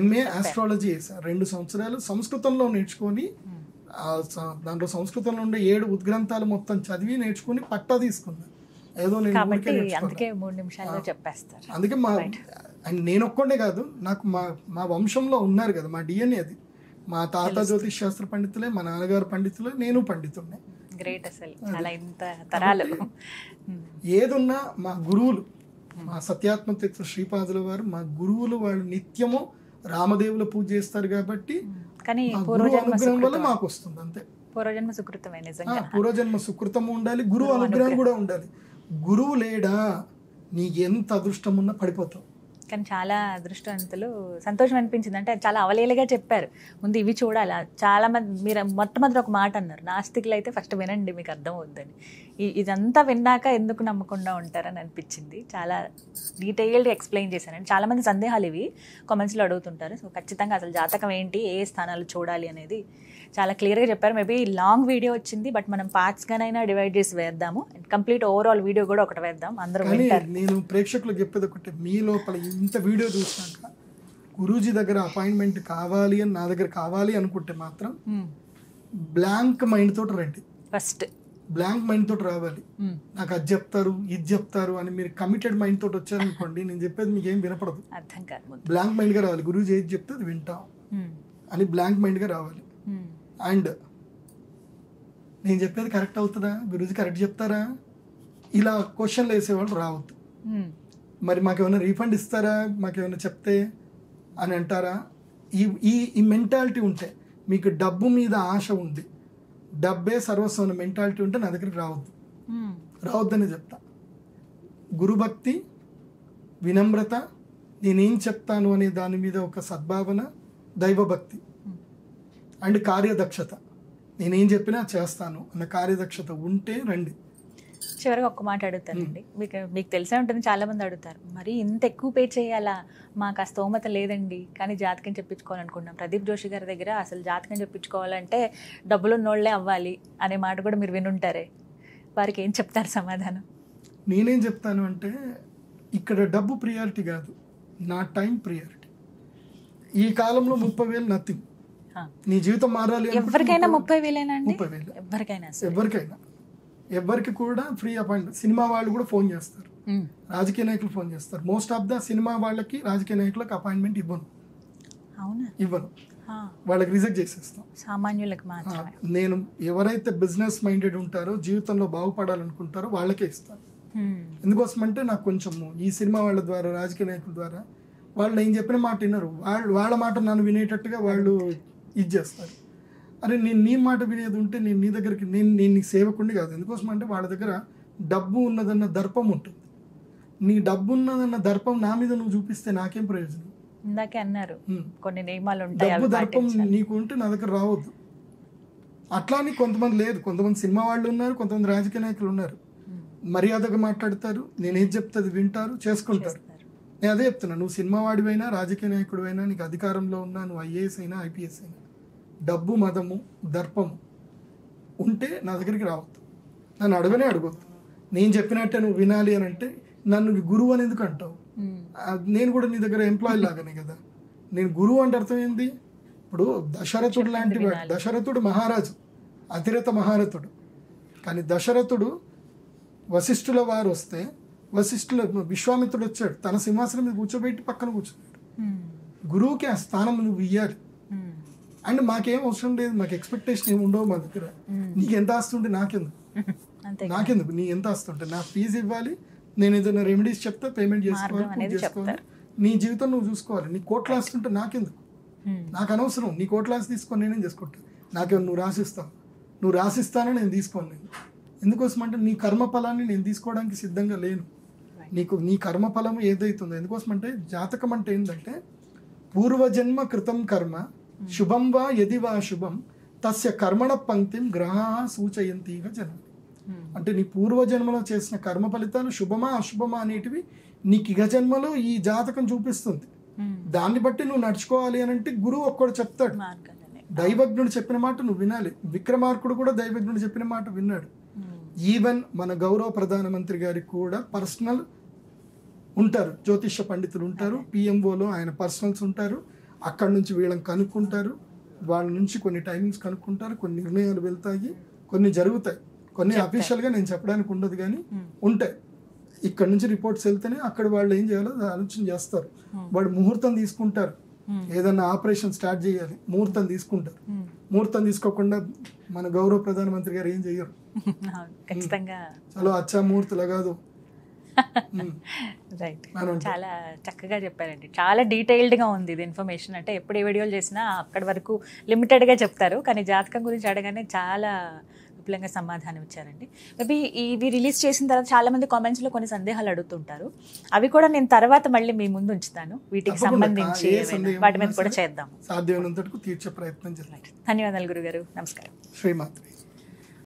[SPEAKER 2] MA ఆస్ట్రాలజీ చేశాను. 2 సంవత్సరాలు సంస్కృతంలో నేర్చుకొని దాంట్లో సంస్కృతంలో ఉండే 7 ఉద్గ్రంథాలు మొత్తం చదివి నేర్చుకుని పట్టా తీసుకున్నాను. ఏదో నేను
[SPEAKER 1] అందుకే 3 నిమిషాల్లో చెప్పేస్తారు.
[SPEAKER 2] అందుకే నేను ఒక్కడే కాదు, నాకు మా వంశంలో ఉన్నారు కదా, మా DNA అది. మా తాత జ్యోతిష్ శాస్త్ర పండితులే, మా నాన్నగారు పండితులే, నేను పండితున్నే.
[SPEAKER 1] గ్రేట్ అసలు, చాలా ఇంత తరాలు.
[SPEAKER 2] ఏదున్నా మా గురువులు, మా సత్యాత్మ తీర్థ శ్రీపాదుల వారు మా గురువులు, వాళ్ళు నిత్యము రామదేవుల పూజ చేస్తారు కాబట్టి
[SPEAKER 1] కానీ
[SPEAKER 2] అనుగ్రహం వల్ల మాకు వస్తుంది. అంతే,
[SPEAKER 1] పూర్వజన్మ సుకృతమే. నిజంగా
[SPEAKER 2] పూర్వజన్మ సుకృతము ఉండాలి, గురువు అనుగ్రహం కూడా ఉండాలి. గురువు లేడా నీకు ఎంత అదృష్టం ఉన్నా పడిపోతావు.
[SPEAKER 1] కానీ చాలా అదృష్టవంతులు. సంతోషం అనిపించింది. అంటే చాలా అవలీలగా చెప్పారు. ముందు ఇవి చూడాలి. చాలా మంది మీరు మొట్టమొదటి ఒక మాట అన్నారు, నాస్తికులు అయితే ఫస్ట్ వినండి మీకు అర్థం అవుద్దని. ఇదంతా విన్నాక ఎందుకు నమ్మకుండా ఉంటారని అనిపించింది. చాలా డీటెయిల్డ్గా ఎక్స్ప్లెయిన్ చేశానండి. చాలామంది సందేహాలు ఇవి కామెంట్స్లో అడుగుతుంటారు. సో ఖచ్చితంగా అసలు జాతకం ఏంటి, ఏ స్థానాలు చూడాలి అనేది చాలా క్లియర్గా చెప్పారు. మేబీ లాంగ్ వీడియో వచ్చింది, బట్ మనం పార్ట్స్గానైనా డివైడ్ చేసి వేద్దాము. కంప్లీట్ ఓవరాల్ వీడియో కూడా ఒకటి వేద్దాం, అందరూ వింటారు.
[SPEAKER 2] నేను ప్రేక్షకులకు చెప్పేది ఒకటి, మీ లోపల ఇంత వీడియో చూసినాక గురూజీ దగ్గర అపాయింట్మెంట్ కావాలి అని నా దగ్గర కావాలి అనుకుంటే మాత్రం బ్లాంక్ మైండ్ తోటి రండి.
[SPEAKER 1] ఫస్ట్
[SPEAKER 2] బ్లాంక్ మైండ్ తోటి రావాలి. నాకు అది చెప్తారు, ఇది చెప్తారు అని మీరు కమిటెడ్ మైండ్ తోటి వచ్చారనుకోండి, నేను చెప్పేది మీకు ఏం వినపడదు.
[SPEAKER 1] అర్థం కాదు.
[SPEAKER 2] బ్లాంక్ మైండ్గా రావాలి. గురూజీ ఏది చెప్తే అది వింటాం అని బ్లాంక్ మైండ్గా రావాలి. అండ్ నేను చెప్పేది కరెక్ట్ అవుతుందా, గురూజీ కరెక్ట్ చెప్తారా, ఇలా క్వశ్చన్లు వేసేవాళ్ళు రావద్దు. మరి మాకేమైనా రీఫండ్ ఇస్తారా, మాకేమైనా చెప్తే అని అంటారా, ఈ మెంటాలిటీ ఉంటే, మీకు డబ్బు మీద ఆశ ఉంది, డబ్బే సర్వస్వం అనే మెంటాలిటీ ఉంటే నా దగ్గరికి రావద్దని చెప్తా. గురుభక్తి, వినమ్రత, నేనేం చెప్తాను అనే దాని మీద ఒక సద్భావన, దైవభక్తి అండ్ కార్యదక్షత, నేనేం చెప్పినా చేస్తాను అన్న కార్యదక్షత ఉంటే రండి.
[SPEAKER 1] చివరిగా ఒక్క మాట అడుగుతానండి. మీకు తెలిసే ఉంటుంది, చాలా మంది అడుగుతారు, మరి ఇంత ఎక్కువ పే చేయాలా, మాకు ఆ స్తోమత లేదండి కానీ జాతకం చెప్పించుకోవాలనుకుంటున్నాం. ప్రదీప్ జోషి గారి దగ్గర అసలు జాతకం చెప్పించుకోవాలంటే డబ్బులు ఉన్నోళ్లే అవ్వాలి అనే మాట కూడా మీరు వినుంటారే, వారికి ఏం చెప్తారు సమాధానం?
[SPEAKER 2] నేనేం చెప్తాను అంటే, ఇక్కడ డబ్బు ప్రియారిటీ కాదు, నా టైం ప్రియారిటీ. ఈ కాలంలో 30,000 నథింగ్. నీ జీవితం మారాలి
[SPEAKER 1] ఎవరికైనా 30,000 అండి.
[SPEAKER 2] 30,000 ఎవరికి కూడా ఫ్రీ అపాయింట్మెంట్. సినిమా వాళ్ళు కూడా ఫోన్ చేస్తారు, రాజకీయ నాయకులు ఫోన్ చేస్తారు. మోస్ట్ ఆఫ్ ద సినిమా వాళ్ళకి, రాజకీయ నాయకులకు అపాయింట్మెంట్ ఇవ్వను, వాళ్ళకి రిజెక్ట్ చేసేస్తాం.
[SPEAKER 1] సామాన్యులకు మాత్రమే.
[SPEAKER 2] నేను ఎవరైతే బిజినెస్ మైండెడ్ ఉంటారో, జీవితంలో బాగుపడాలనుకుంటారో వాళ్ళకే ఇస్తాను. ఎందుకోసం అంటే నాకు కొంచెము ఈ సినిమా వాళ్ళ ద్వారా, రాజకీయ నాయకుల ద్వారా వాళ్ళు నేను చెప్పిన మాట వినరు, వాళ్ళ మాట నన్ను వినేటట్టుగా వాళ్ళు ఇది చేస్తారు. అరే నేను నీ మాట వినేది ఉంటే నేను నీ దగ్గరికి, నేను నీ సేవకుండి కాదు. ఎందుకోసం అంటే వాళ్ళ దగ్గర డబ్బు ఉన్నదన్న దర్పం ఉంటుంది. నీ డబ్బు ఉన్నదన్న దర్పం నా మీద నువ్వు చూపిస్తే నాకేం ప్రయోజనం?
[SPEAKER 1] ఇందాకే అన్నారు కొన్ని నియమాలు ఉంటాయి,
[SPEAKER 2] డబ్బు దర్పం నీకు ఉంటే నా దగ్గర రావద్దు. అట్లా అని కొంతమంది లేదు, కొంతమంది సినిమా వాళ్ళు ఉన్నారు, కొంతమంది రాజకీయ నాయకులు ఉన్నారు. మర్యాదగా మాట్లాడతారు, నేనేం చెప్తే అది వింటారు, చేసుకుంటారు. నేను అదే చెప్తున్నా, నువ్వు సినిమా వాడివైనా, రాజకీయ నాయకుడు అయినా, నీకు అధికారంలో ఉన్నా, నువ్వు IAS అయినా, IPS అయినా, డబ్బు, మదము, దర్పము ఉంటే నా దగ్గరికి రావద్దు. నన్ను అడగొద్దు. నేను చెప్పినట్టే నువ్వు వినాలి అని అంటే నన్ను గురువు అని ఎందుకు అంటావు? నేను కూడా నీ దగ్గర ఎంప్లాయీ లాగానే కదా. నేను గురువు అంటే అర్థం ఏంది? ఇప్పుడు దశరథుడు లాంటి వాడు, దశరథుడు మహారాజు, అతిరథ మహారథుడు. కానీ దశరథుడు వశిష్ఠుల వారు వస్తే, విశ్వామిత్రుడు వచ్చాడు, తన సింహాసనం మీద కూర్చోబెట్టి పక్కన కూర్చున్నాడు. గురువుకి ఆ స్థానం నువ్వు ఇయ్యాలి. అండ్ మాకేం అవసరం లేదు, మాకు ఎక్స్పెక్టేషన్ ఏమి ఉండవు మా దగ్గర. నీకు ఎంత ఆస్తుంటే నాకెందుకు, నీ ఎంత ఆస్తుంటే నా ఫీజు ఇవ్వాలి, నేను ఏదైనా రెమెడీస్ చెప్తా, పేమెంట్ చేసుకోవాలి, నీ జీవితం నువ్వు చూసుకోవాలి. నీ కోట్ల ఆస్తి ఉంటే నాకెందుకు, నాకు అనవసరం. నీ కోట్ల ఆస్తి తీసుకొని నేనేం చేసుకుంటాను? నాకేమో నువ్వు రాసిస్తావు, నువ్వు రాసిస్తానని నేను తీసుకోను. నేను ఎందుకోసం అంటే నీ కర్మఫలాన్ని నేను తీసుకోవడానికి సిద్ధంగా లేను. నీకు నీ కర్మఫలం ఏదైతుందో ఎందుకోసం అంటే జాతకం అంటే ఏంటంటే పూర్వజన్మ కృతం కర్మ శుభం వా యది వా శుభం తస్య కర్మణ పంక్తిం గ్రహా సూచయంతిగా జనం. అంటే నీ పూర్వజన్మలో చేసిన కర్మ ఫలితాలు శుభమా అశుభమా అనేటివి నీకు ఇక జన్మలో ఈ జాతకం చూపిస్తుంది. దాన్ని బట్టి నువ్వు నడుచుకోవాలి అని అంటే గురువు ఒక్కడు చెప్తాడు. దైవజ్ఞుడు చెప్పిన మాట నువ్వు వినాలి. విక్రమార్కుడు కూడా దైవజ్ఞుడు చెప్పిన మాట విన్నాడు. ఈవెన్ మన గౌరవ ప్రధానమంత్రి గారికి కూడా పర్సనల్ ఉంటారు, జ్యోతిష్య పండితులు ఉంటారు, పిఎంఓలో ఆయన పర్సనల్స్ ఉంటారు. అక్కడి నుంచి వీళ్ళని కనుక్కుంటారు, వాళ్ళ నుంచి కొన్ని టైమింగ్స్ కనుక్కుంటారు, కొన్ని నిర్ణయాలు వెళ్తాయి, కొన్ని జరుగుతాయి, కొన్ని అఫీషియల్గా నేను చెప్పడానికి ఉండదు కానీ ఉంటాయి. ఇక్కడ నుంచి రిపోర్ట్స్ వెళ్తేనే అక్కడ వాళ్ళు ఏం చేయాలో ఆలోచన చేస్తారు. వాళ్ళు ముహూర్తం తీసుకుంటారు, ఏదన్నా ఆపరేషన్ స్టార్ట్ చేయాలి ముహూర్తం తీసుకుంటారు. ముహూర్తం తీసుకోకుండా మన గౌరవ ప్రధానమంత్రి గారు ఏం చేయరు.
[SPEAKER 1] ఖచ్చితంగా
[SPEAKER 2] చలో అచ్చా ముహూర్తులు కాదు.
[SPEAKER 1] రైట్, చాలా చక్కగా చెప్పారండి. చాలా డీటెయిల్డ్గా ఉంది ఇది ఇన్ఫర్మేషన్. అంటే ఎప్పుడు ఏ వీడియోలు చేసినా అక్కడి వరకు లిమిటెడ్గా చెప్తారు, కానీ జాతకం గురించి అడగానే చాలా విపులంగా సమాధానం ఇచ్చారండి. మేబీ ఇవి రిలీజ్ చేసిన తర్వాత చాలా మంది కామెంట్స్లో కొన్ని సందేహాలు అడుగుతుంటారు. అవి కూడా నేను తర్వాత మళ్ళీ మీ ముందు ఉంచుతాను. వీటికి సంబంధించి వాటి మీద కూడా చేద్దాం,
[SPEAKER 2] సాధ్యమైనంతకు తీర్చే ప్రయత్నం చేద్దాం.
[SPEAKER 1] ధన్యవాదాలు గురుగారు, నమస్కారం.
[SPEAKER 2] శ్రీమాత్రి.